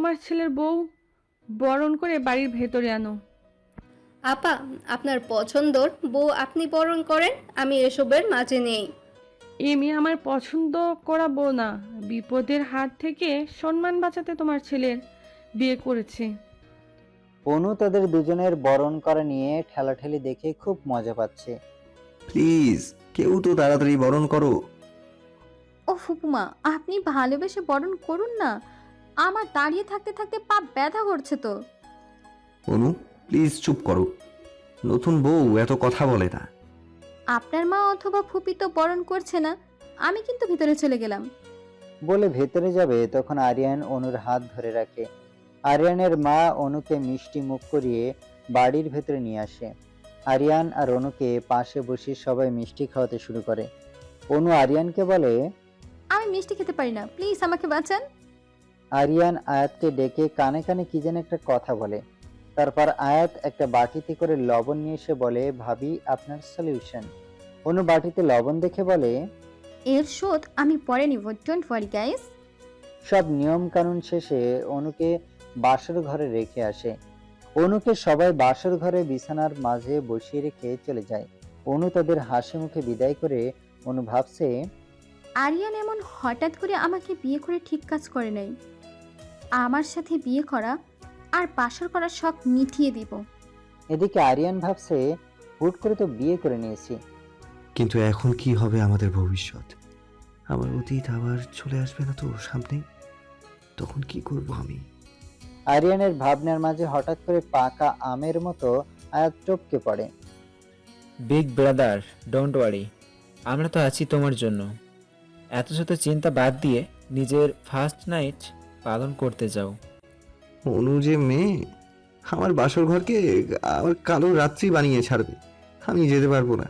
তোমার ছেলের বউ বরণ করে বাড়ির ভেতরে আনো। আপা, আপনার পছন্দর বউ আপনি বরণ করেন, আমি এসবের মাঝে নেই। এ মেয়ে আমার পছন্দ করা বউ না, বিপদের হাত থেকে সম্মান বাঁচাতে তোমার ছেলের বিয়ে করেছে। অনু তাদের দুজনের বরণ করা নিয়ে ঠেলাঠেলি দেখে খুব মজা পাচ্ছে। প্লিজ কেউ তো তাড়াতাড়ি বরণ করো। ও ফুপুমা, আপনি ভালোবেসে বরণ করুন না। আমার দাঁড়িয়ে থাকতে থাকতে পা ব্যথা করছে তো। অনু প্লিজ চুপ করো, নতুন বউ এত কথা বলে না। আপনার মা অথবা ফুপি তো বরণ করছে না, আমি কিন্তু ভিতরে চলে গেলাম। বলে ভেতরে যাবে তখন আরিয়ান অনুর হাত ধরে রাখে। আরিয়ানের মা অনুকে মিষ্টি মুখ করিয়ে বাড়ির ভেতরে নিয়ে আসে। আরিয়ান আর অনুকে পাশে বসিয়ে সবাই মিষ্টি খাওয়াতে শুরু করে। অনু আরিয়ানকে বলে, আমি মিষ্টি খেতে পারি না, প্লিজ আমাকে বাঁচান। আরিয়ান আয়াতকে ডেকে কানে কানে কি যেন একটা কথা বলে। তারপর আয়াত একটা বাটিতে করে লবণ নিয়ে এসে বলে, ভাবি আপনার সলিউশন। অনু বাটিতে লবণ দেখে বলে, এর শোধ আমি পরে নিব, ডোন্ট ওয়ারি গাইস। সব নিয়ম কানুন শেষে অনুকে বাসর ঘরে রেখে আসে। অনুকে সবাই বাসর ঘরে বিছানার মাঝে বসিয়ে রেখে চলে যায়। অনু তাদের হাসি মুখে বিদায় করে অনু ভাবছে, আরিয়ান এমন হঠাৎ করে আমাকে বিয়ে করে ঠিক কাজ করে নাই। আমার সাথে বিয়ে করা আর বাসর করার শখ মিটিয়ে দিব। এদিকে আরিয়ান ভাবছে, হুট করে তো বিয়ে করে নিয়েছি, কিন্তু এখন কি হবে আমাদের ভবিষ্যৎ? আমার অতীত আবার চলে আসবে না তো সামনে? তখন কি করব আমি? আরিয়ানের ভাবনার মাঝে হঠাৎ করে পাকা আমের মতো আয়াত টপকে পড়ে। বিগ ব্রাদার, ডোন্ট ওয়ারি, আমরা তো আছি তোমার জন্য। এত শত চিন্তা বাদ দিয়ে নিজের ফার্স্ট নাইট পালন করতে যাও। অনু যে মেয়ে, আমার বাসর ঘরকে আমার কালো রাত্রি বানিয়ে ছাড়বে। আমি যেতে পারবো না।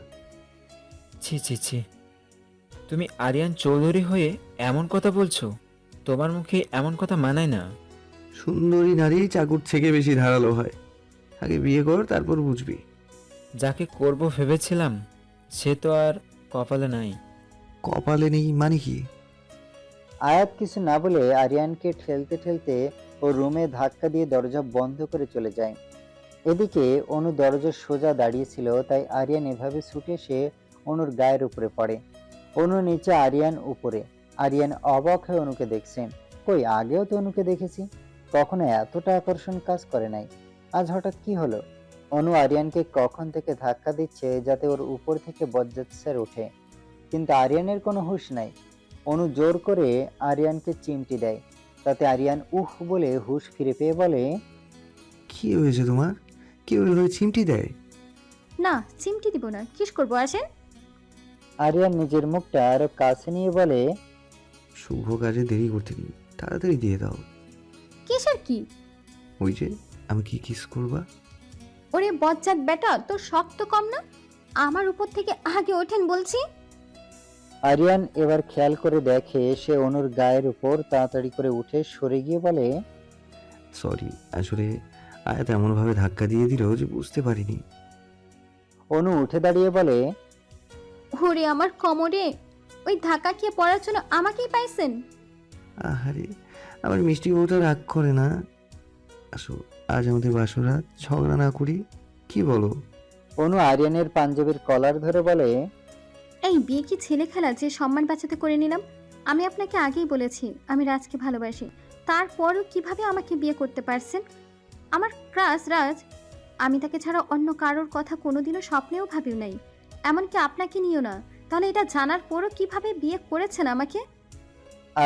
ছি ছি ছি, তুমি আরিয়ান চৌধুরী হয়ে এমন কথা বলছো? তোমার মুখে এমন কথা মানায় না। সুন্দরী নারী চাকুর থেকে বেশি ধারালো হয়। আগে বিয়ে কর, তারপর বুঝবি। যাকে করব ভেবেছিলাম সে তো আর কপালে নাই। কপালে নেই মানে কি? আয়াত কিছু না বলে আরিয়ানকে ঠেলতে ঠেলতে ও রুমে ধাক্কা দিয়ে দরজা বন্ধ করে চলে যায়। এদিকে অনু দরজার সোজা দাঁড়িয়েছিল, তাই আরিয়ান এভাবে ছুটে এসে অনুর গায়ের উপরে পড়ে। অনু নিচে, আরিয়ান উপরে। আরিয়ান অবাক হয়ে অনুকে দেখছে। কই, আগেও তো অনুকে দেখেছি, কখনো এতটা আকর্ষণ কাজ করে নাই, আজ হঠাৎ কি হলো? অনু আরিয়ানকে কখন থেকে ধাক্কা দিচ্ছে যাতে ওর উপর থেকে বজ্জাত ওঠে, কিন্তু আরিয়ানের কোনো হুঁশ নাই। অনু জোর করে আরিয়ানকে চিমটি দেয়, তাতে আরিয়ান উহ বলে হুঁশ ফিরে পেয়ে বলে, কি হয়েছে তোমার? কেউ এভাবে চিমটি দেয়? না, চিমটি দিব না, কিস করবো, আসেন। আরিয়ান নিজের মুখটা আরো কাছে নিয়ে বলে, শুভ কাজে দেরি করতে নেই, তাড়াতাড়ি দিয়ে দাও। কিসের কি? ওই যে আমাকে কিস করবা। ওরে বজ্জাত বেটা, তোর শখ তো কম না, আমার উপর থেকে আগে ওঠেন বলছি। আরিয়ান এবার খেয়াল করে দেখে সে অনুর গায়ের উপর তাড়াতাড়ি করে উঠে সরে গিয়ে বলে, সরি, আসলে আয়াত এমনভাবে ধাক্কা দিয়ে দিল যে বুঝতে পারিনি। অনু উঠে দাঁড়িয়ে বলে, ওরে আমার কোমরে, ওই ধাক্কা খেয়ে পড়ার জন্য আমাকেই পাইছেন। আহারে, আমার মিষ্টি বউটা রাগ করে না। আসো, আজ আমাদের বাসরাত, ঝগড়া না করি, কি বলো? অনু আরিয়ানের পাঞ্জাবির কলার ধরে বলে, এই বিয়ে কি ছেলে খেলা যে সম্মান বাঁচাতে করে নিলাম? আমি আপনাকে আগেই বলেছি আমি রাজকে ভালোবাসি, তারপরও কিভাবে আমাকে বিয়ে করতে পারছেন? আমার ক্রাশ রাজ, আমি তাকে ছাড়া অন্য কারোর কথা কোনোদিনও স্বপ্নেও ভাবিও নাই, এমনকি আপনাকে নিও না। তাহলে এটা জানার পরও কিভাবে বিয়ে করেছেন আমাকে?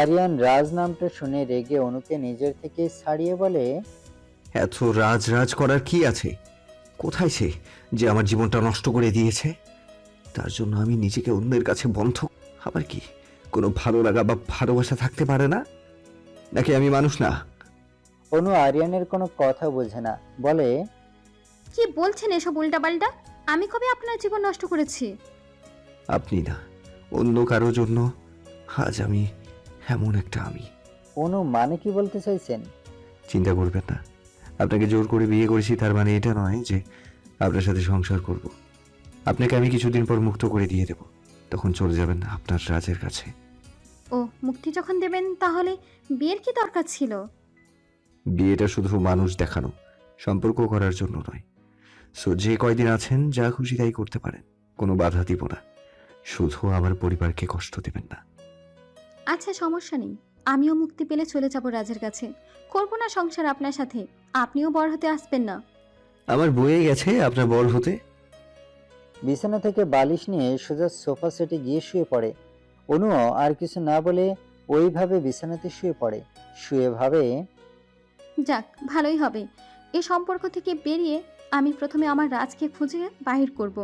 আরিয়ান রাজ নামটা শুনে রেগে অনুকে নিজের থেকে ছাড়িয়ে বলে, এত রাজ রাজ করার কি আছে? কোথায় সে যে আমার জীবনটা নষ্ট করে দিয়েছে? তার জন্য আমি নিজেকে অন্যের কাছে বন্ধ? আবার কি কোনো ভালো লাগা বা ভালোবাসা থাকতে পারে না? নাকি আমি মানুষ না? অনু আরিয়ানের কোনো কথা বোঝে না, বলে, কি বলছেন এসব উল্টাপাল্টা? আমি কবে আপনার জীবন নষ্ট করেছি? আপনি না, অন্য কারো জন্য আজ আমি এমন একটা আমি। অনু মানে কি বলতে চাইছেন? চিন্তা করবেন না, আপনাকে জোর করে বিয়ে করেছি তার মানে এটা নয় যে আপনার সাথে সংসার করব। আপনাকে আমি কিছুদিন পর মুক্ত করে দিয়ে দেব, তখন চলে যাবেন আপনার রাজের কাছে। ও, মুক্তি যখন দেবেন তাহলে বিয়ের কি দরকার ছিল? বিয়েটা শুধু মানুষ দেখানো, সম্পর্ক করার জন্য নয়। সো যে কয়দিন আছেন যা খুশি তাই করতে পারেন, কোনো বাধা দিব না। শুধু আমার পরিবারকে কষ্ট দেবেন না। আচ্ছা, সমস্যা নেই। আমিও মুক্তি পেলে চলে যাব রাজের কাছে। করব না সংসার আপনার সাথে। আপনিও বড় হতে আসবেন না। আমার বয়ে গেছে আপনার বল হতে। বিছানা থেকে বালিশ নিয়ে সোজা সোফা সেটে গিয়ে শুয়ে পড়ে। অনুও আর কিছু না বলে ওইভাবে বিছানাতে শুয়ে পড়ে। শুয়ে ভাবে, যাক, ভালোই হবে। এই সম্পর্ক থেকে বেরিয়ে আমি প্রথমে আমার রাজকে খুঁজে বাহির করব,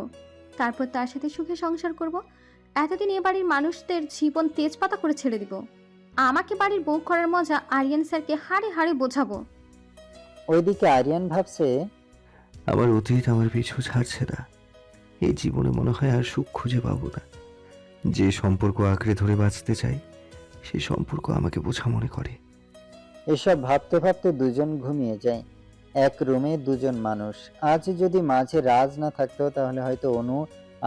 তারপর তার সাথে সুখে সংসার করব। এতদিন এ বাড়ির মানুষদের জীবন তেজপাতা করে ছেড়ে দিব। আমাকে বাড়ির বউ করার মজা আরিয়ান স্যারকে হাড়ে হাড়ে বোঝাবো। ওইদিকে আরিয়ান ভাবছে, আমার অতীত আমার পিছু ছাড়ছে না। এই জীবনে মনে হয় আর সুখ খুঁজে পাবো না। যে সম্পর্ক আঁকড়ে ধরে বাঁচতে চাই, সেই সম্পর্ক আমাকে বোঝা মনে করে। এসব ভাবতে ভাবতে দুজন ঘুমিয়ে যায়। এক রুমে দুজন মানুষ। আজ যদি মাঝে রাজ না থাকতো তাহলে হয়তো অনু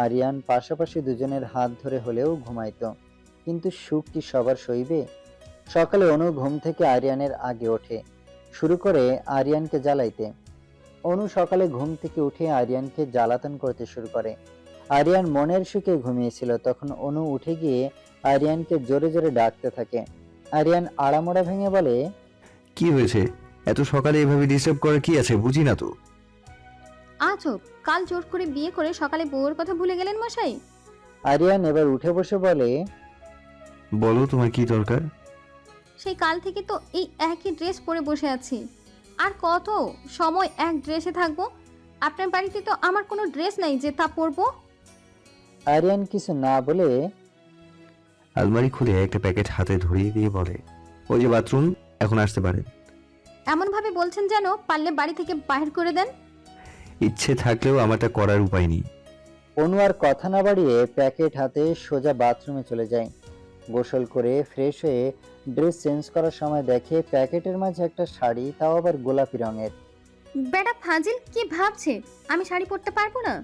আরিয়ান পাশাপাশি দুজনের হাত ধরে হলেও ঘুমাইতো। কিন্তু সুখ কি সবার সইবে? সকালে অনু ঘুম থেকে আরিয়ানের আগে ওঠে, শুরু করে আরিয়ানকে জ্বালাইতে। অনু সকালে ঘুম থেকে উঠে আরিয়ানকে জ্বালাতন করতে শুরু করে। আরিয়ান মনের সুখে ঘুমিয়েছিল, তখন অনু উঠে গিয়ে আরিয়ানকে জোরে জোরে ডাকতে থাকে। আরিয়ান আড়ামোড়া ভেঙে বলে, কি হয়েছে? এত সকালে এভাবে ডিস্টার্ব করার কি আছে, বুঝি না তো। আজব, কাল জোর করে বিয়ে করে সকালে বউয়ের কথা ভুলে গেলেন মশাই। আরিয়ান এবার উঠে বসে বলে, বলো তোমার কি দরকার? সেই কাল থেকে তো এই একই ড্রেস পরে বসে আছি। আর কত সময় এক ড্রেসে থাকবো? আপনার বাড়িতে তো আমার কোনো ড্রেস নাই যে তা পরবো। আরিয়ান কিছু না বলে আলমারি খুলে একটা প্যাকেট হাতে ধরিয়ে দিয়ে বলে, ওই যে বাথরুম, এখন আসতে পারেন। এমন ভাবে বলছেন যেন পারলে বাড়ি থেকে বাহির করে দেন। ইচ্ছে থাকলেও আমারটা করার উপায় নেই। অনু আর কথা না বাড়িয়ে প্যাকেট হাতে সোজা বাথরুমে চলে যায়। গোসল করে ফ্রেশ হয়ে ড্রেস চেঞ্জ করার সময় দেখে প্যাকেটের মাঝে একটা শাড়ি, তাও আবার গোলাপি রঙের। বেটা ফাজিল কি ভাবছে আমি শাড়ি পরতে পারবো না?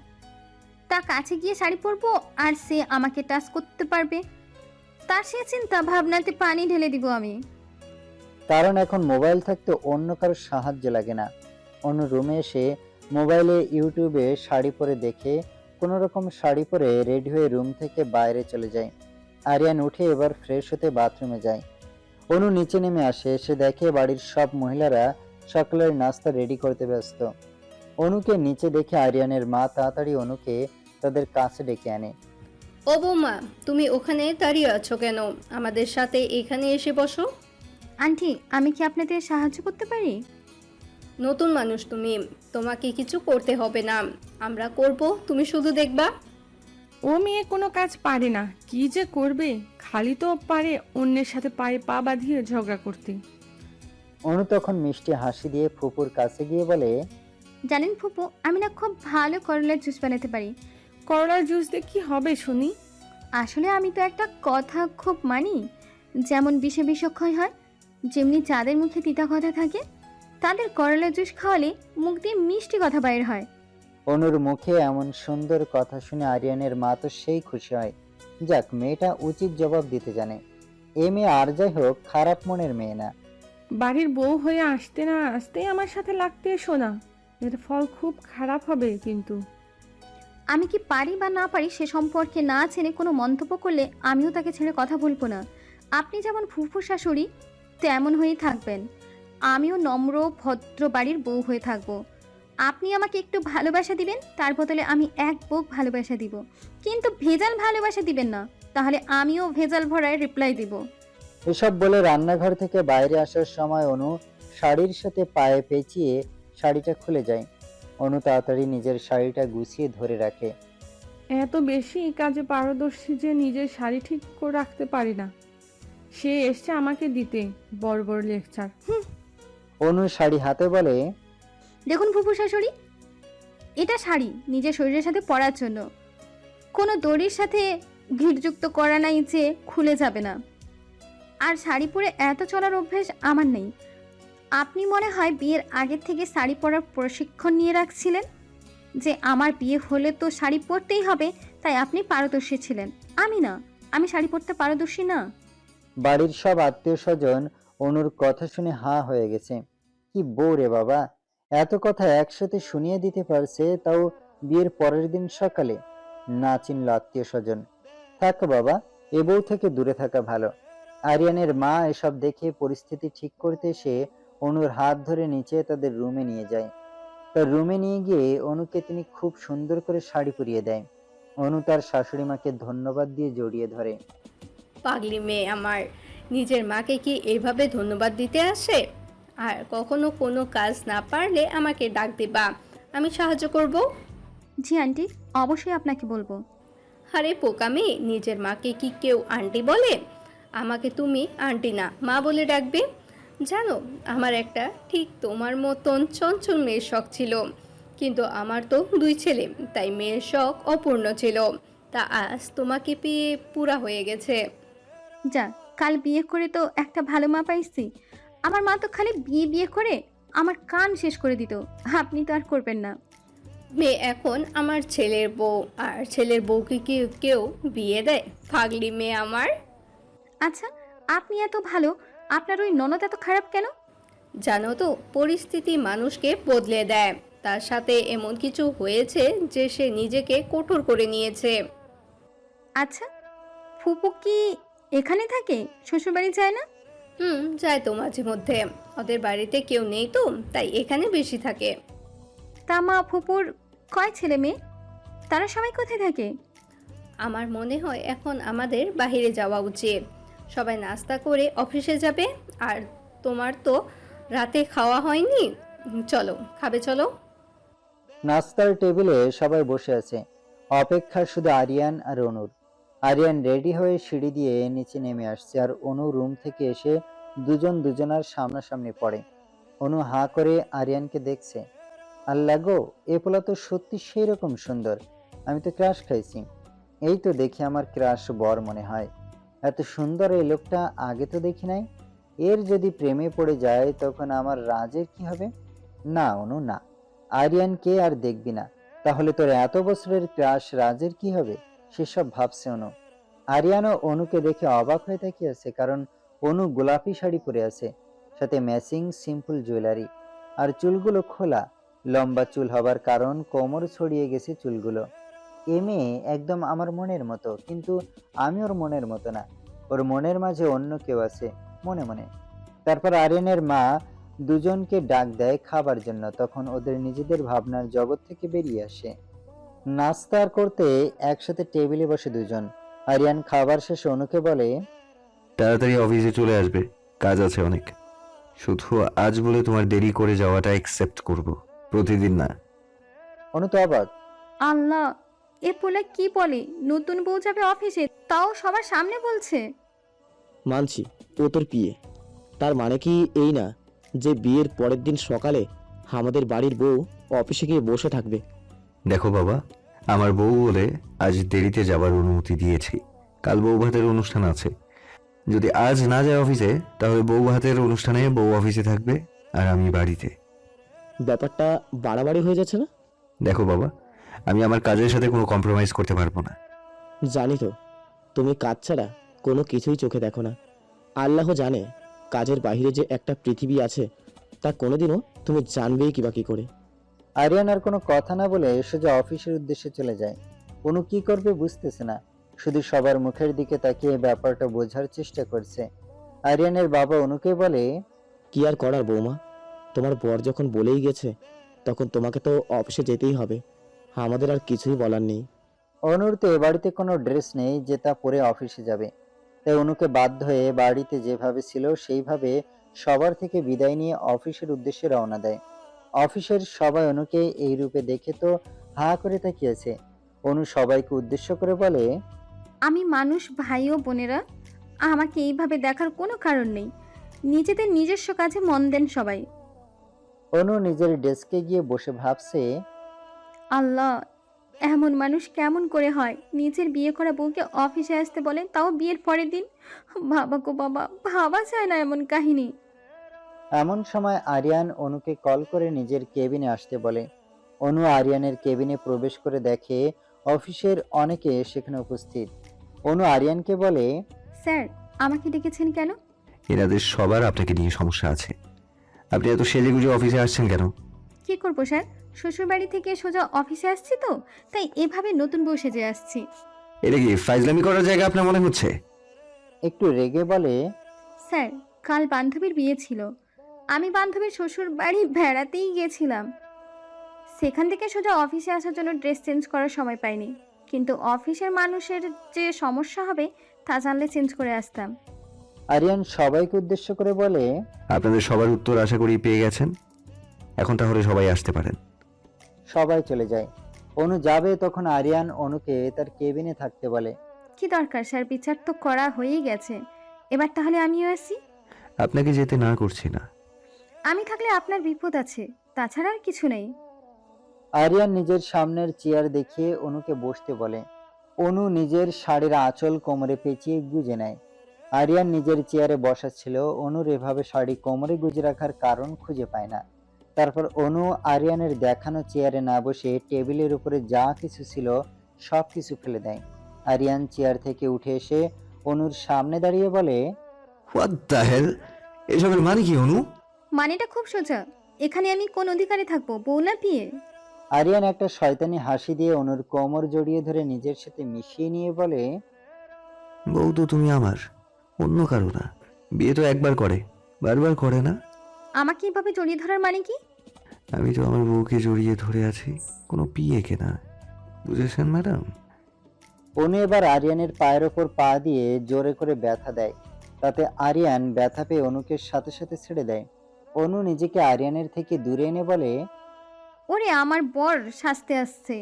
তার কাছে গিয়ে শাড়ি পরবো আর সে আমাকে টাচ করতে পারবে, তার সে চিন্তা ভাবনাতে পানি ঢেলে দিব আমি। কারণ এখন মোবাইল থাকতে অন্য কারোর সাহায্য লাগে না। অনু রুমে এসে মোবাইলে ইউটিউবে শাড়ি পরে দেখে কোনো রকম শাড়ি পরে রেডি হয়ে রুম থেকে বাইরে চলে যায়। আরিয়ান উঠে এবার ফ্রেশ হতে বাথরুমে যায়। অনু নিচে নেমে আসে, এসে দেখে বাড়ির সব মহিলারা সকালের নাস্তা রেডি করতে ব্যস্ত। অনুকে নিচে দেখে আরিয়ানের মা তাড়াতাড়ি অনুকে তাদের কাছে ডেকে আনে। ও বৌমা, তুমি ওখানে দাঁড়িয়ে আছো কেন? আমাদের সাথে এখানে এসে বসো। আন্টি, আমি কি আপনাদের সাহায্য করতে পারি? নতুন মানুষ তুমি, তোমাকে কিছু করতে হবে না, আমরা করব, তুমি শুধু দেখবা। ও মেয়ে কোনো কাজ পারে না, কি যে করবে। খালি তো পারে অন্যের সাথে পায়ে পা বাঁধিয়ে ঝগড়া করতে। অনু তখন মিষ্টি হাসি দিয়ে ফুপুর কাছে গিয়ে বলে, জানেন ফুপু, আমি না খুব ভালো করলার জুস বানাতে পারি। করলার জুস দিয়ে কি হবে শুনি? আসলে আমি তো একটা কথা খুব মানি, যেমন বিষে বিষক্ষয় হয়, যেমনি যাদের মুখে তিতা কথা থাকে তাদের করলা জুস খাওয়ালে মুখ দিয়ে মিষ্টি কথা বাইর হয়। অনুর মুখে এমন সুন্দর কথা শুনে আরিয়ানের মা তো সেই খুশি হয়। যাক, মেয়েটা উচিত জবাব দিতে জানে। এ মেয়ে আর যাই হোক খারাপ মনের মেয়ে না। বাড়ির বউ হয়ে আসতে না আসতেই আমার সাথে লাগতে এসো না, এর ফল খুব খারাপ হবে কিন্তু। আমি কি পারি বা না পারি সে সম্পর্কে না জেনে কোনো মন্তব্য করলে আমিও তাকে ছেড়ে কথা বলবো না। আপনি যেমন ফুফু শাশুড়ি তেমন হয়েই থাকবেন, আমিও নম্র ভদ্র বাড়ির বউ হয়ে থাকবো। আপনি আমাকে একটু ভালোবাসা দিবেন, তার বদলে আমি এক বুক ভালোবাসা দিব, কিন্তু ভেজাল ভালোবাসা দিবেন না, তাহলে আমিও ভেজাল ভরায় রিপ্লাই দিব। এসব বলে রান্নাঘর থেকে বাইরে আসার সময় অনু শাড়ির সাথে পায়ে পেঁচিয়ে শাড়িটা খুলে যায়। অনু তাড়াতাড়ি নিজের শাড়িটা গুছিয়ে ধরে রাখে। এত বেশি কাজে পারদর্শী যে নিজের শাড়ি ঠিক করে রাখতে পারি না। সে এসছে আমাকে দিতে বড় বড় লেকচার। অনু শাড়ি হাতে বলে, দেখুন ফুফু শাশুড়ি, এটা শাড়ি নিজের শরীরের সাথে পরার জন্য, কোনো দড়ির সাথে ঘিরযুক্ত করা নাই যে খুলে যাবে না। আর শাড়ি পরে এত চলার অভ্যেস আমার নেই। আপনি মনে হয় বিয়ের আগের থেকে শাড়ি পরার প্রশিক্ষণ নিয়ে রাখছিলেন, যে আমার বিয়ে হলে তো শাড়ি পরতেই হবে, তাই আপনি পারদর্শী ছিলেন। আমি না, আমি শাড়ি পরতে পারদর্শী না। বাড়ির সব আত্মীয় স্বজন অনুর কথা শুনে হাঁ হয়ে গেছে। কি বউ রে বাবা, এত কথা একসাথে শুনিয়ে দিতে পারছে, তাও বিয়ের পরের দিন সকালে। না চিনল আত্মীয় স্বজন। থাক বাবা, এ বউ থেকে দূরে থাকা ভালো। আরিয়ানের মা এসব দেখে পরিস্থিতি ঠিক করতে এসে অনুর হাত ধরে নিচে তাদের রুমে নিয়ে যায়। তার রুমে নিয়ে গিয়ে অনুকে তিনি খুব সুন্দর করে শাড়ি পরিয়ে দেয়। অনু তার শাশুড়ি মাকে ধন্যবাদ দিয়ে জড়িয়ে ধরে। পাগলি মেয়ে আমার, নিজের মাকে কি এইভাবে ধন্যবাদ দিতে আসে? আর কখনো কোনো কাজ না পারলে আমাকে ডাক দিবা, আমি সাহায্য করব। জি আন্টি, অবশ্যই আপনাকে বলবো। আরে পোকা মেয়ে, নিজের মাকে কি কেউ আন্টি বলে? আমাকে তুমি আন্টি না মা বলে ডাকবে। জানো, আমার একটা ঠিক তোমার মতন চঞ্চল মেয়ের শখ ছিল, কিন্তু আমার তো 2 ছেলে, তাই মেয়ের শখ অপূর্ণ ছিল। তা আজ তোমাকে পেয়ে পুরা হয়ে গেছে। যা, কাল বিয়ে করে তো একটা ভালো মা পাইছি। আমার মা তো খালি বিয়ে বিয়ে করে আমার কান শেষ করে দিত। আপনি তো আর করবেন না। মেয়ে এখন আমার ছেলের বউ, আর ছেলের বউকে কি কেউ বিয়ে দেয়? পাগলি মেয়ে আমার। আচ্ছা, আপনি এত ভালো, আপনার ওই ননদ এত খারাপ কেন? জানো তো, পরিস্থিতি মানুষকে বদলে দেয়। তার সাথে এমন কিছু হয়েছে যে সে নিজেকে কঠোর করে নিয়েছে। আচ্ছা, ফুপু কি এখানে থাকে, শ্বশুরবাড়ি যায় না? যায় তো মাঝে মধ্যে। ওদের বাড়িতে কেউ নেই তো, তাই এখানে বেশি থাকে। তা মা ফুপুর কয় ছেলে মেয়ে? তারা সবাই কোথায় থাকে? আমার মনে হয় এখন আমাদের বাইরে যাওয়া উচিত। সবাই নাস্তা করে অফিসে যাবে। আর তোমার তো রাতে খাওয়া হয়নি, চলো খাবে চলো। নাস্তার টেবিলে সবাই বসে আছে, অপেক্ষা শুধু আরিয়ান আর অনুর। আরিয়ান রেডি হয়ে সিঁড়ি দিয়ে নিচে নেমে আসছে, আর অনু রুম থেকে এসে দুজন দুজনার সামনাসামনি পড়ে। অনু হাঁ করে আরিয়ানকে দেখছে। আল্লাহ গো, এ পোলা তো সত্যি সেই রকম সুন্দর, আমি তো ক্রাশ খাইছি। এই তো দেখি আমার ক্রাশ বর মনে হয়। এত সুন্দর এই লোকটা আগে তো দেখি নাই। এর যদি প্রেমে পড়ে যায় তখন আমার রাজের কি হবে? না অনু না, আরিয়ানকে আর দেখবি না। তাহলে তোর এত বছরের ক্রাশ রাজের কি হবে? সেসব ভাবছে অনু। আরিয়ানও অনুকে দেখে অবাক হয়ে তাকিয়ে আছে, কারণ অনু গোলাপি শাড়ি পরে আছে, সাথে ম্যাচিং সিম্পল জুয়েলারি, আর চুলগুলো খোলা। লম্বা চুল হবার কারণ কোমর ছড়িয়ে গেছে চুলগুলো। এ মেয়ে একদম আমার মনের মতো, কিন্তু আমি ওর মনের মতো না। ওর মনের মাঝে অন্য কেউ আছে মনে মনে। তারপর আরিয়ানের মা দুজনকে ডাক দেয় খাবার জন্য, তখন ওদের নিজেদের ভাবনার জগৎ থেকে বেরিয়ে আসে। নাস্তার করতে একসাথে টেবিলে বসে দুজন। আরিয়ান খাবার শেষে অনুকে বলে, তাড়াতাড়ি অফিসে চলে আসবে, কাজ আছে অনেক। শুধু আজ বলে তোমার দেরি করে যাওয়াটা অ্যাকসেপ্ট করব, প্রতিদিন না। অনু তো অবাক। আল্লাহ, এ পোলা কি বলে? নতুন বউ যাবে অফিসে, তাও সবার সামনে বলছে। মানছি ও তোর বিয়ে, তার মানে কি এই না যে বিয়ের পরের দিন সকালে আমাদের বাড়ির বউ অফিসে গিয়ে বসে থাকবে? দেখো বাবা, আমার বউ বলে আজ দেরিতে যাবার অনুমতি দিয়েছি। কাল বউ ভাতের অনুষ্ঠান আছে। যদি আজ না যায় অফিসে, তাহলে বউ ভাতের অনুষ্ঠানে বউ অফিসে থাকবে আর আমি বাড়িতে। ব্যাপারটা বাড়াবাড়ি হয়ে যাচ্ছে না? দেখো বাবা, আমি আমার কাজের সাথে কোনো কম্প্রোমাইজ করতে পারবো না। জানি তো, তুমি কাজ ছাড়া কোনো কিছুই চোখে দেখো না। আল্লাহ জানে কাজের বাইরে যে একটা পৃথিবী আছে, তা কোনোদিনও তুমি জানবেই কিবা কি করে। আরিয়ান আর কোনো কথা না বলে সোজা অফিসের উদ্দেশ্যে চলে যায়। অনু কি করবে বুঝতেছে না, শুধু সবার মুখের দিকে তাকিয়ে ব্যাপারটা বোঝার চেষ্টা করছে। আরিয়ানের বাবা অনুকে বলে, কি আর করার বৌমা, তোমার বর যখন বলেই গেছে তখন তোমাকে তো অফিসে যেতেই হবে। আমাদের আর কিছুই বলার নেই। অনুর তো এ বাড়িতে কোনো ড্রেস নেই যে তা পরে অফিসে যাবে, তাই অনুকে বাধ্য হয়ে বাড়িতে যেভাবে ছিল সেইভাবে সবার থেকে বিদায় নিয়ে অফিসের উদ্দেশ্যে রওনা দেয়। অফিসের সবাই অনুকে এই রূপে দেখে তো হা করে তাকিয়েছে। অনু সবাইকে উদ্দেশ্য করে বলে, আমি মানুষ ভাই ও বোনেরা, আমাকে এইভাবে দেখার কোনো কারণ নেই। নিজেদের নিজস্ব কাজে মন দেন সবাই। অনু নিজের ডেস্কে গিয়ে বসে ভাবছে, আল্লাহ, এমন মানুষ কেমন করে হয়? নিজের বিয়ে করা বউকে অফিসে আসতে বলে, তাও বিয়ের পরের দিন। বাবা গো বাবা, ভাবা যায় না এমন কাহিনী। এমন সময় আরিয়ান অনুকে কল করে নিজের কেবিনে আসতে বলে। অনু আরিয়ানের কেবিনে প্রবেশ করে দেখে অফিসের অনেকে সেখানে উপস্থিত। অনু আরিয়ানকে বলে, স্যার, আমাকে ডেকেছেন কেন? এনাদের সবার আপনাকে নিয়ে সমস্যা আছে। আপনি এত সেজেগুজে অফিসে আসছেন কেন? কি করবো স্যার, শ্বশুরবাড়ি থেকে সোজা অফিসে আসছি তো, তাই এভাবে নতুন বউ সেজে আসছি। এটা কি ফাইজলামি করার জায়গা আপনার মনে হচ্ছে? একটু রেগে বলে, স্যার, কাল বান্ধবীর বিয়ে ছিল, আমি বান্ধবীর শ্বশুর বাড়ি বেড়াতেই গেছিলাম। সেখান থেকে সোজা অফিসে আসার জন্য ড্রেস চেঞ্জ করার সময় পাইনি, কিন্তু অফিসের মানুষের যে সমস্যা হবে তা জানলে চেঞ্জ করে আসতাম। আরিয়ান সবাইকে উদ্দেশ্য করে বলে, আপনাদের সবার উত্তর আশা করি পেয়ে গেছেন। এখন তাহলে সবাই আসতে পারেন। সবাই চলে যায়। অনু যাবে তখন আরিয়ান অনুকে তার কেবিনে থাকতে বলে। কি দরকার স্যার, বিচার তো করা হয়েই গেছে, এবার তাহলে আমিও আসি। আপনাকে যেতে না করছি না। আমি থাকলে আপনার বিপদ আছে, তাছাড়া আর কিছু নেই। আরিয়ান নিজের সামনের চেয়ার দেখিয়ে অনুকে বসতে বলে। অনু নিজের শাড়ির আঁচল কোমরে পেঁচিয়ে গুজে নেয়। আরিয়ান নিজের চেয়ারে বসাচ্ছিল, অনুর এভাবে শাড়ি কোমরে গুজে রাখার কারণ খুঁজে পায় না। তারপর অনু আরিয়ানের দেখানো চেয়ারে না বসে টেবিলের উপরে যা কিছু ছিল সব কিছু ফেলে দেয়। আরিয়ান চেয়ার থেকে উঠে এসে অনুর সামনে দাঁড়িয়ে বলে, হোয়াট দ্য হেল, এসবের মানে কি অনু? মানেটা খুব সোজা, এখানে আমি কোন অধিকারে থাকবো, বউ না বিয়ে? আরিয়ান একটা শয়তানি হাসি দিয়ে অনুর কোমর জড়িয়ে ধরে নিজের সাথে মিশিয়ে নিয়ে বলে, বউ তো তুমি আমার, অন্য কারো না। বিয়ে তো একবার করে, বারবার করে না। আমাকে এভাবে জড়িয়ে ধরার মানে কি? আমি তো আমার বউকে জড়িয়ে ধরে আছি, কোনো বিয়েকে না। বুঝেছেন ম্যাডাম? অনু এবার আরিয়ানের পায়ের ওপর পা দিয়ে জোরে করে ব্যথা দেয়। তাতে আরিয়ান ব্যথা পেয়ে অনুকে সাথে সাথে ছেড়ে দেয়। অনু নিজেকে আরিয়ানের থেকে দূরে এনে বলে, ওরে আমার বর সাজতে আসছে,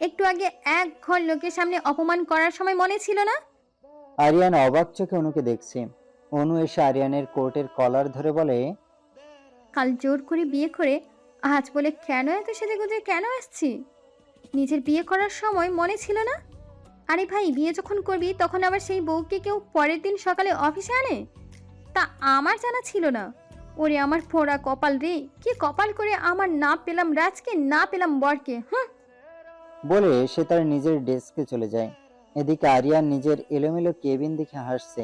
একটু আগে এক ঘর লোকের সামনে অপমান করার সময় মনে ছিল না? আরিয়ান অবাক চোখে অনুকে দেখছে। অনু এসে আরিয়ানের কোটের কলার ধরে বলে, কাল জোর করে বিয়ে করে আজ বলে কেন এত সেজেগুজে কেন আসছি? নিজের বিয়ে করার সময় মনে ছিল না? আরে ভাই, বিয়ে যখন করবি তখন আবার সেই বউকে কেউ পরের দিন সকালে অফিসে আনে? তা আমার জানা ছিল না। ওরে আমার পোড়া কপাল রে, কি কপাল করে আমার না পেলাম রাজকে, না পেলাম বরকে। হুম। বলে সে তার নিজের ডেস্কে চলে যায়। এদিকে আরিয়ান নিজের এলোমেলো কেবিন দেখে হাসছে।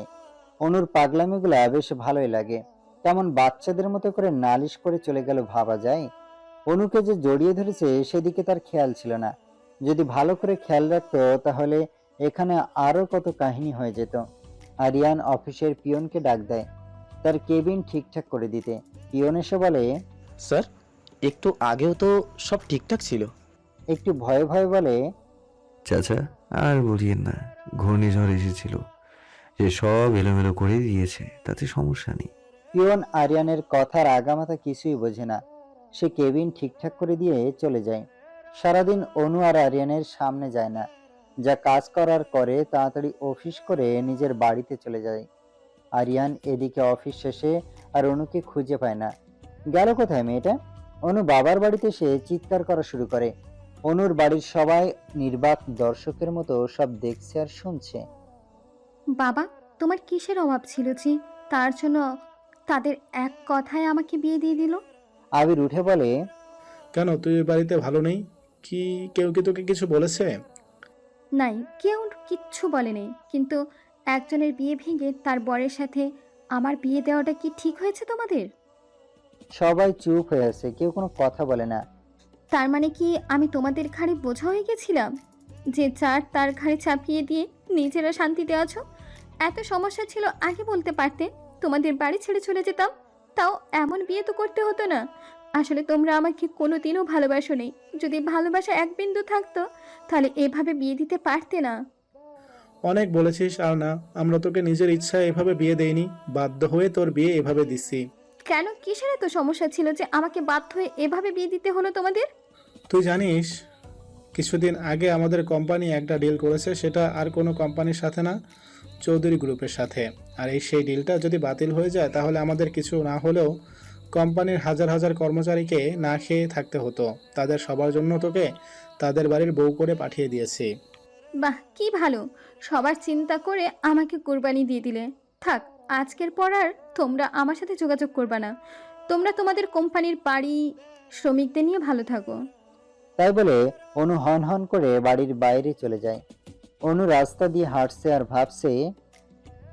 অনুর পাগলামিগুলা বেশ ভালোই লাগে। কেমন বাচ্চাদের মতো করে নালিশ করে চলে গেল ভাবা যায়। অনুকে যে জড়িয়ে ধরেছে সেদিকে তার খেয়াল ছিল না। যদি ভালো করে খেয়াল রাখতো তাহলে এখানে আরো কত কাহিনী হয়ে যেত। আরিয়ান অফিসের পিয়নকে ডাক দেয় তার কেবিন ঠিকঠাক করে দিতে। পিয়ন এসে বলে, স্যার, একটু আগেও তো সব ঠিকঠাক ছিল। একটু ভয়ে ভয়ে বলে, চাচা আর বলিয়েন না, ঘূর্ণিঝড় এসেছিল, যে সব এলোমেলো করে দিয়েছে, তাতে সমস্যা নেই। পিয়ন আরিয়ানের কথার আগামাথা কিছুই বোঝে না। সে কেবিন ঠিকঠাক করে দিয়ে চলে যায়। সারাদিন অনু আর আরিয়ানের সামনে যায় না। যা কাজ করার করে তাড়াতাড়ি অফিস করে নিজের বাড়িতে চলে যায়। আরিয়ান এদিকে অফিস শেষে আর অনুকে খুঁজে পায় না। গেল কোথায় মেয়েটা? অনু বাবার বাড়িতে এসে চিৎকার করা শুরু করে। অনুর বাড়ির সবাই নির্বাক দর্শকের মতো সব দেখছে আর শুনছে। বাবা, তোমার কিসের অভাব ছিল যে তার জন্য তাদের এক কথায় আমাকে বিয়ে দিয়ে দিল? আবির উঠে বলে, কেন, তুই বাড়িতে ভালো নেই? কি কেউ কি তোকে কিছু বলেছে? নাই, কেউ কিচ্ছু বলেনি, কিন্তু একজনের বিয়ে ভেঙে তার বরের সাথে আমার বিয়ে দেওয়াটা কি ঠিক হয়েছে তোমাদের? সবাই চুপ হয়ে আছে, কেউ কোনো কথা বলে না। তার মানে কি আমি তোমাদের ঘাড়ে বোঝা হয়ে গেছিলাম, যে যার তার ঘাড়ে চাপিয়ে দিয়ে নিজেরা শান্তিতে আছো? এত সমস্যা ছিল আগে বলতে পারতে, তোমাদের বাড়ি ছেড়ে চলে যেতাম। তাও এমন বিয়ে তো করতে হতো না। আসলে তোমরা আমাকে কোনোদিনও ভালোবাসো নেই। যদি ভালোবাসা এক বিন্দু থাকতো তাহলে এভাবে বিয়ে দিতে পারতে না। অনেক বলেছিস আর না, আমরা তোকে নিজের ইচ্ছায় এভাবে বিয়ে দেইনি, বাধ্য হয়ে তোর বিয়ে এভাবে দিছি। কেন, কিসের এত সমস্যা ছিল যে আমাকে বাধ্য হয়ে এভাবে বিয়ে দিতে হলো তোমাদের? তুই জানিস কিছুদিন আগে আমাদের কোম্পানি একটা ডিল করেছে, সেটা আর কোনো কোম্পানির সাথে না, চৌধুরী গ্রুপের সাথে। আর সেই ডিলটা যদি বাতিল হয়ে যায় তাহলে আমাদের কিছু না হলেও কোম্পানির হাজার হাজার কর্মচারীকে না খেয়ে থাকতে হতো। তাদের সবার জন্য তোকে তাদের বাড়ির বউ করে পাঠিয়ে দিয়েছি। বাহ, কি ভালো, সবার চিন্তা করে আমাকে কোরবানি দিয়ে দিলে। থাক, আজকের পর আর তোমরা আমার সাথে যোগাযোগ করবে না। তোমরা তোমাদের কোম্পানির বাড়ি শ্রমিকদের নিয়ে ভালো থাকো। তাই বলে অনু হন হন করে বাড়ির বাইরে চলে যায়। অনু রাস্তা দিয়ে হাঁটছে আর ভাবছে,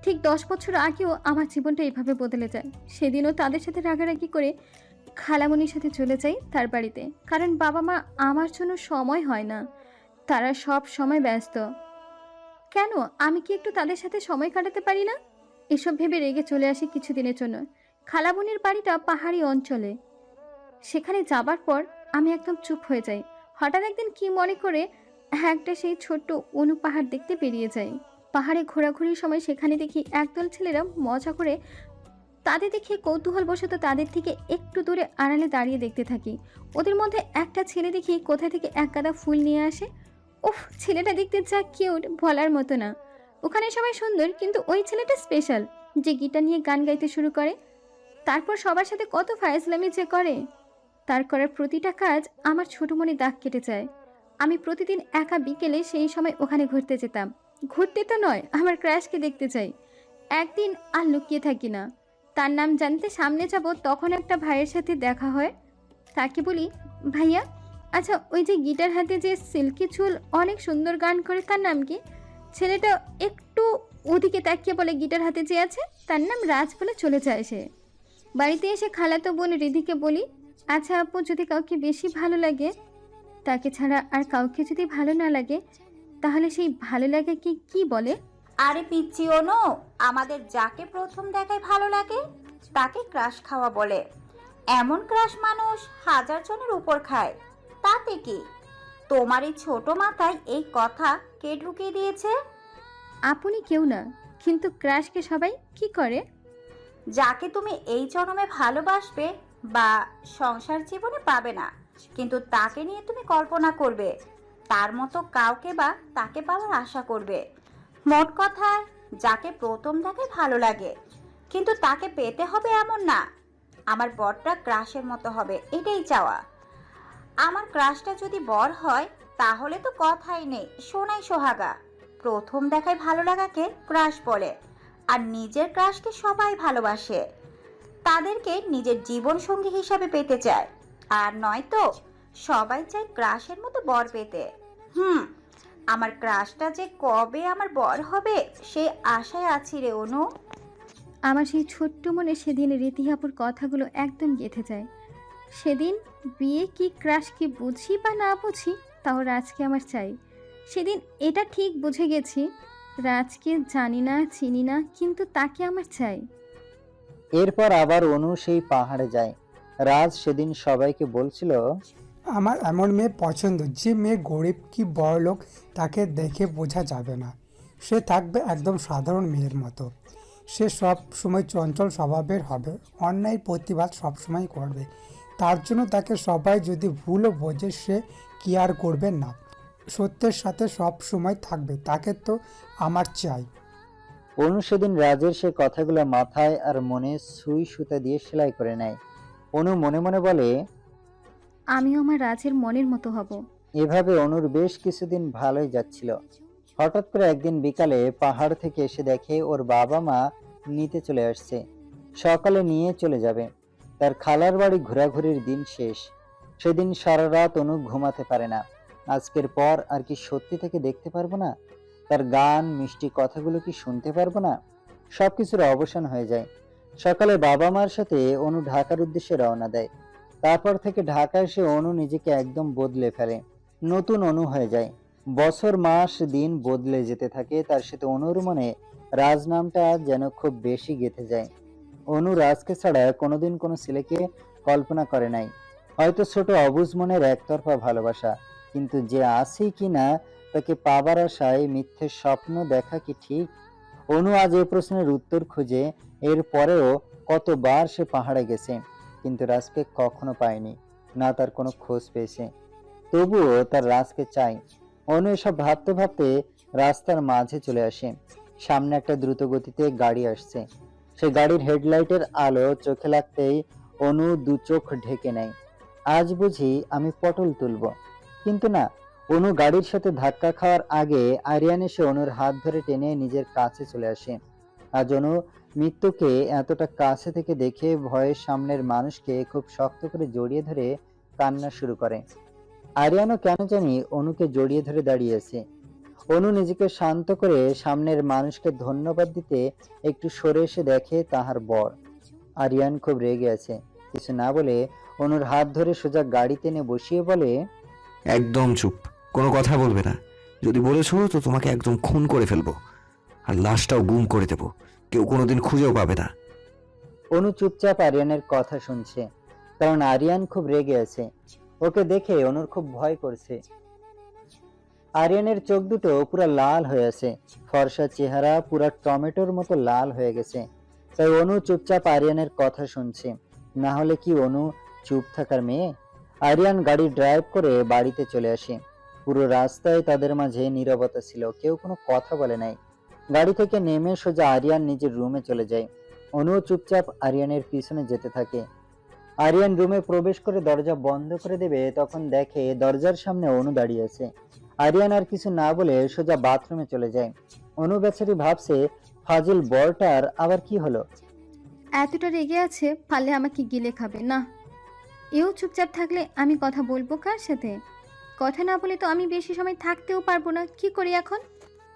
ঠিক 10 বছর আগেও আমার জীবনটা এভাবে বদলে যায়। সেদিনও তাদের সাথে রাগারাগি করে খালামণির সাথে চলে যাই তার বাড়িতে, কারণ বাবা মা আমার জন্য সময় হয় না, তারা সব সময় ব্যস্ত। কেন আমি কি একটু তাদের সাথে সময় কাটাতে পারি না? এসব ভেবে রেগে চলে আসি কিছুদিনের জন্য। খালামণির বাড়িটা পাহাড়ি অঞ্চলে। সেখানে যাবার পর আমি একদম চুপ হয়ে যাই। হঠাৎ একদিন কি মনে করে একটা সেই ছোট্ট অনু পাহাড় দেখতে বেরিয়ে যাই। পাহাড়ে ঘোরাঘুরির সময় সেখানে দেখি একদল ছেলেরা মজা করে। তাদের দেখে কৌতূহলবশত তাদের থেকে একটু দূরে আড়ালে দাঁড়িয়ে দেখতে থাকি। ওদের মধ্যে একটা ছেলে দেখি কোথা থেকে এক গাদা ফুল নিয়ে আসে। উফ, ছেলেটা দেখতে যা কিউট, বলার মতো না। ওখানে সবাই সুন্দর, কিন্তু ওই ছেলেটা স্পেশাল, যে গিটার নিয়ে গান গাইতে শুরু করে। তারপর সবার সাথে কত ফায়জলামি যে করে। তার করার প্রতিটা কাজ আমার ছোট মনে দাগ কেটে যায়। আমি প্রতিদিন একা বিকেলে সেই সময় ওখানে ঘুরতে যেতাম। ঘুরতে তো নয়, আমার ক্র্যাশকে দেখতে চাই। একদিন আর লুকিয়ে থাকি না, তার নাম জানতে সামনে যাব, তখন একটা ভাইয়ের সাথে দেখা হয়। তাকে বলি, ভাইয়া, আচ্ছা ওই যে গিটার হাতে যে সিল্কি চুল অনেক সুন্দর গান করে, তার নাম কি? ছেলেটা একটু ওদিকে তাকিয়ে বলে, গিটার হাতে যে আছে তার নাম রাজ বলে চলে যায় সে। বাড়িতে এসে খালাতো বোন রিধিকে বলি, আচ্ছা আপু, যদি কাউকে বেশি ভালো লাগে, তাকে ছাড়া আর কাউকে যদি ভালো না লাগে, তাহলে সেই ভালো লাগে কি কি বলে? আরে পিচ্ছি অনু, আমাদের যাকে প্রথম দেখায় ভালো লাগে তাকে ক্রাশ খাওয়া বলে। এমন ক্রাশ মানুষ হাজার জনের উপর খায়, তাতে কি? তোমার এই ছোট মাথায় এই কথা কে ঢুকিয়ে দিয়েছে? আপনি কেউ না, কিন্তু ক্রাশকে সবাই কি করে? যাকে তুমি এই জন্মে ভালোবাসবে বা সংসার জীবনে পাবে না, কিন্তু তাকে নিয়ে তুমি কল্পনা করবে, তার মতো কাউকে বা তাকে পাওয়ার আশা করবে। মোট কথা, যাকে প্রথম দেখায় ভালো লাগে, কিন্তু তাকে পেতে হবে এমন না। আমার বরটা ক্রাশের মতো হবে, এটাই চাওয়া। আমার ক্রাশটা যদি বর হয় তাহলে তো কথাই নেই, সোনাই সোহাগা। প্রথম দেখায় ভালো লাগাকে ক্রাশ বলে, আর নিজের ক্রাশকে সবাই ভালোবাসে, তাদেরকে নিজের জীবন সঙ্গী হিসাবে পেতে চায়। আর নয়তো সবাই চায় ক্রাশের মতো বর পেতে। আমার ক্রাশটা যে কবে আমার বর হবে সেই আশায় আছি রে অনু। আমার সেই ছোট্ট মনে সেদিন রীতিহাপুর কথাগুলো একদম গেঁথে যায়। সেদিন বিয়ে কি ক্রাশ কি বুঝি বা না বুঝি, তাও রাজকে আমার চাই। সেদিন এটা ঠিক বুঝে গেছি, রাজকে জানি না চিনি না, কিন্তু তাকে আমার চাই। এরপর আবার অনু সেই পাহাড়ে যায়। রাজ সেদিন সবাইকে বলছিল, আমার এমন মেয়ে পছন্দ যে মেয়ে গরিব কি বড়লোক তাকে দেখে বোঝা যাবে না, সে থাকবে একদম সাধারণ মেয়ের মতো। সে সব সময় চঞ্চল স্বভাবের হবে, অন্যায় প্রতিবাদ সবসময় করবে। তার জন্য তাকে সবাই যদি ভুলও বোঝে সে কি আর করবে না, সত্যের সাথে সব সময় থাকবে, তাকে তো আমার চাই। অনু সেদিন রাজের সে কথাগুলো মাথায় আর মনে সুই সুতা দিয়ে সেলাই করে নেয়। অনু মনে মনে বলে, আমিও আমার রাজের মনের মতো হব। এভাবে অনুর বেশ কিছুদিন ভালোই যাচ্ছিল। হঠাৎ করে একদিন বিকালে পাহাড় থেকে এসে দেখে ওর বাবা মা নিতে চলে আসছে, সকালে নিয়ে চলে যাবে। তার খালার বাড়ি ঘোরাঘুরির দিন শেষ। সেদিন সারা রাত অনু ঘুমাতে পারে না। আজকের পর আর কি সত্যি থেকে দেখতে পারবো না? তার গান মিষ্টি কথাগুলো কি শুনতে পারবো না? সবকিছুর অবসান হয়ে যায়। সকালে বাবা মার সাথে অনু ঢাকার উদ্দেশ্যে রওনা দেয়। তারপর থেকে ঢাকা এসে অনু নিজেকে একদম বদলে ফেলে, নতুন অনু হয়ে যায়। বছর মাস দিন বদলে যেতে থাকে, তার সাথে অনুর মনে রাজ নামটা যেন খুব বেশি গেঁথে যায়। অনু রাজকে ছাড়া কোনোদিন কোনো ছেলেকে কল্পনা করে নাই, হয়তো ছোট অবুঝ মনের একতরফা ভালোবাসা, কিন্তু যে আছে কি না তাকে পাবার আশায় মিথ্যে স্বপ্ন দেখা কি ঠিক? অনু আজ এই প্রশ্নের উত্তর খুঁজে এর পরেও কতবার সে পাহাড়ে গেছে, কিন্তু রাজকে কখনো পায়নি, না তার কোনো খোঁজ পেয়েছে। তবুও তার রাজকে চাই। অনু এসব ভাবতে ভাবতে রাস্তার মাঝে চলে আসে। সামনে একটা দ্রুত গতিতে গাড়ি আসছে। সে গাড়ির হেডলাইটের আলো চোখে লাগতেই অনু দু চোখ ঢেকে নেয়। আজ বুঝি আমি পটল তুলব। কিন্তু না, অনু গাড়ির সাথে ধাক্কা খাওয়ার আগে আরিয়ান এসে অনুর হাত ধরে টেনে নিজের কাছে চলে আসে। আজ অনু মৃত্যুকে এতটা কাছে থেকে দেখে ভয়ের সামনের মানুষকে খুব শক্ত করে জড়িয়ে ধরে কান্না শুরু করে। আরিয়ানও কেন জানি অনুকে জড়িয়ে ধরে দাঁড়িয়েছে। অনু নিজেকে শান্ত করে সামনের মানুষকে ধন্যবাদ দিতে একটু সরে এসে দেখে তাহার বর। আরিয়ান খুব রেগে আছে। কিছু না বলে অনুর হাত ধরে সোজা গাড়িতে এনে বসিয়ে বলে, একদম চুপ, কোনো কথা বলবে না। যদি বলেছো তো তোমাকে একদম খুন করে ফেলবো, আর লাশটাও গুম করে দেবো, কেউ কোনোদিন খুঁজেও পাবে না। অনু চুপচাপ আরিয়ানের কথা শুনছে, কারণ আরিয়ান খুব রেগে আছে। ওকে দেখে অনুর খুব ভয় করছে। আরিয়ানের চোখ দুটো পুরো লাল হয়ে আছে, ফর্সা চেহারা পুরা টমেটোর মতো লাল হয়ে গেছে। তাই অনু চুপচাপ আরিয়ানের কথা শুনছে। না হলে কি অনু চুপ থাকার মেয়ে? আরিয়ান গাড়ি ড্রাইভ করে বাড়িতে চলে আসে। পুরো রাস্তায় তাদের মাঝে নীরবতা ছিল, কেউ কোনো কথা বলে নাই। গাড়ি থেকে নেমে সোজা আরিয়ান নিজের রুমে চলে যায়। অনু চুপচাপ আরিয়ানের পিছনে যেতে থাকে। আরিয়ান রুমে প্রবেশ করে দরজা বন্ধ করে দেবে, তখন দেখে দরজার সামনে অনু দাঁড়িয়ে আছে। আরিয়ান আর কিছু না বলে সোজা বাথরুমে চলে যায়। অনু বেচারি ভাবছে, ফাজিল বরটার আবার কি হলো? এতটা রেগে আছে, পারলে আমাকে গিলে খাবে না। এও চুপচাপ থাকলে আমি কথা বলবো কার সাথে? কথা না বলে তো আমি বেশি সময় থাকতেও পারবো না। কি করি এখন?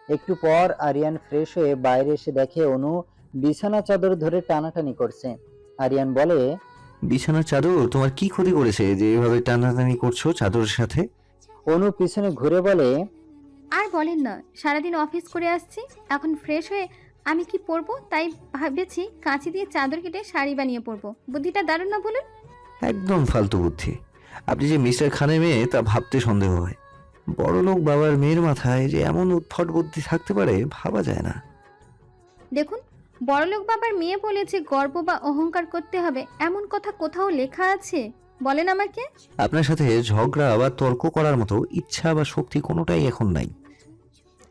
একটু পর আরিয়ান ফ্রেশ হয়ে বাইরে এসে দেখে অনু বিছানা চাদর ধরে টানাটানি করছে। আরিয়ান বলে, বিছানার চাদর তোমার কি ক্ষতি করেছে যে এভাবে টানাটানি করছো চাদরের সাথে? অনু পিছনে ঘুরে বলে, আর বলেন না, সারাদিন অফিস করে আসছি, এখন ফ্রেশ হয়ে আমি কি পরবো তাই ভাবেছি কাঁচি দিয়ে চাদর কেটে শাড়ি বানিয়ে পরবো। বুদ্ধিটা দারুণ না বলুন? একদম ফালতু বুদ্ধি। আপনি যে মিস্টার খানের মেয়ে তা ভাবতে সন্দেহ হয়। বড়লোক বাবার মেয়ের মাথায় যে এমন উদ্ভট বুদ্ধি থাকতে পারে ভাবা যায় না। দেখুন, বড়লোক বাবার মেয়ে বলেছে গর্ব বা অহংকার করতে হবে, এমন কথা কোথাও লেখা আছে? বলেন আমাকে। আপনার সাথে ঝগড়া বা তর্ক করার মতো ইচ্ছা বা শক্তি কোনোটাই এখন নাই।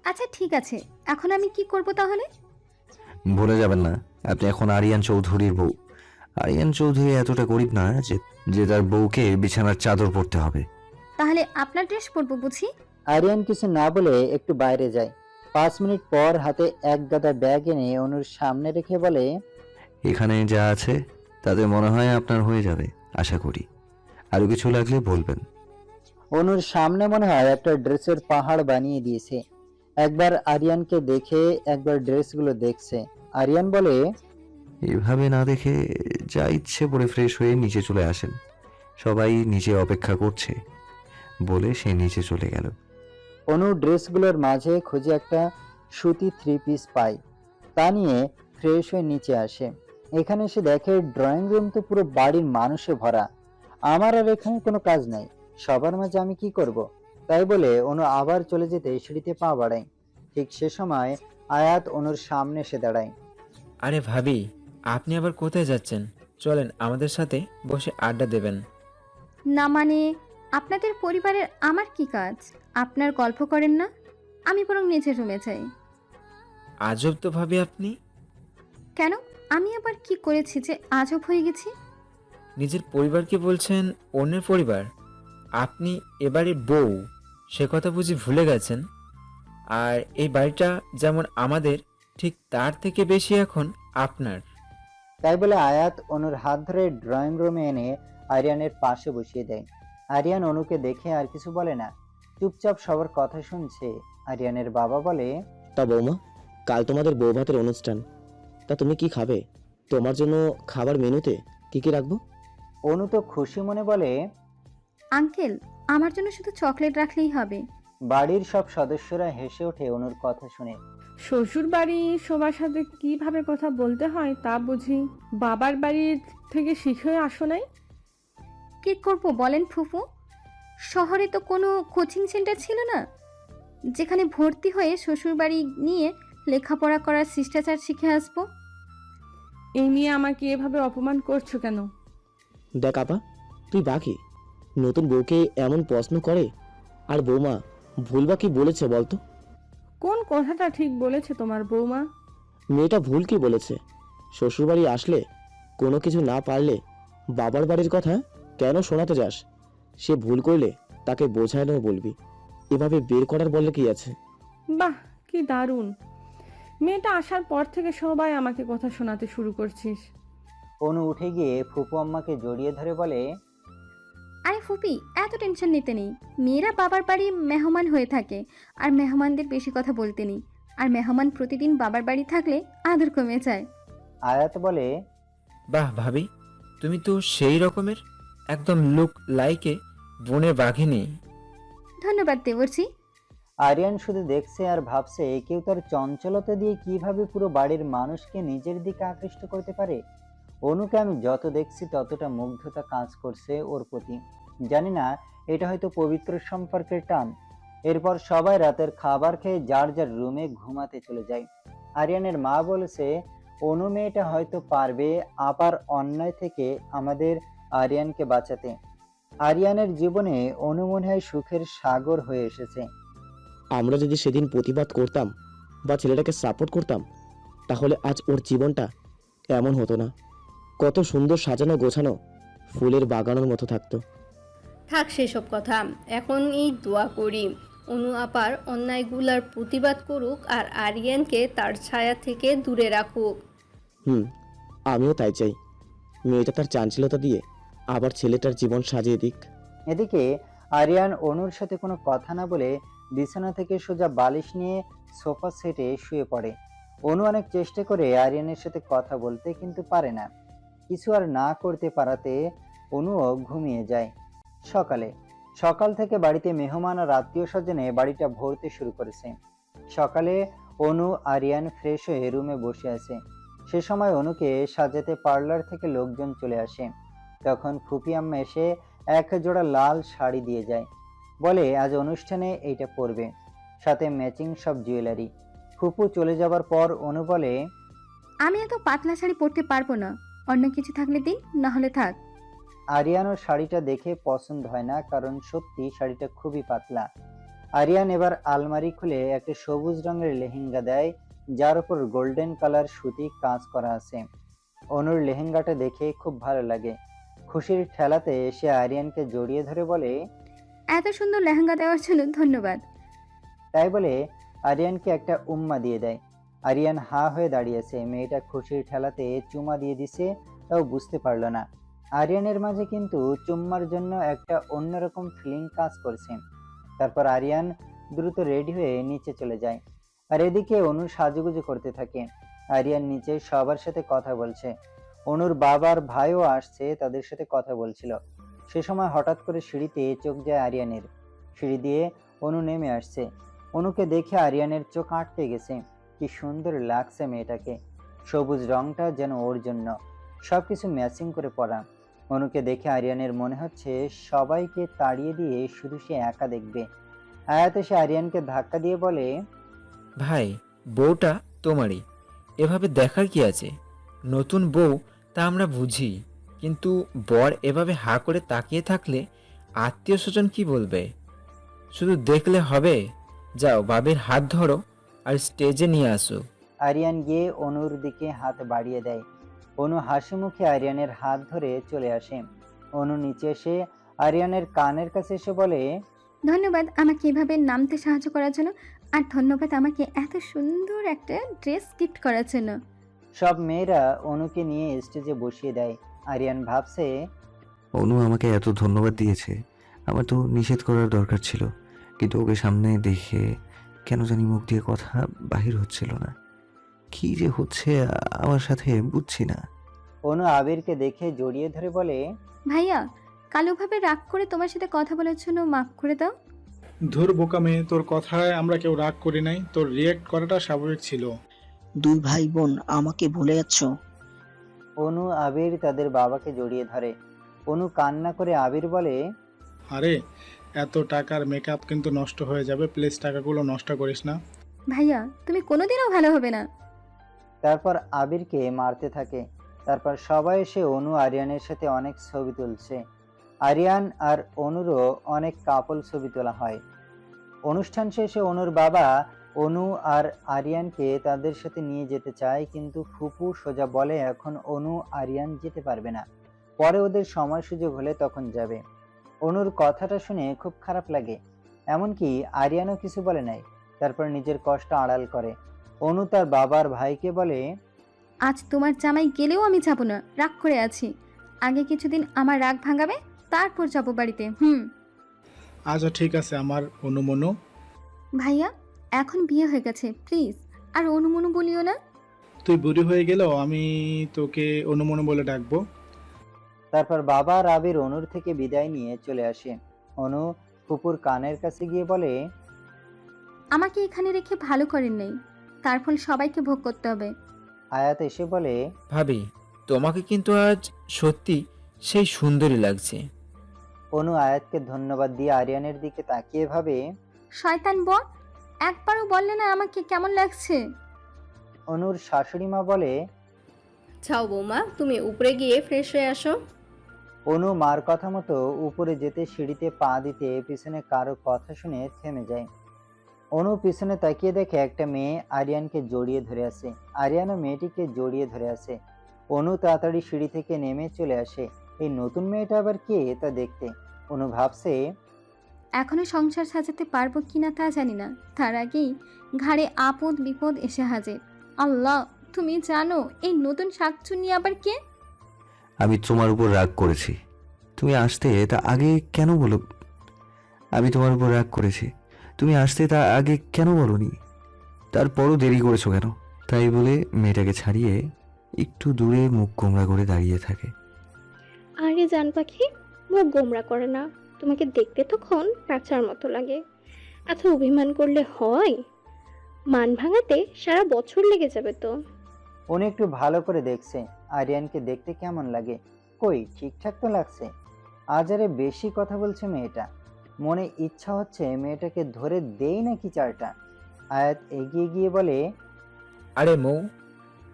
আচ্ছা ঠিক আছে, এখন আমি কি করব তাহলে? ভুলে যাবেন না, আপনি এখন আরিয়ান চৌধুরীর বউ। আরিয়ান চৌধুরী এতটা গরিব না যে যে তার বউকে বিছানার চাদর পরতে হবে। তাহলে আপনার ড্রেস পরবো বুঝি? আরিয়ান কিছু না বলে একটু বাইরে যায়। 5 মিনিট পর হাতে এক গাদা ব্যাগ এনে অনুর সামনে রেখে বলে, এখানে যা আছে তাতে মনে হয় আপনার হয়ে যাবে, আশা করি। আরো কিছু লাগলে বলবেন। অনুর সামনে মনে হয় একটা ড্রেসের পাহাড় বানিয়ে দিয়েছে। একবার আরিয়ানকে দেখে একবার ড্রেসগুলো দেখছে। আরিয়ান বলে, এভাবে না দেখে যা ইচ্ছে পরে ফ্রেশ হয়ে নিচে চলে আসেন, সবাই নিচে অপেক্ষা করছে, বলে সে নিচে চলে গেল। অনু ড্রেসগুলোর মাঝে খুঁজে একটা সুতি 3 পিস পায়, তা নিয়ে ফ্রেশ হয়ে নিচে আসে। এখানে এসে দেখে ড্রয়িং রুম তো পুরো বাড়ির মানুষে ভরা। আমার আর এখানে কোনো কাজ নাই, সবার মাঝে আমি কি করব? তাই বলে অনু আবার চলে যেতে সিঁড়িতে পা বাড়ায়। ঠিক সে সময় আয়াত অনুর সামনে এসে দাঁড়ায়। আরে ভাবি, আপনি আবার কোথায় যাচ্ছেন? চলেন আমাদের সাথে বসে আড্ডা দেবেন। না মানে, আপনাদের পরিবারের আমার কি কাজ? আপনার গল্প করেন না? আমি বরং নিচের রুমে যাই। আজব তো ভাবি আপনি। কেন? আমি আবার কি করেছি যে আজব হয়ে গেছি? নিজের পরিবারকে বলছেন অন্যের পরিবার। আপনি এবারে বউ, সে কথা বুঝি ভুলে গেছেন? আর এই বাড়িটা যেমন আমাদের, ঠিক তার থেকে বেশি এখন আপনার। তাই বলে আয়াত অনুর হাত ধরে ড্রয়িং রুমে এনে আরিয়ানের পাশে বসিয়ে দেয়। আরিয়ান অনুকে দেখে আর কিছু বলে না, চুপচাপ সবার কথা শুনছে। আরিয়ানের বাবা বলে, তা বৌমা, কাল তোমাদের বউ ভাতের অনুষ্ঠান, তা তুমি কি খাবে? তোমার জন্য খাবার মেনুতে কি কি রাখবো? অনু তো খুশি মনে বলে, আঙ্কেল, আমার জন্য শুধু চকলেট রাখলেই হবে। বাড়ির সব সদস্যরা হেসে ওঠে অনুর কথা শুনে। শ্বশুর বাড়ি সবার সাথে কিভাবে কথা বলতে হয় তা বুঝি বাবার বাড়ির থেকে শিখে আসো নাই? কি করব বলেন ফুফু? শহরে তো কোনো কোচিং সেন্টার ছিল না যেখানে ভর্তি হয়ে শ্বশুরবাড়ি নিয়ে লেখাপড়া করার শিষ্টাচার শিখে আসবো। এই নিয়ে আমাকে এভাবে অপমান করছো কেন? দেখ আপা, তুই বাকি নতুন বউকে এমন প্রশ্ন করে, আর বৌমা ভুল বা কি বলেছে বলতো? কোন কথাটা ঠিক বলেছে তোমার বৌমা? মেয়েটা ভুল কি বলেছে? শ্বশুরবাড়ি আসলে কোনো কিছু না পারলে বাবার বাড়ির কথা কেন শোনাতে যাস? সে ভুল করলে তাকে বোঝানো বলবি, এভাবে বের করার বলে কি আছে? বাহ, কি দারুণ! মেয়েটা আসার পর থেকে সবাই আমাকে কথা শোনাতে শুরু করছিস। অনু উঠে গিয়ে ফুপু আম্মাকে জড়িয়ে ধরে বলে, আরে ফুপি, এত টেনশন নিতে নেই। মেয়েরা বাবার বাড়ি মেহমান হয়ে থাকে, আর মেহমানদের বেশি কথা বলতে নেই। আর মেহমান প্রতিদিন বাবার বাড়ি থাকলে আদর কমে যায়। আয়াত বলে, বাহ ভাবি, তুমি তো সেই রকমের। একদম লুক লাইকে বনের বাঘিনী। ধন্যবাদ দেবর্ষি। আরিয়ান শুধু দেখছে আর ভাবছে কেউ তার চঞ্চলতা দিয়ে কিভাবে পুরো বাড়ির মানুষকে নিজের দিকে আকৃষ্ট করতে পারে। অনুকে আমি যত দেখছি ততটা মুগ্ধতা কাজ করছে ওর প্রতি। জানি না এটা হয়তো পবিত্র সম্পর্কের টান। এরপর সবাই রাতের খাবার খেয়ে যার যার রুমে ঘুমাতে চলে যায়। আরিয়ানের মা বলেছে অনু মেয়েটা হয়তো পারবে আপার অন্যায় থেকে আমাদের আরিয়ানকে বাঁচাতে। আরিয়ানের জীবনে অনু মনে হয় সুখের সাগর হয়ে এসেছে। আমরা যদি সেদিন প্রতিবাদ করতাম বা ছেলেটাকে সাপোর্ট করতাম, তাহলে আজ ওর জীবনটা এমন হতো না। কত সুন্দর সাজানো গোছানো ফুলের বাগানের মতো থাকতো। থাক সেসব কথা, এখন এই দোয়া করি অনু আপার অন্যায়গুলার প্রতিবাদ করুক আর আরিয়ানকে তার ছায়া থেকে দূরে রাখুক। আমিও তাই চাই। মেয়েটা তার চাঞ্চলতা দিয়ে আবার ছেলেটার জীবন সাজিয়ে দিক। এদিকে আরিয়ান অনুর সাথে কোনো কথা না বলে বিছানা থেকে সোজা বালিশ নিয়ে সোফা সেটে শুয়ে পড়ে। অনু অনেক চেষ্টা করে আরিয়ানের সাথে কথা বলতে, কিন্তু পারে না। কিছু আর না করতে পারাতে অনুও ঘুমিয়ে যায়। সকাল থেকে বাড়িতে মেহমান আর আত্মীয় স্বজনে বাড়িটা ভরতে শুরু করেছে। সকালে অনু আরিয়ান ফ্রেশ হয়ে রুমে বসে আছে। সে সময় অনুকে সাজাতে পার্লার থেকে লোকজন চলে আসে। তখন ফুপি আম্মা এসে এক জোড়া লাল শাড়ি দিয়ে যায়, বলে আজ অনুষ্ঠানে এইটা পরবে, সাথে ম্যাচিং সব জুয়েলারি। ফুপু চলে যাবার পর অনু বলে, আমি এত পাতলা শাড়ি পরতে পারবো না, অন্য কিছু থাকলে দিন, না হলে থাক। আরিয়ানও শাড়িটা দেখে পছন্দ হয় না, কারণ সত্যি শাড়িটা খুবই পাতলা। আরিয়ান এবার আলমারি খুলে একটা সবুজ রঙের লেহেঙ্গা দেয়, যার উপর গোল্ডেন কালার সুতি কাজ করা আছে। অনুর লেহেঙ্গাটা দেখে খুব ভালো লাগে। খুশির ঠেলাতে সে আরিয়ানকে জড়িয়ে ধরে বলে, এত সুন্দর লেহেঙ্গা দেওয়ার জন্য ধন্যবাদ। তাই বলে আরিয়ানকে একটা উম্মা দিয়ে দেয়। আরিয়ান হা হয়ে দাঁড়িয়েছে। মেয়েটা খুশির ঠেলাতে চুমা দিয়ে দিছে, তাও বুঝতে পারল না। আরিয়ানের মাঝে কিন্তু চুম্মার জন্য একটা অন্যরকম ফিলিং কাজ করছে। তারপর আরিয়ান দ্রুত রেডি হয়ে নিচে চলে যায়, আর এদিকে অনু সাজুগুজু করতে থাকে। আরিয়ান নিচে সবার সাথে কথা বলছে। অনুর বাবার ভাইও আসছে, তাদের সাথে কথা বলছিল। সে সময় হঠাৎ করে সিঁড়িতে চোখ যায় আরিয়ানের। সিঁড়ি দিয়ে অনু নেমে আসছে। অনুকে দেখে আরিয়ানের চোখ আটকে গেছে। কি সুন্দর লাগছে মেয়েটাকে, সবুজ রংটা যেন ওর জন্য, সবকিছু ম্যাচিং করে পরা। অনুকে দেখে আরিয়ানের মনে হচ্ছে সবাইকে তাড়িয়ে দিয়ে শুধু সে একা দেখবে। আয়াত এসে আরিয়ানকে ধাক্কা দিয়ে বলে, ভাই, বউটা তোমারই, এভাবে দেখার কি আছে? নতুন বউ তা আমরা বুঝি, কিন্তু বর এভাবে হা করে তাকিয়ে থাকলে আত্মীয় স্বজন কি বলবে? শুধু দেখলে হবে? যাও, বাবির হাত ধরো আর স্টেজে নিয়ে আসো। আরিয়ান গিয়ে অনুর দিকে হাত বাড়িয়ে দেয়। অনু হাসি মুখে আরিয়ানের হাত ধরে চলে আসে। অনু নিচে এসে আরিয়ানের কানের কাছে এসে বলে, ধন্যবাদ আমাকে এভাবে নামতে সাহায্য করার জন্য, আর ধন্যবাদ আমাকে এত সুন্দর একটা ড্রেস গিফট করার জন্য। সব মেয়েরা অনুকে নিয়ে স্টেজে বসিয়ে দেয়। আরিয়ান ভাবছে, অনু আমাকে এত ধন্যবাদ দিয়েছে, আমার তো নিষেধ করার দরকার ছিল, কিন্তু ওকে সামনে দেখে কেন জানি মুখ দিয়ে কথা বাহির হচ্ছিল না। কি যে হচ্ছে আমার সাথে বুঝছি না। অনু আবিরকে দেখে জড়িয়ে ধরে বলে, ভাইয়া, কালোভাবে রাগ করে তোমার সাথে কথা বলার জন্য মাফ করে দাও। ধুর বোকা মেয়ে, তোর কথায় আমরা কেউ রাগ করি নাই, তোর রিয়েক্ট করাটা স্বাভাবিক ছিল। দুই ভাই বোন আমাকে ভুলে যাচ্ছ? অনু আবির তাদের বাবাকে জড়িয়ে ধরে। অনু কান্না করে আবির বলে, আরে এত টাকার মেকআপ কিন্তু নষ্ট হয়ে যাবে, প্লিজ টাকাগুলো নষ্ট করিস না। ভাইয়া, তুমি কোনোদিনও ভালো হবে না। তারপর আবিরকে মারতে থাকে। তারপর সবাই এসে অনু আরিয়ানের সাথে অনেক ছবি তুলছে। আরিয়ান আর অনুরও অনেক কাপল ছবি তোলা হয়। অনুষ্ঠান শেষে অনুর বাবা অনু আর আরিয়ানকে তাদের সাথে নিয়ে যেতে চায়, কিন্তু ফুপু সোজা বলে এখন অনু আরিয়ান যেতে পারবে না, পরে ওদের সময় সুযোগ হলে তখন যাবে। অনুর কথাটা শুনে খুব খারাপ লাগে, এমনকি আরিয়ানও কিছু বলে নাই। তারপর নিজের কষ্ট আড়াল করে। অনু তার বাবার ভাইকে বলে, আজ তোমার জামাই গেলেও আমি যাব না, রাগ করে আছি। আগে কিছুদিন আমার রাগ ভাঙাবে, তারপর যাব বাড়িতে। আচ্ছা ঠিক আছে আমার অনুমনু। ভাইয়া, এখন বিয়ে হয়ে গেছে, প্লিজ আর অনুমনু বলিও না। তুই বুড়ি হয়ে গেলেও আমি তোকে অনুমনু বলে ডাকবো। তারপর বাবা আর আবির অনুর থেকে বিদায় নিয়ে চলে আসে। অনু ফুপুর কানের কাছে গিয়ে বলে, আমাকে এখানে রেখে ভালো করেন নাই, তার ফল সবাইকে ভোগ করতে হবে। আয়াত এসে বলে, ভাবি, তোমাকে কিন্তু আজ সত্যি সেই সুন্দরী লাগছে। অনু আয়াতকে ধন্যবাদ দিয়ে আরিয়ানের দিকে তাকিয়ে ভাবে, শয়তান বর, একবারও বললে না আমাকে কেমন লাগছে। অনুর শাশুড়ি মা বলে, যাও বৌমা, তুমি উপরে গিয়ে ফ্রেশ হয়ে আসো। অনু মার কথা মতো উপরে যেতে সিঁড়িতে পা দিতে পিছনে কারো কথা শুনে থেমে যায়। অনু পিছনে তাকিয়ে দেখে একটা মেয়ে আরিয়ানকে জড়িয়ে ধরে আছে। আরিয়ানও মেয়েটিকে জড়িয়ে ধরে আছে। অনু তাড়াতাড়ি সিঁড়ি থেকে নেমে চলে আসে। এই নতুন মেয়েটা আবার কে তা দেখতে। অনু ভাবছে, এখনো সংসার সাজাতে পারবো কিনা তা জানি না, তার আগেই ঘাড়ে আপদ বিপদ এসে হাজির। আল্লাহ, তুমি জানো এই নতুন শাকচুন্নি আবার কে? আমি তোমার উপর রাগ করেছি, তুমি আসতে তা আগে কেন বলো? আমি তোমার উপর রাগ করেছি, তুমি আসতে তা আগে কেন বলনি? তারপরও দেরি করেছো কেন? তাই বলে মেয়েটাকে ছাড়িয়ে একটু দূরে মুখ গোমড়া করে দাঁড়িয়ে থাকে। আরে জান পাখি, মুখ গোমরা করে না, তোমাকে দেখতে তখন প্যাঁচার মতো লাগে। এত অভিমান করলে হয়? মান ভাঙাতে সারা বছর লেগে যাবে তো। অনু একটু ভালো করে দেখছে আরিয়ানকে দেখতে কেমন লাগে। কই, ঠিকঠাক তো লাগছে। আজ আরে বেশি কথা বলছে মেয়েটা। মনে ইচ্ছা হচ্ছে মেয়েটাকে ধরে দেই নাকি চারটা। আয়াত এগিয়ে গিয়ে বলে, আরে মৌ,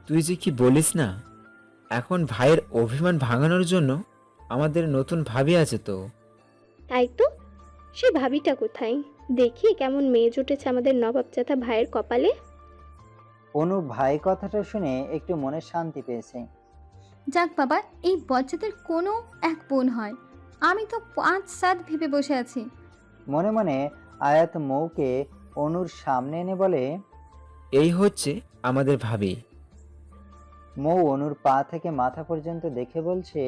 তুই যে কি বলিস না, এখন ভাইয়ের অভিমান ভাঙানোর জন্য আমাদের নতুন ভাবি আছে তো। তাই তো, সে ভাবিটা কোথায়? দেখি কেমন মেয়ে জুটেছে আমাদের নবাবজাদা ভাইয়ের কপালে। অনু ভাই কথাটা শুনে একটু মনে শান্তি পেয়েছে। যাক বাবা, এই বজ্জাতের কোনো এক বোন হয়, আমি তো 5-7 ভেবে বসে আছি। মনে মনে আয়াত মৌকে অনুর সামনে এনে বলে, এই হচ্ছে আমাদের ভাবি। মৌ অনুর পা থেকে মাথা পর্যন্ত দেখে বলছে,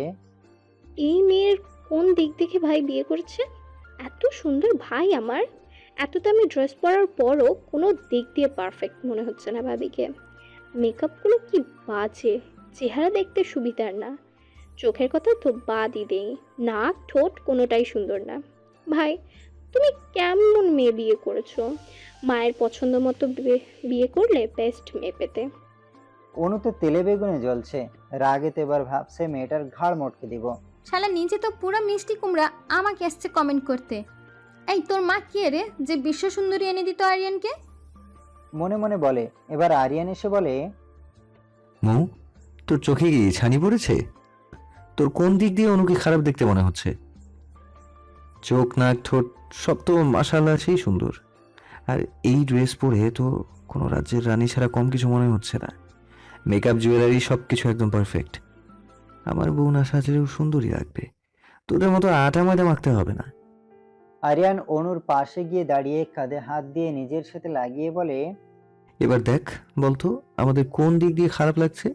এই মেয়ের কোন দিক দেখে ভাই বিয়ে করছে? এত সুন্দর ভাই আমার, এত দামি ড্রেস পরার পরও কোনো দিক দিয়ে পারফেক্ট মনে হচ্ছে না ভাবিকে। মেকআপগুলো কি বাজে, চেহারা দেখতে সুবিধার না। চোখের কথা তো বাদই দেই, নাক ঠোঁট কোনোটাই সুন্দর না। ভাই, তুমি কেমন মেয়ে বিয়ে করেছো? মায়ের পছন্দ মতো বিয়ে করলে বেস্ট মেয়ে পেতে। অনু তো তেলে বেগুনে জ্বলছে। রাগেতে এবার ভাবছে মেয়েটার ঘাড় মটকে দিব। শালা নিজে তো পুরো মিষ্টি কুমড়া, আমাকে আসছে কমেন্ট করতে। এই তোর মা কে রে যে বিশ্ব সুন্দরী এনে দিত আরিয়ানকে? মনে মনে বলে। এবার আরিয়ান এসে বলে, মৌ, তোর চোখে কি ছানি পড়েছে? তোর কোন দিক দিয়ে অনুকে খারাপ দেখতে মনে হচ্ছে? চোখ, নাক, ঠোঁট সব তো মাশাআল্লাহ সেই সুন্দর। আর এই ড্রেস পরে তো কোনো রাজ্যের রানী ছাড়া কম কিছু মনে হচ্ছে না। মেকআপ, জুয়েলারি সব কিছু একদম পারফেক্ট। আমার বউ না সাজলেও সুন্দরী লাগবে, তোদের মতো আটা ময়দা মাখতে হবে না। আরিয়ান অনুর পাশে গিয়ে দাঁড়িয়ে কাঁধে হাত দিয়ে নিজের সাথে লাগিয়ে বলে, এবার দেখ বলতো আমাদের কোন দিক দিয়ে খারাপ লাগছে?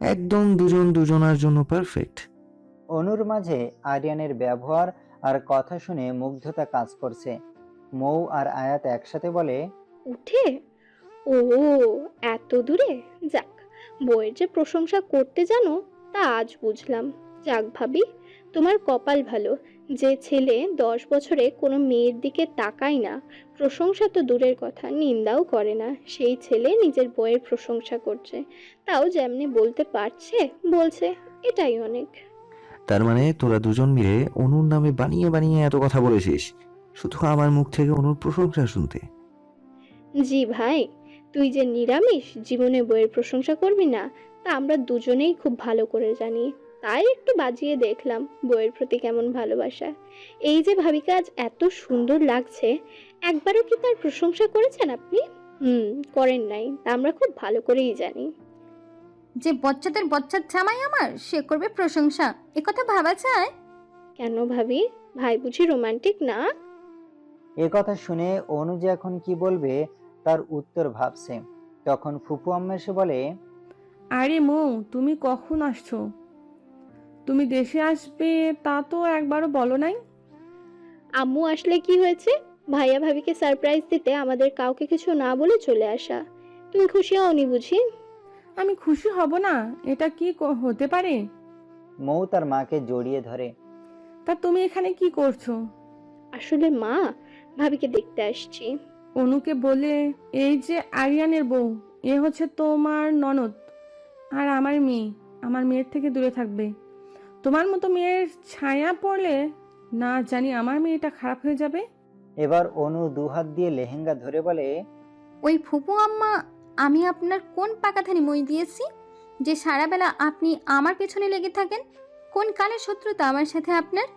একদম দুজন দুজনার জন্য পারফেক্ট। অনুর মাঝে আরিয়ানের ব্যবহার আর কথা শুনে মুগ্ধতা কাজ করছে। মৌ আর আয়াত একসাথে বলে, উঠে ও এত দূরে, যাক, বইয়ের যে প্রশংসা করতে জানো তা আজ বুঝলাম। যাক ভাবি, তোমার কপাল ভালো, যে ছেলে 10 বছরে কোনো মেয়ের দিকে তাকায় না, প্রশংসা তো দূরের কথা নিন্দাও করে না, সেই ছেলে নিজের বইয়ের প্রশংসা করছে, তাও যেমনি বলতে পারছে বলছে, এটাই অনেক। তার মানে তোরা দুজন মিলে অনুর নামে বানিয়ে বানিয়ে এত কথা বলেছিস শুধু আমার মুখ থেকে অনুর প্রশংসা শুনতে? জি ভাই, তুই যে নিরামিষ জীবনে বইয়ের প্রশংসা করবি না তা আমরা দুজনেই খুব ভালো করে জানি, তাই একটু বাজিয়ে দেখলাম বইয়ের প্রতি কেমন ভালোবাসা। এই যে ভাবিকে আজ এত সুন্দর লাগছে, একবারও কি তার প্রশংসা করেছেন আপনি? করেন নাই, তা আমরা খুব ভালো করেই জানি। যে বচ্চাদের বচ্চার জামাই আমার, সে করবে প্রশংসা, এ কথা ভাবা যায়? কেন ভাবি, ভাই বুঝি রোমান্টিক না? এ কথা শুনে অনু যে এখন কি বলবে তার উত্তর ভাবছে। তখন ফুপু আম্মা এসে বলে, আরে মৌ, তুমি কখন আসছো? তুমি দেশে আসবে তা তো একবারও বলো নাই। আম্মু আসলে কি হয়েছে, ভাইয়া ভাবিকে সারপ্রাইজ দিতে আমাদের কাউকে কিছু না বলে চলে আসা। তুমি খুশি হওনি বুঝি? আমি খুশি হব না? এটা কি হতে পারে? মৌ তার মাকে জড়িয়ে ধরে। তা তুমি এখানে কি করছো? আসলে মা, ভাবিকে দেখতে আসছি। অনুকে বলে, এই যে আরিয়ানের বউ, এ হচ্ছে তোমার ননদ আর আমার মেয়ে। আমার মেয়ের থেকে দূরে থাকবে। তোমার মতো মেয়ের ছায়া পড়লে না জানি আমার মেয়েটা খারাপ হয়ে যাবে। এবার অনু দুহাত দিয়ে লেহেঙ্গা ধরে বলে, ওই ফুপু আম্মা, আমি আপনার কোন পাকাথানি মই দিয়েছি যে সারাবেলা আপনি আমার পেছনে লেগে থাকেন? কোন কালের শত্রুতা আমার সাথে আপনার?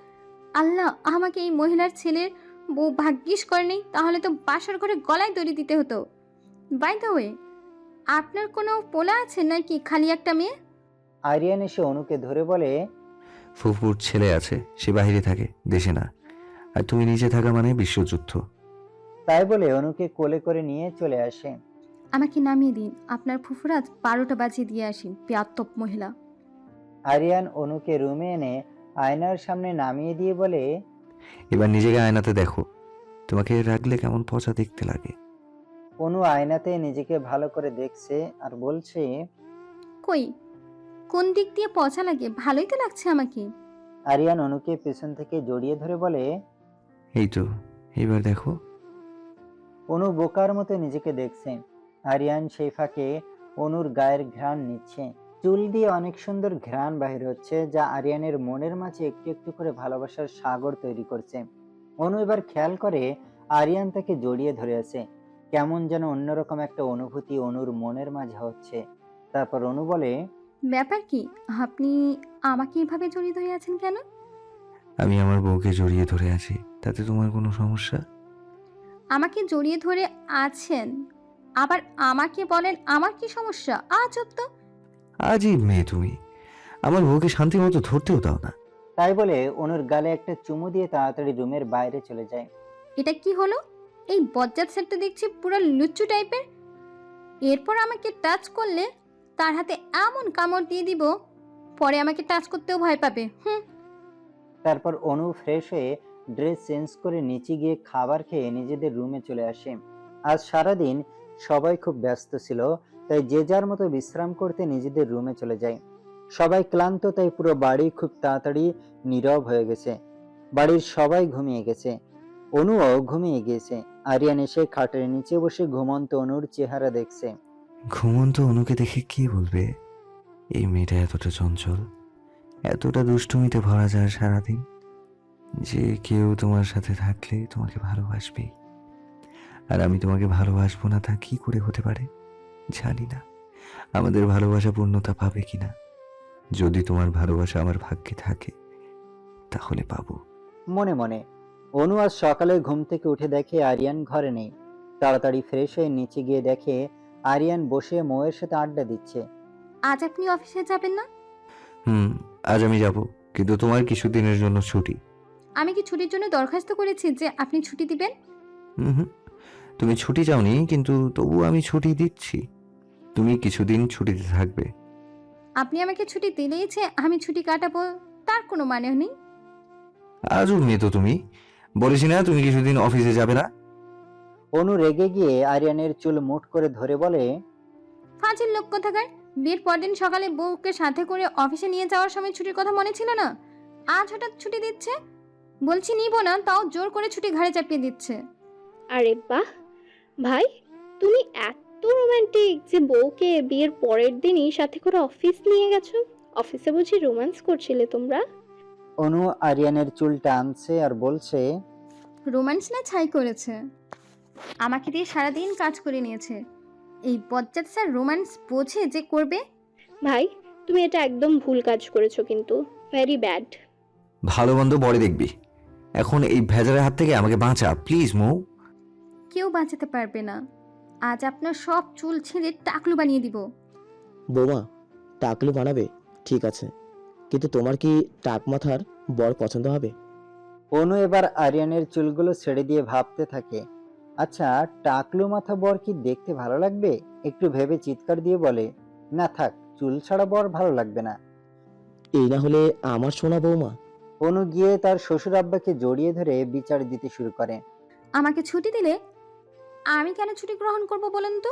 আল্লাহ আমাকে এই মহিলার ছেলের বউ ভাগ্যিস করেনি, তাহলে তো বাসর ঘরে গলায় দড়ি দিতে হতো। বাই দ্য ওয়ে, আপনার কোনো পোলা আছে নাকি খালি একটা মেয়ে? আরিয়ান এসে অনুকে ধরে বলে, ফুফুর ছেলে আছে, সে বাইরে থাকে, দেশে না। আর তুমি নিচে থাকা মানে বিশ্বযুদ্ধ। তাই বলে অনুকে কোলে করে নিয়ে চলে আসে। আমাকে নামিয়ে দিন, আপনার ফুফুরাজ 12টা বাজিয়ে দিয়ে আসি, বেয়াত্তপ মহিলা। আরিয়ান অনুকে রুমে এনে আয়নার সামনে নামিয়ে দিয়ে বলে, এবার নিজেকে আয়নাতে দেখো, তোমাকে রাখলে কেমন পচা দেখতে লাগে। অনু আয়নাতে নিজেকে ভালো করে দেখছে আর বলছে, কই, কোন দিক দিয়ে পচা লাগে? ভালোই তো লাগছে আমাকে। আরিয়ান অনুকে পেছন থেকে জড়িয়ে ধরে বলে, এই তো, এবার দেখো। অনু বোকার মতো নিজেকে দেখছে। আরিয়ান সেই ফাঁকে অনুর গায়ের ঘ্রাণ নিচ্ছে। চুল দিয়ে অনেক সুন্দর ঘ্রাণ বাহির হচ্ছে, যা আরিয়ানের মনের মাঝে একটু একটু করে ভালোবাসার সাগর তৈরি করছে। অনু এবার খেয়াল করে আরিয়ান তাকে জড়িয়ে ধরে আছে। কেমন যেন অন্যরকম একটা অনুভূতি অনুর মনের মাঝে হচ্ছে। তারপর অনু বলে, ব্যাপার কি? আপনি আমাকে এভাবে জড়িয়ে ধরে আছেন কেন? আমি আমার বউকে জড়িয়ে ধরে আছি, তাতে তোমার কোনো সমস্যা? আমাকে জড়িয়ে ধরে আছেন, আবার আমাকে বলেন আমার কি সমস্যা? আজব তো। আজীব মেয়ে তুমি, আমার বউকে শান্তি মতো ধরতেও দাও না। তাই বলে অনুর গালে একটা চুমু দিয়ে তাড়াতাড়ি রুমের বাইরে চলে যায়। এটা কি হলো? এই বজ্জাত সেটটা দেখছি পুরো লুচ্চু টাইপের। এরপর আমাকে টাচ করলে তার হাতে এমন কামড় দিয়ে দিব, পরে আমাকে টাচ করতেও ভয় পাবে। তারপর অনু ফ্রেশ হয়ে ড্রেস চেঞ্জ করে নিচে গিয়ে খাবার খেয়ে নিজেদের রুমে চলে আসে। আজ সারাদিন সবাই খুব ব্যস্ত ছিল, তাই যে যার মতো বিশ্রাম করতে নিজেদের রুমে চলে যায়। সবাই ক্লান্ত, তাই পুরো বাড়ি খুব তাড়াতাড়ি নীরব হয়ে গেছে। বাড়ির সবাই ঘুমিয়ে গেছে, অনুও ঘুমিয়ে গিয়েছে। আরিয়ান এসে খাটের নিচে বসে ঘুমন্ত অনুর চেহারা দেখছে। ঘুমন্ত অনুকে দেখে কি বলবে, এই মেয়েটা এতটা চঞ্চল, এতটা দুষ্টুমিতে ভরা যায় সারাদিন, যে কেউ তোমার সাথে থাকলে তোমাকে ভালোবাসবেই। আর আমি তোমাকে ভালোবাসবো না, তা কি করে হতে পারে? জানি না আমাদের ভালোবাসা পূর্ণতা পাবে কিনা। যদি তোমার ভালোবাসা আমার ভাগ্যে থাকে তাহলে পাবো। মনে মনে অনু আজ সকালে ঘুম থেকে উঠে দেখে আরিয়ান ঘরে নেই। তাড়াতাড়ি ফ্রেশ হয়ে নিচে গিয়ে দেখে আরিয়ান বসে মৌয়ের সাথে আড্ডা দিচ্ছে। আজ আপনি অফিসে যাবেন না? আজ আমি যাব, কিন্তু তোমার কিছুদিনের জন্য ছুটি। আমি কি ছুটির জন্য দরখাস্ত করেছি যে আপনি ছুটি দিবেন? হুম, তুমি ছুটি চাওনি, কিন্তু তবু আমি ছুটি দিচ্ছি। তুমি কিছুদিন ছুটিতে থাকবে। আপনি আমাকে ছুটি দিলেই যে আমি ছুটি কাটাবো তার কোনো মানে নেই। আজও মেয়ে তো তুমি, বলেছি না তুমি কিছুদিন অফিসে যাবে না। অনু রেগে গিয়ে আরিয়ানের চুল মুঠ করে ধরে বলে, ফাজিল লোক কোথাকার। বিয়ের পরদিন সকালে বউকে সাথে করে অফিসে নিয়ে যাওয়ার সময় ছুটির কথা মনে ছিল না? আজ হঠাৎ ছুটি দিচ্ছে। বলছি নিব না, তাও জোর করে ছুটি ঘাড়ে চাপিয়ে দিচ্ছে। আরে বাহ ভাই, তুমি এত রোমান্টিক যে বউকে বিয়ের পরের দিনই সাথে করে অফিস নিয়ে গেছো। অফিসে বুঝি রোম্যান্স করছিলে তোমরা? অনু আরিয়ানের চুল টানছে আর বলছে, রোম্যান্স না ছাই করেছে, আমাকে দিয়ে সারাদিন কাজ করে নিয়েছে। এই বজ্জাত স্যার রোম্যান্স বোঝে যে করবে? ভাই, তুমি এটা একদম ভুল কাজ করেছো, কিন্তু ভেরি ব্যাড। ভালো মন্দ পরে দেখবি, এখন এই ভেজালের হাত থেকে আমাকে বাঁচা প্লিজ মৌ। কেউ বাঁচাতে পারবে না। আজ আপনার সব চুল ছিঁড়ে টাকলু বানিয়ে দিব। বৌমা, টাকলু বানাবে ঠিক আছে, কিন্তু তোমার কি টাক মাথার বর পছন্দ হবে? অনু এবার আরিয়ানের চুলগুলো ছেড়ে দিয়ে ভাবতে থাকে, আচ্ছা টাকলু মাথা বর কি দেখতে ভালো লাগবে? একটু ভেবে চিৎকার দিয়ে বলে, না থাক, চুল ছাড়া বর ভালো লাগবে না। এই না হলে আমার সোনা বৌমা। অনু গিয়ে তার শ্বশুর আব্বাকে জড়িয়ে ধরে বিচার দিতে শুরু করে। আমাকে ছুটি দিলে আমি কেন ছুটি গ্রহণ করব বলেন তো?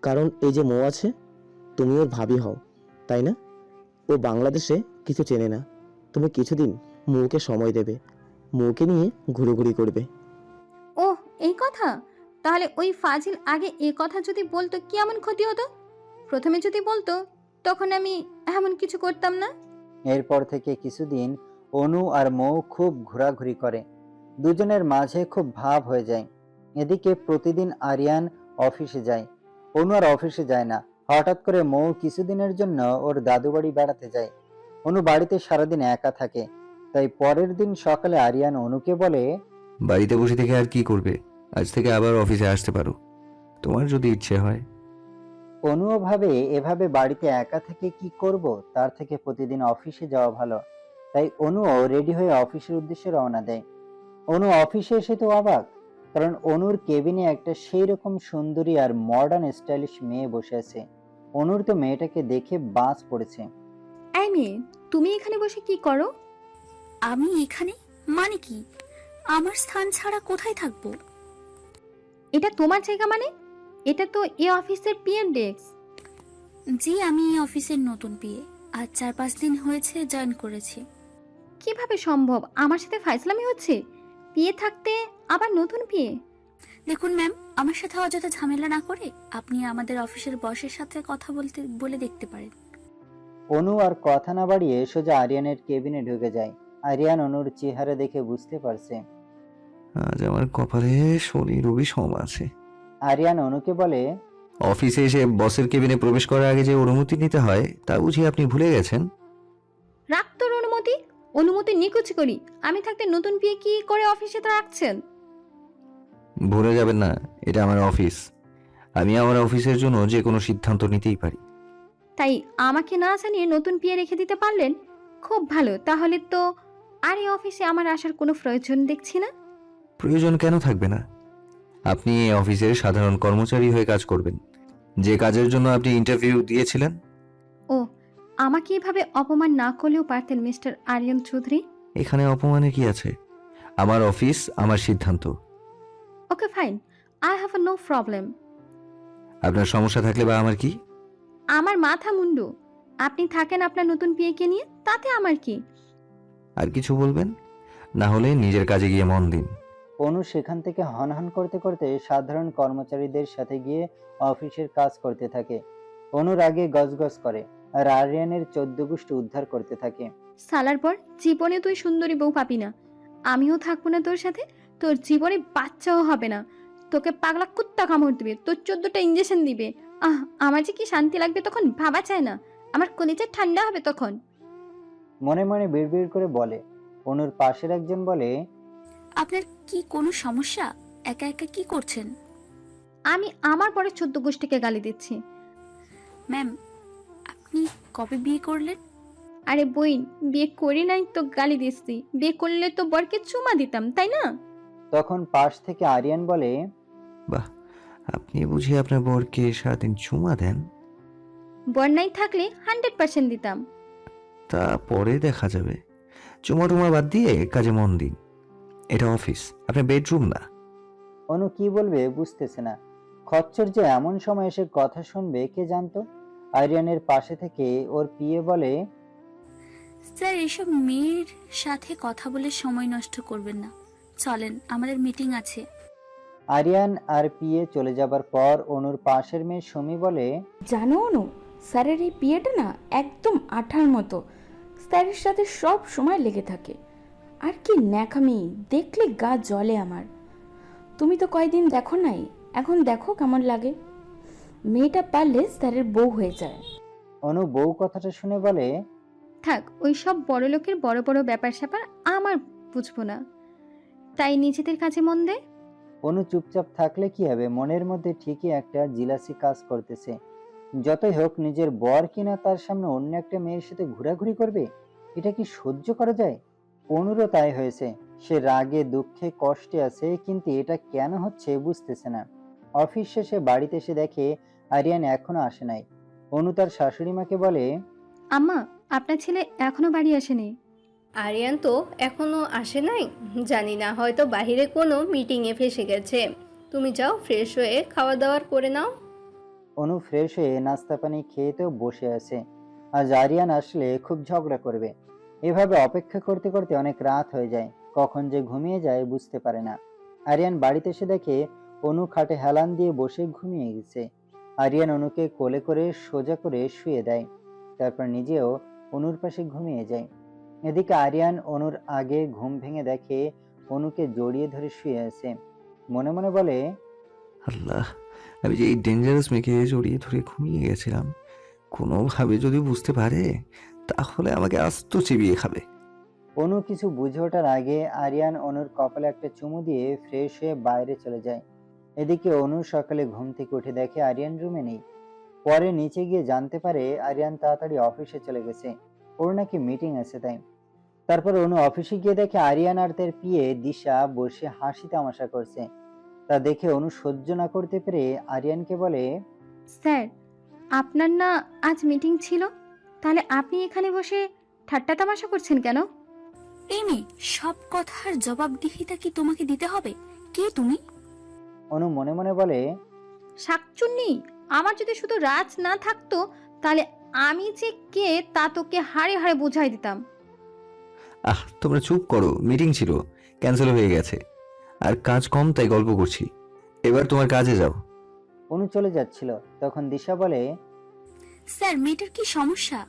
কারণ এই যে মৌ আছে, তুমি ওর ভাবি হও, তাই না? ও বাংলাদেশে কিছু চেনে না। তুমি কিছুদিন মৌকে সময় দেবে, মৌকে নিয়ে ঘুরোঘুরি করবে। ওহ, এই কথা? তাহলে ওই ফাজিল আগে এই কথা যদি বলতো কি এমন ক্ষতি হতো? প্রথমে যদি বলতো তখন আমি এমন কিছু করতাম না। এরপর থেকে কিছুদিন অনু আর মৌ খুব ঘোরাঘুরি করে, দুজনের মাঝে খুব ভাব হয়ে যায়। এদিকে প্রতিদিন আরিয়ান অফিসে যায়, অনু আর অফিসে যায় না। হঠাৎ করে মৌ কিছুদিনের জন্য ওর দাদু বাড়ি বেড়াতে যায়। অনু বাড়িতে সারাদিন একা থাকে, তাই পরের দিন সকালে আরিয়ান অনুকে বলে, বাড়িতে বসে থেকে আর কি করবে? আজ থেকে আবার অফিসে আসতে পারো, তোমার যদি ইচ্ছে হয়। অনুও ভাবে এভাবে বাড়িতে একা থেকে কি করব, তার থেকে প্রতিদিন অফিসে যাওয়া ভালো। তাই অনুও রেডি হয়ে অফিসের উদ্দেশ্যে রওনা দেয়। অনু অফিসে এসে তো অবাক, কারণ অনুর কেবিনে একটা সেই রকম সুন্দরী আর মডার্ন স্টাইলিশ মেয়ে বসে আছে। অনুর তো মেয়েটাকে দেখে বাজ পড়েছে। এই মেয়ে, তুমি এখানে বসে কি করো? আমি এখানে? মানে কি? আমার স্থান ছাড়া কোথায় থাকবো? এটা তোমার জায়গা মানে? এটা তো এ অফিসের পিএম ডেস্ক। জি, আমি এই অফিসের নতুন পিএ। আজ 4-5 দিন হয়েছে জয়েন করেছি। কিভাবে সম্ভব? আমার সাথে ফাইজলামি হচ্ছে? পিএ থাকতে আবার নতুন পিএ? দেখুন ম্যাম, আমার সাথে অযথা ঝামেলা না করে আপনি আমাদের অফিসের বসের সাথে কথা বলে দেখতে পারেন। অনু আর কথা না বাড়িয়ে সোজা আরিয়ানের কেবিনে ঢুকে যায়। আরিয়ান অনুর চেহারা দেখে বুঝতে পারছে। আজ আমার কপালে শনি রবি সোম আছে। আরিয়ান অনুকে বলে, অফিসে এসে বসের কেবিনে প্রবেশ করার আগে যে অনুমতি নিতে হয় তা বুঝি আপনি ভুলে গেছেন? রাখ তোর অনুমতি। অনুমতি নিকুচি করি। আমি থাকতে নতুন পিএ কি করে অফিসে তো রাখছেন? ভুলে যাবেন না, এটা আমার অফিস। আমি আমার অফিসের জন্য যে কোনো সিদ্ধান্ত নিতেই পারি। তাই আমাকে না জানিয়ে নতুন পিএ রেখে দিতে পারলেন? খুব ভালো। তাহলে তো আর এই অফিসে আমার আসার কোনো প্রয়োজন দেখছি না। প্রয়োজন কেন থাকবে না? আপনি এই অফিসের সাধারণ কর্মচারী হয়ে কাজ করবেন, যে কাজের জন্য আপনি ইন্টারভিউ দিয়েছিলেন। ও, আমাকে এভাবে অপমান না করলেও পারতেন মিস্টার আরিয়ান চৌধুরী। এখানে অপমানের কি আছে? আমার অফিস, আমার সিদ্ধান্ত। Okay fine, I have no problem. আপনার সমস্যা থাকলে বা আমার কি? আমার মাথা মুন্ডু। আপনি থাকেন আপনার নতুন পিএকে নিয়ে, তাতে আমার কি? আর কিছু বলবেন? না হলে নিজের কাজে গিয়ে মন দিন। অনু সেখান থেকে হনহন করতে করতে সাধারণ কর্মচারীদের সাথে গিয়ে অফিসের কাজ করতে থাকে। অনুর আগে গজগজ করে আর আরিয়ানের 14 গোষ্ঠী উদ্ধার করতে থাকে। সালার পর জীবনে তুই সুন্দরী বউ পাবি না। আমিও থাকবো না তোর সাথে। তোর জীবনে বাচ্চাও হবে না। তোকে পাগলা কুত্তা কামড় দিবে, তোর 14টা ইঞ্জেকশন দিবে। আমার যে কি শান্তি লাগবে তখন ভাবা চায় না। আমার কলিজা ঠান্ডা হবে তখন। মনে মনে বিড়বিড় করে বলে। অনুর পাশের একজন বলে, আপনার কি কোনো সমস্যা? একা একা কি করছেন? আমি আমার পরে 14 গোষ্ঠীকে গালি দিচ্ছি। ম্যাম, আপনি কবে বিয়ে করলেন? আরে বইন, বিয়ে করি নাই তো গালি দিচ্ছি? বিয়ে করলে তো বরকে চুমা দিতাম, তাই না? তখন পাশ থেকে আরিয়ান বলে, বাহ, আপনি বুঝি আপনার বরকে সারাদিন চুমা দেন? বর নাই থাকলে 100% দিতাম। তা পরে দেখা যাবে। চুমা টুমা বাদ দিয়ে কাজে মন দিন। এটা অফিস, আপনার বেডরুম না। অনু কি বলবে বুঝতেছে না। খচ্চর যে এমন সময় এসে কথা শুনবে কে জানতো। আরিয়ানের পাশে থেকে ওর পিএ বলে, স্যার, এসব মেয়ের সাথে কথা বলে সময় নষ্ট করবেন না। চলেন, আমাদের মিটিং আছে। আরিয়ান আর পিএ চলে যাবার পর অনুর পাশের মেয়ে সুমি বলে, জানো অনু, স্যারের এই বিয়েটা না একদম আঠার মতো। স্যারের সাথে সব সময় লেগে থাকে। আর কি ন্যাকামি, দেখলে গা জ্বলে আমার। তুমি তো কয়দিন দেখো নাই, এখন দেখো কেমন লাগে। মেয়েটা পারলে স্যারের বউ হয়ে যায়। অনু বউ কথাটা শুনে বলে, থাক, ওই সব বড় লোকের বড় বড় ব্যাপার স্যাপার আমার বুঝবো না। তাই নিজেদের কাজে মন দে। অনু চুপচাপ থাকলে কি হবে, মনের মধ্যে ঠিকই একটা জিলাসি কাজ করতেছে। যতই হোক নিজের বর কিনা তার সামনে অন্য একটা মেয়ের সাথে ঘোরাঘুরি করবে, এটা কি সহ্য করা যায়? অনুরও তাই হয়েছে। সে রাগে দুঃখে কষ্টে আছে, কিন্তু এটা কেন হচ্ছে বুঝতেছে না। অফিস শেষে বাড়িতে এসে দেখে আরিয়ান এখনো আসে নাই। অনু তার শাশুড়ি মাকে বলে, আম্মা, আপনার ছেলে এখনো বাড়ি আসেনি। আরিয়ান তো এখনো আসে নাই, জানি না, হয়তো বাইরে কোনো মিটিংয়ে ফেসে গেছে। তুমি যাও, ফ্রেশ হয়ে খাওয়া দাওয়া করে নাও। অনু ফ্রেশ হয়ে নাস্তা পানি খেয়ে তো বসে আছে। আজ আরিয়ান আসলে খুব ঝগড়া করবে। এভাবে অপেক্ষা করতে করতে অনেক রাত হয়ে যায়, কখন যে ঘুমিয়ে যায় বুঝতে পারে না। আরিয়ান বাড়িতে এসে দেখে অনু খাটে হেলান দিয়ে বসে ঘুমিয়ে গেছে। আরিয়ান অনুকে কোলে করে সোজা করে শুয়ে দেয়, তারপর নিজেও অনুর পাশে ঘুমিয়ে যায়। এদিকে আরিয়ান অনুর আগে ঘুম ভেঙে দেখে অনুকে জড়িয়ে ধরে শুয়ে আছে। মনে মনে বলে, আল্লাহ, আমি যে এই ডেঞ্জারাস মেয়েকে জড়িয়ে ধরে ঘুমিয়ে গেছিলাম, কোনোভাবে যদি বুঝতে পারে তাহলে আমাকে আস্ত চিবিয়ে খাবে। অনু কিছু বুঝে ওঠার আগে আরিয়ান অনুর কপালে একটা চুমু দিয়ে ফ্রেশ হয়ে বাইরে চলে যায়। এদিকে অনু সকালে ঘুম থেকে উঠে দেখে আরিয়ান রুমে নেই। পরে নিচে গিয়ে জানতে পারে আরিয়ান তাড়াতাড়ি অফিসে চলে গেছে, ওর নাকি মিটিং আছে তাই। তারপর অনু অফিসে গিয়ে দেখে আরিয়ান আর তার পিএ দিশা বসে হাসি তামাশা করছে। তা দেখে অনু সহ্য না করতে পেরে আরিয়ানকে বলে, স্যার, আপনার না আজ মিটিং ছিল, তাহলে আপনি এখানে বসে ঠাট্টা তামাশা করছেন কেন? এই মেয়ে, সব কথার জবাবদিহিতা কি তোমাকে দিতে হবে? কে তুমি? অনু মনে মনে বলে, শাকচুন্নি, আমার যদি শুধু রাজ না থাকতো তাহলে আমি যে কে তা তোকে হাড়ে হাড়ে বুঝাই দিতাম। তোমরা চুপ করো, মিটিং ছিল, ক্যান্সেল হয়ে গেছে, আর কাজ কম তাই গল্প করছি। এবার তোমার কাজে যাও। অনু চলে যাচ্ছিল, তখন দিশা বলে, স্যার, মেয়েটার কি সমস্যা?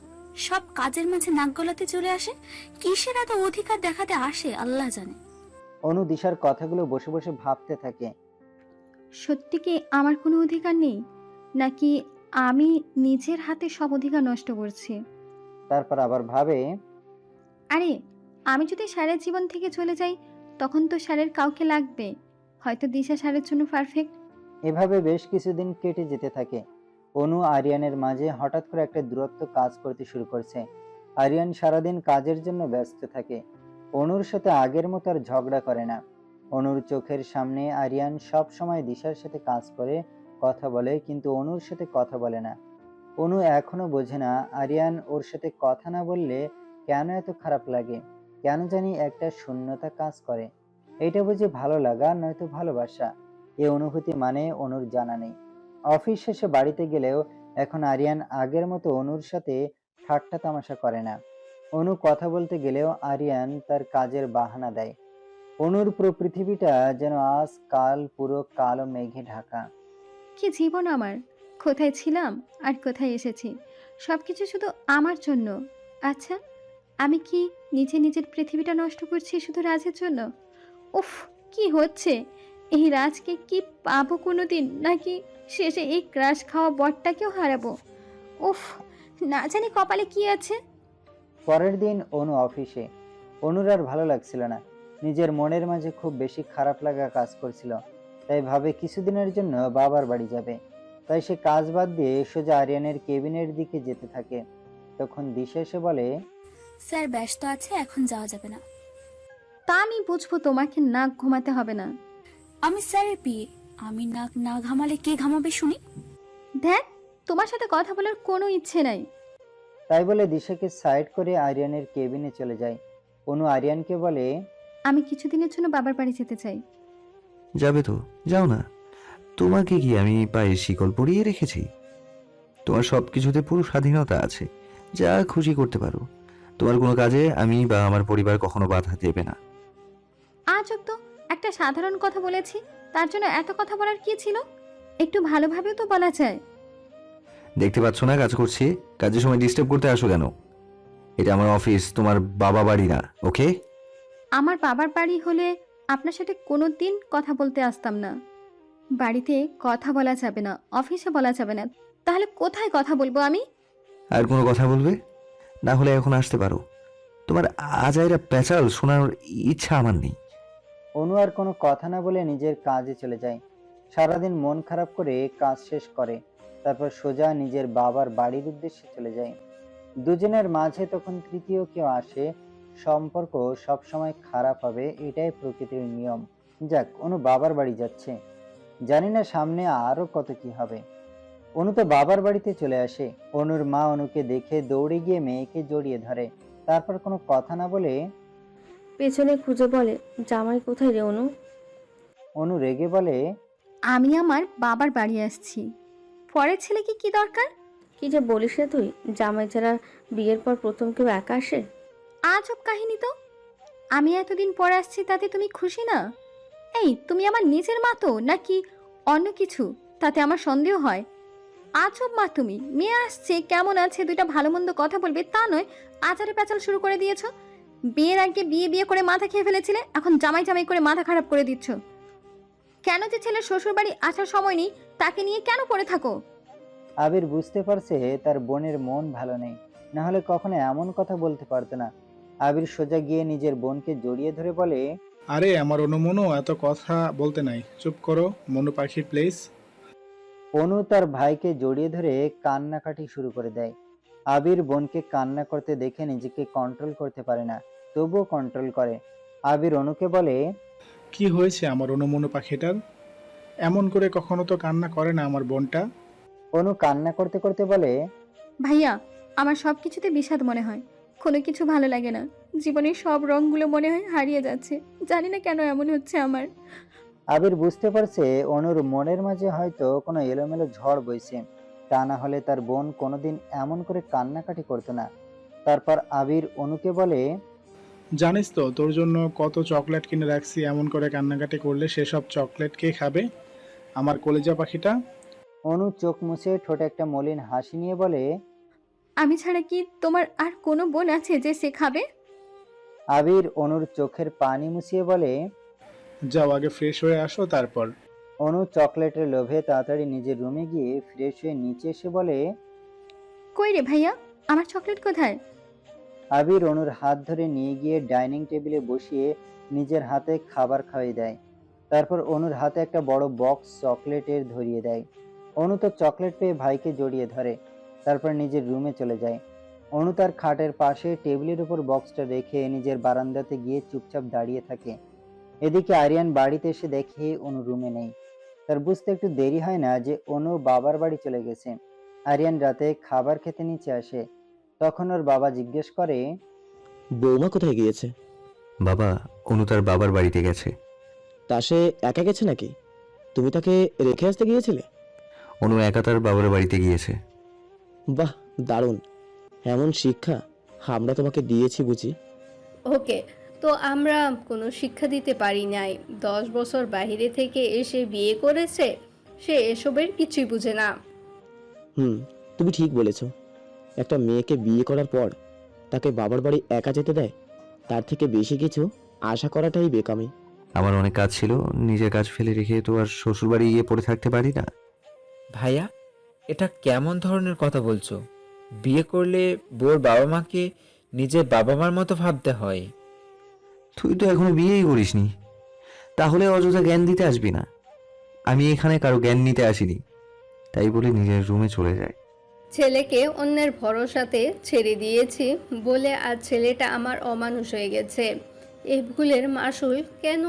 সব কাজের মাঝে নাক গলাতে চলে আসে। কিসের এত অধিকার দেখাতে আসে আল্লাহ জানে। অনু দিশার কথাগুলো বসে বসে ভাবতে থাকে। সত্যি কি আমার কোনো অধিকার নেই, নাকি আমি নিজের হাতে সব অধিকার নষ্ট করছি? তারপর আবার ভাবে, আরে, আমি যদি স্যারের জীবন থেকে চলে যাই তখন তো স্যারের কাউকে লাগবে, হয়তো দিশা স্যারের জন্য পারফেক্ট। এভাবে বেশ কিছুদিন কেটে যেতে থাকে। অনু আরিয়ানের মাঝে হঠাৎ করে একটা দূরত্ব কাজ করতে শুরু করছে। আরিয়ান সারাদিন কাজের জন্য ব্যস্ত থাকে। অনুর সাথে আগের মতো আর ঝগড়া করে না। অনুর চোখের সামনে আরিয়ান সব সময় দিশার সাথে কাজ করে, কথা বলে, কিন্তু অনুর সাথে কথা বলে না। অনু এখনো বোঝে না আরিয়ান ওর সাথে কথা না বললে কেন এত খারাপ লাগে। কেন জানি একটা শূন্যতা কাজ করে। এটা বুঝি ভালো লাগা নয়তো ভালোবাসা, এই অনুভূতি মানে অনুর জানা নেই। অফিস শেষে বাড়িতে গেলেও এখন আরিয়ান আগের মতো অনুর সাথে ঠাট্টা তামাশা করে না। অনু কথা বলতে গেলেও আরিয়ান তার কাজের বাহানা দেয়। অনুর পুরো পৃথিবীটা যেন আজ কাল পুরো কালো মেঘে ঢাকা। কি জীবন আমার! কোথায় ছিলাম আর কোথায় এসেছি, সব কিছু শুধু আমার জন্য। আচ্ছা, আমি কি নিজের পৃথিবীটা নষ্ট করছি শুধু রাজের জন্য? উফ, কি হচ্ছে? এই রাজকে কি পাবো কোনো দিন, নাকি শেষে এই ক্রাশ খাওয়া বরটাকেও হারাবো? উফ, না জানি কপালে কি আছে। পরের দিন অনু অফিসে। অনুর আর ভালো লাগছিল না, নিজের মনের মাঝে খুব বেশি খারাপ লাগা কাজ করছিল। তাই ভাবে কিছুদিনের জন্য বাবার বাড়ি যাবে। তাই সে কাজ বাদ দিয়ে সোজা আরিয়ানের কেবিনের দিকে যেতে থাকে। তখন দিশা এসে বলে, স্যার ব্যস্ত আছে, এখন যাওয়া যাবে না। তা আমি বুঝবো, তোমাকে নাক ঘুমাতে হবে না। আমি স্যারের পিয়ে, আমি নাক না ঘামালে কে ঘামাবে শুনি? দেখ, তোমার সাথে কথা বলার কোনো ইচ্ছে নাই। তাই বলে দিশাকে সাইড করে আরিয়ানের কেবিনে চলে যায়। অনু আরিয়ানকে বলে, আমি কিছুদিনের জন্য বাবার বাড়ি যেতে চাই। যাবে তো যাও না, তোমাকে কি আমি পায়ে শিকল পরিয়ে রেখেছি? তোমার সব কিছুতে পুরো স্বাধীনতা আছে, যা খুশি করতে পারো। তোমার কোনো কাজে আমি বা আমার পরিবার কখনো বাধা দেবে না। আজ তো একটা সাধারণ কথা বলেছি, তার জন্য এত কথা বলার কি ছিল? একটু ভালোভাবেও তো বলা যায়। দেখতে পাচ্ছ না কাজ করছি, কাজের সময় ডিস্টার্ব করতে আসো কেন? এটা আমার অফিস, তোমার বাবা বাড়ি না, ওকে? আমার বাবার বাড়ি হলে আপনার সাথে কোনো দিন কথা বলতে আসতাম না। বাড়িতে কথা বলা যাবে না, অফিসে বলা যাবে না, তাহলে কোথায় কথা বলবো আমি? আর কোনো কথা বলবে না হলে এখন আসতে পারো। তোমার আজাইরা প্যাচাল শোনার ইচ্ছা আমার নেই। অনু আর কোনো কথা না বলে নিজের কাজে চলে যায়। সারাদিন মন খারাপ করে কাজ শেষ করে, তারপর সোজা নিজের বাবার বাড়ির উদ্দেশ্যে চলে যায়। দুজনের মাঝে তখন তৃতীয় কেউ আসে, সম্পর্ক সবসময় খারাপ হবে, এটাই প্রকৃতির নিয়ম। যাক, অনু বাবার বাড়ি যাচ্ছে, জানি না সামনে আরো কত কি হবে। অনু তো বাবার বাড়িতে চলে আসে। অনুর মা অনুকে দেখে দৌড়ে গিয়ে মেয়েকে জড়িয়ে ধরে, তারপর কোনো কথা না বলে পেছনে খুঁজে বলে, জামাই কোথায় রে অনু? অনু রেগে বলে, আমি আমার বাবার বাড়ি আসছি, পরের ছেলেকে কি দরকার? কি যে বলিস রে তুই, জামাই ছাড়া বিয়ের পর প্রথম কেউ একা আসে? আজব কাহিনী তো। আমি এতদিন পরে আসছি তাতে তুমি খুশি না? এই তুমি আমার নিজের মা তো নাকি অন্য কিছু, তাতে আমার সন্দেহ হয়। আজব মা তুমি, মেয়ে আসছে কেমন আছে দুইটা ভালো মন্দ কথা বলবে তা নয়, আচারে প্যাচাল শুরু করে দিয়েছো। বিয়ের আগে বিয়ে বিয়ে করে মাথা খেয়ে ফেলেছিলে, এখন জামাই জামাই করে মাথা খারাপ করে দিচ্ছ। কেন যে ছেলের শ্বশুর বাড়ি আসার সময় নেই তাকে নিয়ে কেন পড়ে থাকো? আবির বুঝতে পারছে তার বোনের মন ভালো নেই, না হলে কখনো এমন কথা বলতে পারতো না। আবির সোজা গিয়ে নিজের বোনকে জড়িয়ে ধরে বলে, আরে আমার অনুমনু, এত কথা বলতে নাই, চুপ করো মনু পাখি প্লিজ। অনু তার ভাইকে জড়িয়ে ধরে কান্নাকাটি শুরু করে দেয়। আবির বোনকে কান্না করতে দেখে নিজেকে কন্ট্রোল করতে পারে না, তবুও কন্ট্রোল করে। আবির অনুকে বলে, কি হয়েছে আমার অনুমনু পাখিটার? এমন করে কখনো তো কান্না করে না আমার বোনটা। অনু কান্না করতে করতে বলে, ভাইয়া, আমার সব কিছুতে বিষাদ মনে হয়, কোনো কিছু ভালো লাগে না। জীবনের সব রঙগুলো মনে হয় হারিয়ে যাচ্ছে, জানি না কেন এমন হচ্ছে আমার। আবির বুঝতে পারছে অনুর মনের মাঝে হয়তো কোনো এলোমেলো ঝড় বইছে, তা না হলে তার বোন কোনোদিন এমন করে কান্নাকাটি করতো না। তারপর আবির অনুকে বলে, জানিস তো তোর জন্য কত চকলেট কিনে রাখছি, এমন করে কান্নাকাটি করলে সেসব চকলেট কে খাবে? আমার কলিজা পাখিটা। অনু চোখ মুছে ঠোঁটে একটা মলিন হাসি নিয়ে বলে, আমি ছাড়া কি তোমার আর কোনো বোন আছে যে সে খাবে? আবির অনুর চোখের পানি মুছিয়ে বলে, যাও আগে ফ্রেশ হয়ে আসো তারপর। অনু চকলেটের লোভে তাড়াতাড়ি নিজের রুমে গিয়ে ফ্রেশ হয়ে নিচে এসে বলে, কই রে ভাইয়া, আমার চকলেট কোথায়? আবির অনুর হাত ধরে নিয়ে গিয়ে ডাইনিং টেবিলে বসিয়ে নিজের হাতে খাবার খাইয়ে দেয়। তারপর অনুর হাতে একটা বড় বক্স চকলেটের ধরিয়ে দেয়। অনু তো চকলেট পেয়ে ভাইকে জড়িয়ে ধরে, তারপর নিজের রুমে চলে যায়। অনু তার খাটের পাশে টেবিলের উপর বক্সটা রেখে নিজের বারান্দাতে গিয়ে চুপচাপ দাঁড়িয়ে থাকে। এদিকে আরিয়ান বাড়িতে এসে দেখে অনু রুমে নেই। তার বুঝতে একটু দেরি হয় না যে অনু বাবার বাড়ি চলে গেছে। আরিয়ান রাতে খাবার খেতে নিচে আসে, তখন ওর বাবা জিজ্ঞেস করে, বৌমা কোথায় গিয়েছে? বাবা, অনু তার বাবার বাড়িতে গেছে। তা সে একা গেছে নাকি? তুমি তাকে রেখে আসতে গিয়েছিলে? অনু একা তার বাবার বাড়িতে গিয়েছে। বাহ, দারুণ! এমন শিক্ষা আমরা তোমাকে দিয়েছি বুঝি। ওকে, তো আমরা কোনো শিক্ষা দিতে পারি নাই। 10 বছর বাইরে থেকে এসে বিয়ে করেছে, সে এসবের কিছুই বুঝে না। তুমি ঠিক বলেছ। একটা মেয়েকে বিয়ে করার পর তাকে বাবার বাড়ি একা যেতে দেয়, তার থেকে বেশি কিছু আশা করাটাই বেকামি। আমার অনেক কাজ ছিল, নিজের কাজ ফেলে রেখে তো আর শ্বশুর বাড়ি গিয়ে পড়ে থাকতে পারি না। ভাইয়া, এটা কেমন ধরনের কথা বলছো? বিয়ে করলে বোর বাবা মাকে নিজের বাবা মার মতো ভাবতে হয়। তুই তো এখনো বিয়েই করিসনি, তাহলে অযথা জ্ঞান দিতে আসবি না। আমি এখানে কারো জ্ঞান নিতে আসিনি, তাই বলে নিজের রুমে চলে যায়। ছেলেকে অন্যের ভরসাতে ছেড়ে দিয়েছি বলে আজ ছেলেটা আমার অমানুষ হয়ে গেছে। এই ভুলের মাসুল কেন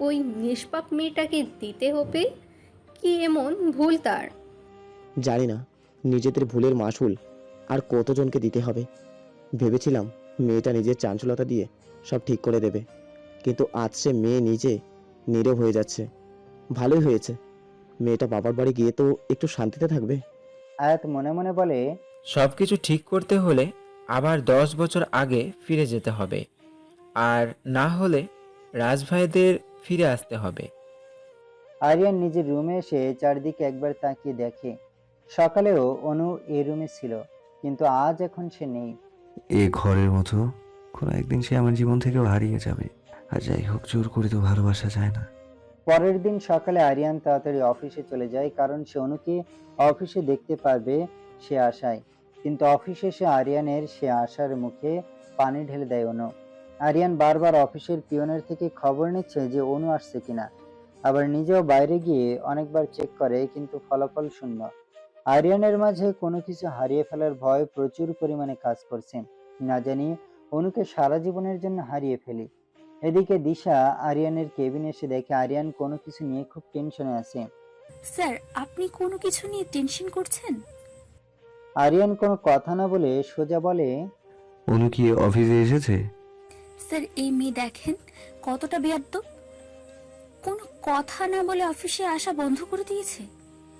ওই নিষ্পাপ মেয়েটাকে দিতে হবে? কি এমন ভুল তার? জানি না নিজেদের ভুলের মাসুল আর কতজনকে দিতে হবে। ভেবেছিলাম মেয়েটা নিজের চাঞ্চলতা দিয়ে সব ঠিক করে দেবে, কিন্তু আজ সে মেয়ে নিজে নীরব হয়ে যাচ্ছে। ভালোই হয়েছে, মেয়েটা বাবার বাড়ি গিয়ে তো একটু শান্তিতে থাকবে। আয়াত মনে মনে বলে, সবকিছু ঠিক করতে হলে আবার 10 বছর আগে ফিরে যেতে হবে, আর না হলে রাজভাইদের ফিরে আসতে হবে। আরিয়ান নিজের রুমে এসে চারদিকে একবার তাকিয়ে দেখে। সকালেও অনু এই রুমে ছিল, কিন্তু আজ এখন সে নেই। এ ঘরের মতো কোনো একদিন সে আমার জীবন থেকেও হারিয়ে যাবে। আর যাই হোক, জোর করে তো ভালোবাসা যায় না। পরের দিন সকালে আরিয়ান তাড়াতাড়ি অফিসে চলে যায়, কারণ সে অনুকে অফিসে দেখতে পারবে সে আশায়। কিন্তু অফিসে এসে আরিয়ানের সে আশার মুখে পানি ঢেলে দেয় অনু। আরিয়ান বারবার অফিসের পিয়নের থেকে খবর নিচ্ছে যে অনু আসছে কিনা, আবার নিজেও বাইরে গিয়ে অনেকবার চেক করে, কিন্তু ফলাফল শূন্য। আরিয়ানের মাঝে কোনো কিছু হারিয়ে ফেলার ভয় প্রচুর পরিমাণে কাজ করছে। না জানি অনুকে সারা জীবনের জন্য হারিয়ে ফেলি। এদিকে দিশা আরিয়ানের কেবিনে এসে দেখে আরিয়ান কোনো কিছু নিয়ে খুব টেনশনে আছে। স্যার, আপনি কোনো কিছু নিয়ে টেনশন করছেন? আরিয়ান কোনো কথা না বলে সোজা বলে, অনু কি অফিসে এসেছে? স্যার, এই মেয়ে দেখেন কতটা বেয়াদ্দপ, কোনো কথা না বলে অফিসে আসা বন্ধ করে দিয়েছে।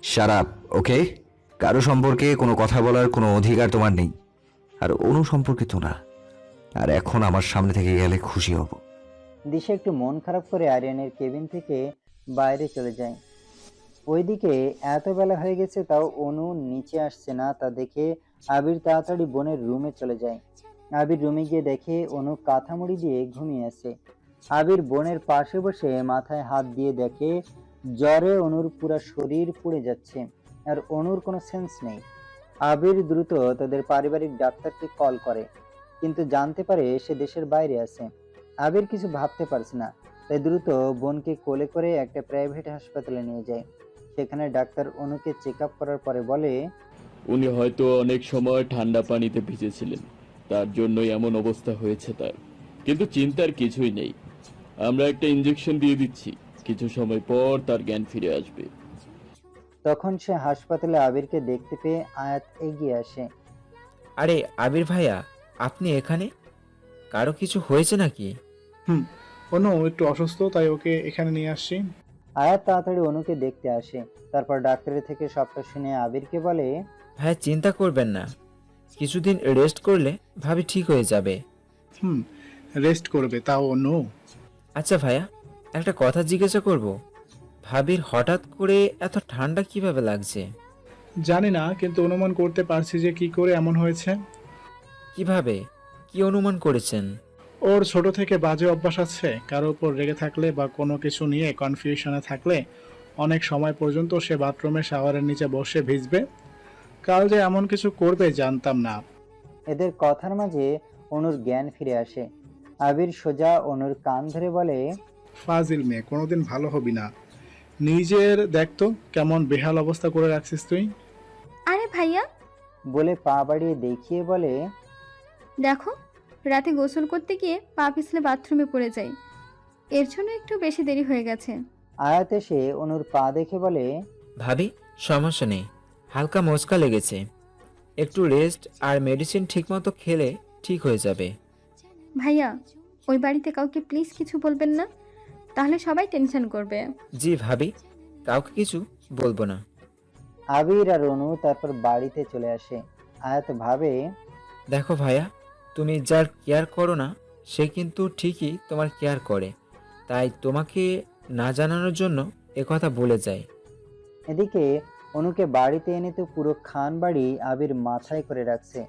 শাট আপ, ওকে? কারো সম্পর্কে কোনো কথা বলার কোনো অধিকার তোমার নেই, আর অনু সম্পর্কে তো না। আর এখন আমার সামনে থেকে গেলে খুশি হব। দিশা একটু মন খারাপ করে আরিয়ানের কেবিন থেকে বাইরে চলে যায়। ওইদিকে এত বেলা হয়ে গেছে তাও অনু নিচে আসছে না, তা দেখে আবির তাড়াতাড়ি বোনের রুমে চলে যায়। আবির রুমে গিয়ে দেখে অনু কাঁথা মুড়ি দিয়ে ঘুমিয়ে আছে। আবির বোনের পাশে বসে মাথায় হাত দিয়ে দেখে জ্বরে অনুর পুরো শরীর পুড়ে যাচ্ছে, আর অনুর কোনো সেন্স নেই। আবির দ্রুত তাদের পারিবারিক ডাক্তারকে কল করে, কিন্তু জানতে পারে সে দেশের বাইরে আছে। আবির কিছু ভাবতে পারছে না, তাই দ্রুত বোনকে কোলে করে একটা প্রাইভেট হাসপাতালে নিয়ে যায়। সেখানে ডাক্তার অনুকে চেক আপ করার পরে বলে, উনি হয়তো অনেক সময় ঠান্ডা পানিতে ভিজেছিলেন, তার জন্যই এমন অবস্থা হয়েছে তার। কিন্তু চিন্তার কিছুই নেই, আমরা একটা ইঞ্জেকশন দিয়ে দিচ্ছি, কিছু সময় পর তার জ্ঞান ফিরে আসবে। তখন সে হাসপাতালে আবিরকে দেখতে পেয়ে আয়াত এগিয়ে আসে। আরে আবির ভাইয়া, আপনি এখানে? কারো কিছু হয়েছে নাকি? অনু একটু অসুস্থ, তাই ওকে এখানে নিয়ে আসছি। আয়াত তাড়াতাড়ি অনুকে দেখতে আসে, তারপর ডাক্তারের থেকে সবটা শুনে আবিরকে বলে, ভাইয়া চিন্তা করবেন না, কিছুদিন রেস্ট করলে ভাবি ঠিক হয়ে যাবে। রেস্ট করবে তাও অনু? আচ্ছা ভাইয়া, একটা কথা জিজ্ঞাসা করব, ভাবির হঠাৎ করে এত ঠান্ডা কিভাবে লাগছে? জানি না, কিন্তু অনুমান করতে পারছি যে কি করে এমন হয়েছে। কিভাবে, কি অনুমান করেছেন? ওর ছোট থেকে বাজে অভ্যাস আছে, কারো উপর রেগে থাকলে বা কোনো কিছু নিয়ে কনফিউশনে থাকলে অনেক সময় পর্যন্ত সে বাথরুমে শাওয়ারের নিচে বসে ভিজবে। কাল যে এমন কিছু করবে জানতাম না। এদের কথার মাঝে অনুর জ্ঞান ফিরে আসে। আবির সোজা অনুর কান ধরে বলে, ফাজিল মেয়ে, কোনোদিন ভালো হবি না। নিজের দেখতো কেমন বেহাল অবস্থা করে রাখছিস তুই। আরে ভাইয়া, বলে পা বাড়িয়ে দেখিয়ে বলে, দেখো, রাতে গোসল করতে গিয়ে পা পিছলে বাথরুমে পড়ে যাই, এর জন্য একটু বেশি দেরি হয়ে গেছে। আয়াত এসে অনুর পা দেখে বলে, ভাবি সমস্যা নেই, হালকা মচকা লেগেছে, একটু রেস্ট আর মেডিসিন ঠিকমতো খেলে ঠিক হয়ে যাবে। ভাইয়া, ওই বাড়িতে কাউকে প্লিজ কিছু বলবেন না, তাহলে সবাই টেনশন করবে। জি ভাবি, কাউকে কিছু বলবো না। আবির আর অনু তারপর বাড়িতে চলে আসে। আয়াত ভাবে, দেখো ভাইয়া, তুমি যার কেয়ার করো না সে কিন্তু ঠিকই তোমার কেয়ার করে, তাই তোমাকে না জানানোর জন্য একথা বলে যায়। এদিকে অনুকে বাড়িতে এনে তো পুরো খান বাড়ি আবির মাথায় করে রাখছে।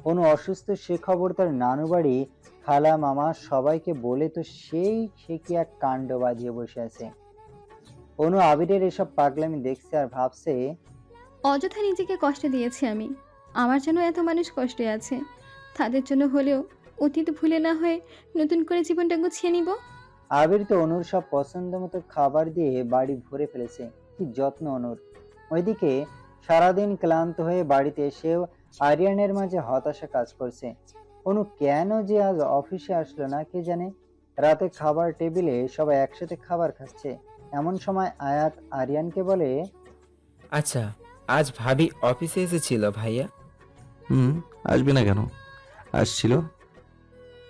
অনু অসুস্থ সে খবর তার নানু বাড়ি, খালা, মামা সবাইকে বলে তো সে কি এক কাণ্ড বাঁধিয়ে বসে আছে। অনু আবিরের এসব পাগলামি দেখছে আর ভাবছে, অযথা নিজেকে কষ্ট দিয়েছি আমি, আমার জন্য এত মানুষ কষ্টে আছে, তাদের জন্য হলেও অতীত ভুলে না হয়ে নতুন করে জীবনটা গুছিয়ে নিব। আবির তো অনুর সব পছন্দ মতো খাবার দিয়ে বাড়ি ভরে ফেলেছে, কি যত্ন অনুর। ওইদিকে সারাদিন ক্লান্ত হয়ে বাড়িতে এসেও আরিয়ানের মাঝে হতাশা কাজ করছে। অনু কেন যে আজ অফিসে আসলো না কে জানে। রাতে খাবার টেবিলে সবাই একসাথে খাবার খাচ্ছে, এমন সময় আয়াত আরিয়ানকে বলে, আচ্ছা, আজ ভাবি অফিসে এসেছিল ভাইয়া? আসবে না কেন, আসছিল।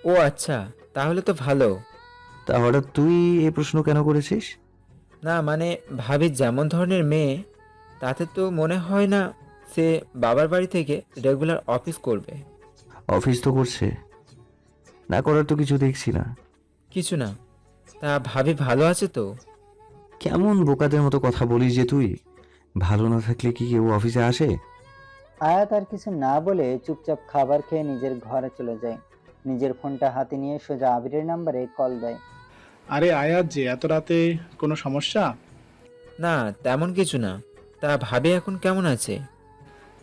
ও আচ্ছা, তাহলে তো ভালো। তা হঠাৎ তুই এই প্রশ্ন কেন করেছিস? না মানে, ভাবি যেমন ধরনের মেয়ে তাতে তো মনে হয় না সে বাবার বাড়ি থেকে রেগুলার অফিস করবে। অফিস তো করছে, না করার তো কিছু দেখছি না। কিছু না, তা ভাবি ভালো আছে তো? কেমন বোকাদের মতো কথা বলিস যে তুই, ভালো না থাকলে কি কেউ অফিসে আসে? আয়াত আর কিছু না বলে চুপচাপ খাবার খেয়ে নিজের ঘরে চলে যায়। নিজের ফোনটা হাতে নিয়ে সোজা আবিরের নাম্বারে কল দেয়। আরে আয়াত, যে এত রাতে কোনো সমস্যা? না তেমন কিছু না, তা ভাবি এখন কেমন আছে?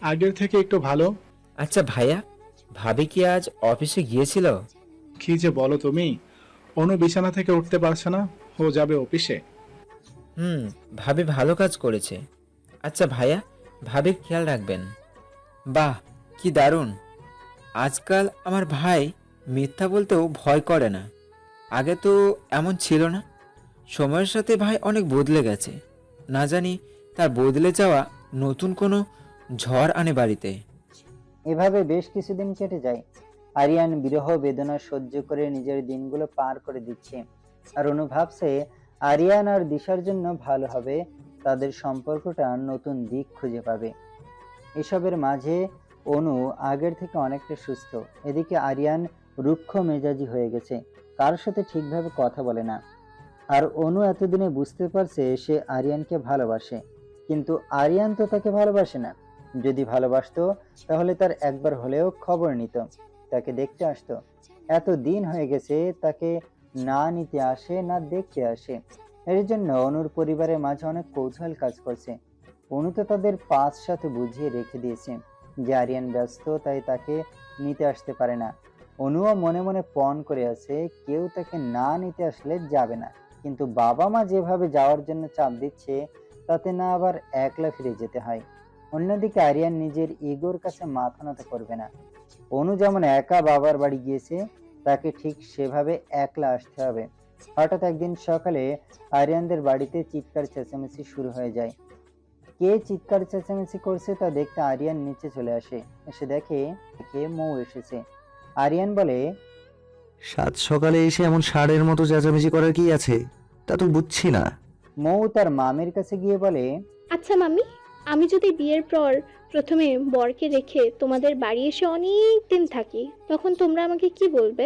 আগের থেকে একটু ভালো। আচ্ছা ভাইয়া, ভাবি কি আজ অফিসে গিয়েছিল? কি যে বলো তুমি, অনু বিছানা থেকে উঠতে পারছে না, ও যাবে অফিসে। ভাবি ভালো কাজ করেছে। আচ্ছা ভাইয়া, ভাবির খেয়াল রাখবেন। বাহ, কি দারুণ, আজকাল আমার ভাই মিথ্যা বলতেও ভয় করে না, আগে তো এমন ছিল না। সময়ের সাথে ভাই অনেক বদলে গেছে, না জানি তার বদলে যাওয়া নতুন কোনো ঝড় আনে বাড়িতে। এভাবে বেশ কিছুদিন কেটে যায়। আরিয়ান বিরহ বেদনা সহ্য করে নিজের দিনগুলো পার করে দিচ্ছে, আর অনু ভাবছে আরিয়ান আর দিশার জন্য ভালো হবে, তাদের সম্পর্কটা নতুন দিক খুঁজে পাবে। এসবের মাঝে অনু আগের থেকে অনেকটা সুস্থ। এদিকে আরিয়ান রুক্ষ মেজাজি হয়ে গেছে, কারোর সাথে ঠিকভাবে কথা বলে না। আর অনু এতদিনে বুঝতে পারছে সে আরিয়ানকে ভালোবাসে, কিন্তু আরিয়ান তো তাকে ভালোবাসে না। যদি ভালোবাসতো তাহলে তার একবার হলেও খবর নিত, তাকে দেখতে আসতো। এত দিন হয়ে গেছে তাকে না নিতে আসে না দেখতে আসে। এর জন্য অনুর পরিবারের মাঝে অনেক কৌতূহল কাজ করছে। অনু তো তাদের পাঁচ সাথে বুঝিয়ে রেখে দিয়েছে যে আরিয়ান ব্যস্ত, তাই তাকে নিতে আসতে পারে না। অনুও মনে মনে পণ করে আছে কেউ তাকে না নিতে আসলে যাবে না, কিন্তু বাবা মা যেভাবে যাওয়ার জন্য চাপ দিচ্ছে তাতে না আবার একলা ফিরে যেতে হয়। অন্যদিকে আরিয়ান নিজের ইগোর কাছে মাথা নত করবে না। অনু যেমন একা বাবার বাড়ি গিয়েছে, তাকে ঠিক সেভাবে একলা আসতে হবে। হঠাৎ একদিন সকালে আরিয়ানদের বাড়িতে চিৎকার চেঁচামেচি শুরু হয়ে যায়। কে চিৎকার চেঁচামেচি করছে তা দেখতে আরিয়ান নিচে চলে আসে। এসে দেখে মৌ এসেছে। আরিয়ান বলে, সাত সকালে এসে এমন ষাঁড়ের মতো চেঁচামেচি করার কি আছে, তা তো বুঝছি না। মৌ তার মামের কাছে গিয়ে বলে, আচ্ছা মামি, আমি যদি বিয়ের পর প্রথমে বরকে রেখে তোমাদের বাড়ি এসে অনেক দিন থাকি, তখন তোমরা আমাকে কি বলবে?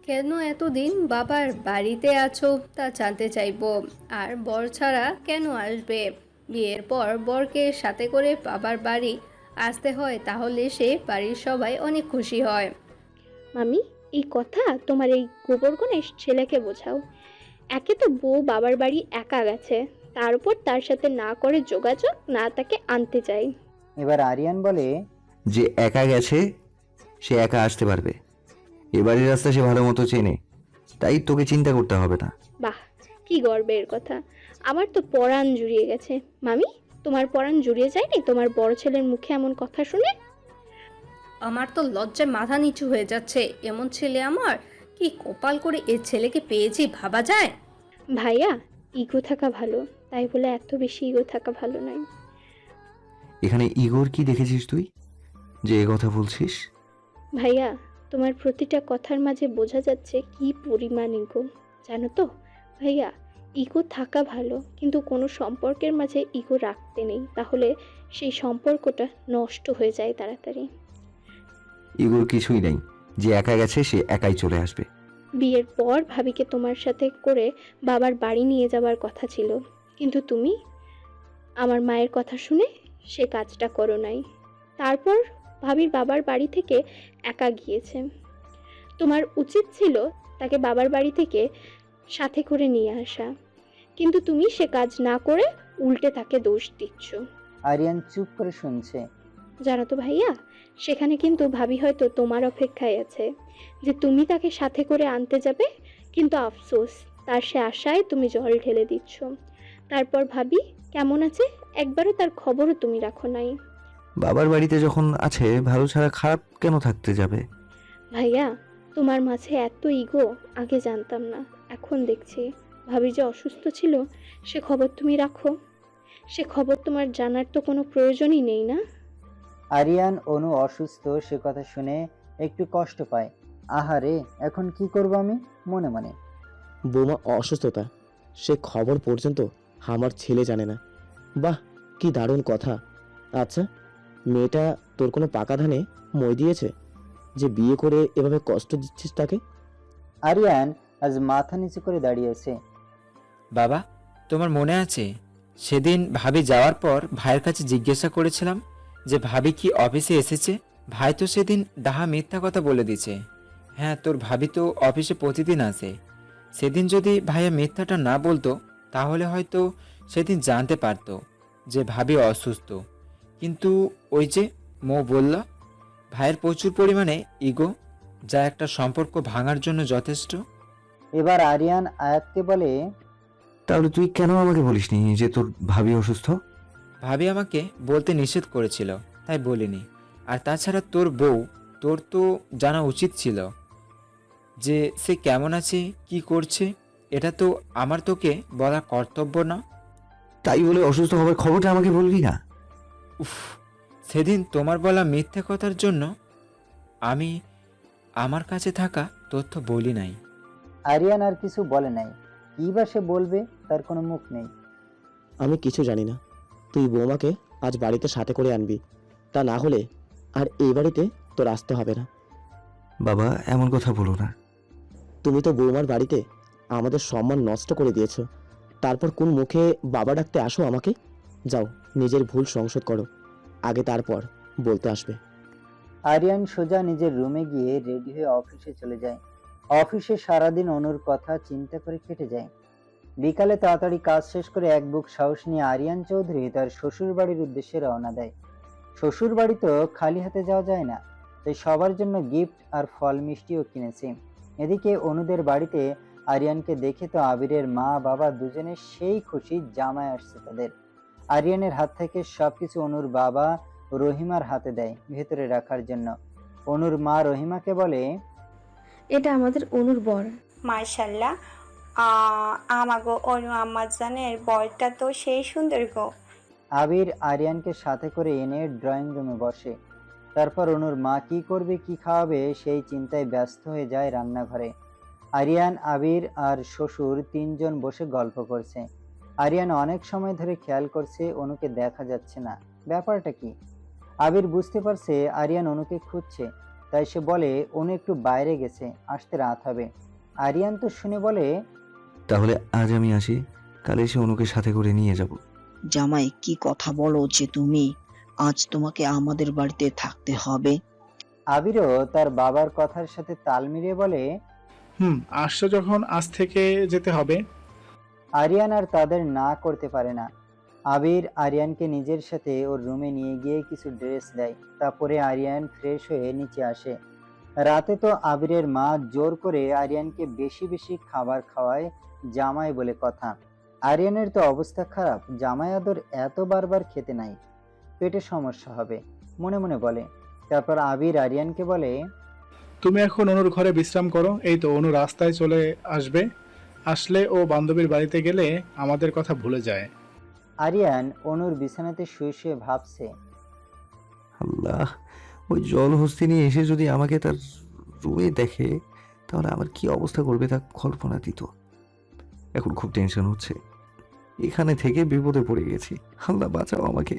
কেন এতদিন বাবার বাড়িতে আছো তা জানতে চাইবো। আর বর ছাড়া কেন আসবে? বিয়ের পর বরকে সাথে করে বাবার বাড়ি আসতে হয়, তাহলে সে বাড়ির সবাই অনেক খুশি হয়। মামি, এই কথা তোমার এই গোবর গণেশ ছেলেকে বোঝাও। একে তো বউ বাবার বাড়ি একা গেছে, তার উপর তার সাথে না করে যোগাযোগ, না তাকে আনতে চাই। এবার আরিয়ান বলে, যে একা গেছে সে একা আসতে পারবে, এবারের রাস্তা সে ভালো মতো চেনে, তাই তোকে চিন্তা করতে হবে না। বাহ, কি গর্বের কথা! আমার তো পরাণ জুড়িয়ে গেছে। মামি, তোমার পরাণ জুড়িয়ে যায়নি তোমার বড় ছেলের মুখে এমন কথা শুনে? আমার তো লজ্জায় মাথা নিচু হয়ে যাচ্ছে। এমন ছেলে আমার, কি কপাল করে এ ছেলেকে পেয়েছি ভাবা যায়? ভাইয়া, ইগো থাকা ভালো, তাই বলে এত বেশি ইগো থাকা ভালো নয়। এখানে ইগোর কি দেখেছিস তুই যে এ কথা বলছিস? ভাইয়া, তোমার প্রতিটা কথার মাঝে বোঝা যাচ্ছে কি পরিমাণ ইগো, জানো তো? ভাইয়া, ইগো থাকা ভালো, কিন্তু কোনো সম্পর্কের মাঝে ইগো রাখতে নেই, তাহলে সেই সম্পর্কটা নষ্ট হয়ে যায় তাড়াতাড়ি। ইগোর কিছুই নেই, যে একা গেছে সে একাই চলে আসবে। বিয়ের পর ভাবিকে তোমার সাথে করে বাবার বাড়ি নিয়ে যাবার কথা ছিল, কিন্তু তুমি আমার মায়ের কথা শুনে সে কাজটা করো নাই। তারপর ভাবির বাবার বাড়ি থেকে একা গিয়েছে। তোমার উচিত ছিল তাকে বাবার বাড়ি থেকে সাথে করে নিয়ে আসা, কিন্তু তুমি সে কাজ না করে উল্টে তাকে দোষ দিচ্ছ। আরিয়ান চুপ করে শুনছে। জানো তো ভাইয়া, সেখানে কিন্তু ভাবি হয়তো তোমার অপেক্ষায় আছে যে তুমি তাকে সাথে করে আনতে যাবে, কিন্তু আফসোস তার সে আশায় তুমি জল ঢেলে দিচ্ছ। তারপর ভাবি কেমন আছে একবারও তার খবরও তুমি রাখো নাই। বাবার বাড়িতে যখন আছে, ভালো ছাড়া খারাপ কেন থাকতে যাবে? ভাইয়া, তোমার মাঝে এত ইগো আগে জানতাম না, এখন দেখছি। ভাবি যে অসুস্থ ছিল সে খবর তুমি রাখো, সে খবর তোমার জানার তো কোনো প্রয়োজনই নেই, না? আরিয়ান অনু অসুস্থ সে কথা শুনে একটু কষ্ট পায়। আহারে, এখন কি করব আমি মনে মনে। বৌমা অসুস্থতা সে খবর পর্যন্ত আমার ছেলে জানে না। বাহ, কি দারুণ কথা। আচ্ছা, মেয়েটা তোর কোনো পাকা ধানে মই দিয়েছে যে বিয়ে করে এভাবে কষ্ট দিচ্ছিস তাকে? আরিয়ান আজ মাথা নিচু করে দাঁড়িয়েছে। বাবা, তোমার মনে আছে সেদিন ভাবি যাওয়ার পর ভাইয়ের কাছে জিজ্ঞাসা করেছিলাম যে ভাবি কি অফিসে এসেছে? ভাই তো সেদিন ডাহা মিথ্যা কথা বলে দিয়েছে। হ্যাঁ, তোর ভাবি তো অফিসে প্রতিদিন আসে। সেদিন যদি ভাইয়া মিথ্যাটা না বলতো তাহলে হয়তো সেদিন জানতে পারতো যে ভাবি অসুস্থ। কিন্তু ওই যে মৌ বলল, ভাইয়ের প্রচুর পরিমাণে ইগো, যা একটা সম্পর্ক ভাঙার জন্য যথেষ্ট। এবার আরিয়ান আয়াতকে বলে, তাহলে তুই কেন আমাকে বলিসনি যে তোর ভাবি অসুস্থ? ভাবি আমাকে বলতে নিষেধ করেছিল, তাই বলিনি। আর তাছাড়া তোর বউ, তোর তো জানা উচিত ছিল যে সে কেমন আছে, কি করছে। এটা তো আমার তোকে বলা কর্তব্য না? তাই বলে অসুস্থ হবার খবরটা আমাকে বলবি না? উফ, সেদিন তোমার বলা মিথ্যে কথার জন্য আমি আমার কাছে থাকা তথ্য বলি নাই। আরিয়ান আর কিছু বলে নাই। কি বা সে বলবে, তার কোনো মুখ নেই। আমি কিছু জানি না, তুই বৌমাকে আজ বাড়িতে সাথে করে আনবি। তা না হলে আর এই বাড়িতে তোর আসতে হবে না। বাবা, এমন কথা বলো না। তুমি তো বৌমার বাড়িতে আমাদের সম্মান নষ্ট করে দিয়েছো, তারপর কোন মুখে বাবা ডাকতে আসো আমাকে? যাও, নিজের ভুল সংশোধ করো, আগে তারপর বলতে আসবে। আরিয়ান সোজা নিজের রুমে গিয়ে রেডি হয়ে অফিসে চলে যায়। অফিসে সারাদিন অনুর কথা চিন্তা করে কেটে যায়। বিকালে তাড়াতাড়ি কাজ শেষ করে এক বুক সাহস নিয়ে আরিয়ান চৌধুরী তার শ্বশুর বাড়ির উদ্দেশ্যে রওনা দেয়। শ্বশুর বাড়ি তো খালি হাতে যাওয়া যায় না, তাই সবার জন্য গিফট আর ফল মিষ্টিও কিনেছে। এদিকে অনুদের বাড়িতে আরিয়ানকে দেখে তো আবিরের মা বাবা দুজনে সেই খুশি, জামাই আসছে তাদের। আরিয়ানের হাত থেকে সবকিছু অনুর বাবা রহিমার হাতে দেয় ভেতরে রাখার জন্য। অনুর মা রহিমাকে বলে, এটা আমাদের অনুর বর। মার্শাল্লাহ, আমাগো অনু আম্মাজানের বরটা তো সেই সুন্দর গো। আবির আরিয়ানকে সাথে করে এনে ড্রয়িং রুমে বসে। তারপর অনুর মা কি করবে, কি খাওয়াবে সেই চিন্তায় ব্যস্ত হয়ে যায় রান্নাঘরে। আরিয়ান, আবির আর শ্বশুর তিনজন বসে গল্প করছে। আরিয়ান অনেক সময় ধরে খেয়াল করছে অনুকে দেখা যাচ্ছে না, ব্যাপারটা কি? আবির বুঝতে পারছে আরিয়ান অনুকে খুঁজছে, তাই সে বলে অনু একটু বাইরে গেছে, আসতে রাত হবে। আরিয়ান তো শুনে বলে, তাহলে আজ আমি আসি, কাল এসে অনুকে সাথে করে নিয়ে যাব। জামাই, কি কথা বলো যে তুমি? আজ তোমাকে আমাদের বাড়িতে থাকতে হবে। আবিরও তার বাবার কথার সাথে তাল মিলিয়ে বলে, আসছো যখন আজ থেকে যেতে হবে। আরিয়ান আর তাদের না করতে পারে না। আবির আরিয়ানকে নিজের সাথে ওর রুমে নিয়ে গিয়ে কিছু ড্রেস দেয়, তারপরে আরিয়ান ফ্রেশ হয়ে নিচে আসে। রাতে তো আবিরের মা জোর করে আরিয়ানকে বেশি বেশি খাবার খাওয়ায়, জামাই বলে কথা। আরিয়ানের তো অবস্থা খারাপ, জামাই আদর এত বারবার খেতে নাই, পেটে সমস্যা হবে মনে মনে বলে। তারপর আবির আরিয়ানকে বলে, তুমি এখন অনুর ঘরে বিশ্রাম করো, এই তো অনু রাস্তায় চলে আসবে। আসলে ও বান্ধবীর বাড়িতে গেলে আমাদের কথা ভুলে যায়। আরিয়ান অনুর বিছানাতে শুয়ে শুয়ে ভাবছে, আল্লাহ, ওই জলহস্তি নিয়ে এসে যদি আমাকে তার রুমে দেখে তাহলে আমার কি অবস্থা করবে তা কল্পনাতীত। এখন খুব টেনশন হচ্ছে, এখানে থেকে বিপদে পড়ে গেছি, আল্লাহ বাঁচাও আমাকে।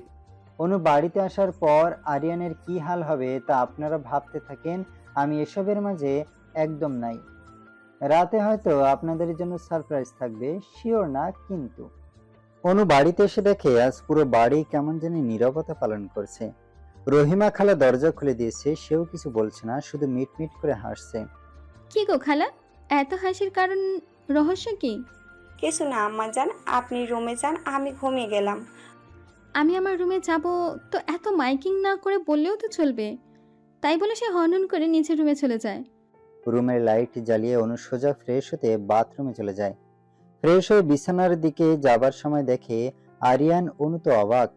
অনু বাড়িতে আসার পর আরিয়ানের কি হাল হবে তা আপনারা ভাবতে থাকেন, আমি এসবের মাঝে একদম নাই। রাতে হয়তো আপনাদের জন্য সারপ্রাইজ থাকবে, শিওর না কিন্তু। অনু বাড়িতে এসে দেখে আজ পুরো বাড়ি কেমন জানি নীরবতা পালন করছে। রহিমা খালা দরজা খুলে দিয়েছে, সেও কিছু বলছে না, শুধু মিট মিট করে হাসছে। কি গো খালা, এত হাসির কারণ, রহস্য কি? কিছু না আম্মাজান, আপনি রুমে যান, আমি ঘুমিয়ে গেলাম। আমি আমার রুমে যাব তো এত মাইকিং না করে বললেও তো চলবে। তাই বলে সে হনহন করে নিচের রুমে চলে যায়। রুমের লাইট জ্বালিয়ে অনু সোজা ফ্রেশ হতে বাথরুমে চলে যায়। ফ্রেশ হয়ে বিছানার দিকে যাবার সময় দেখে আরিয়ান। অনু তো অবাক।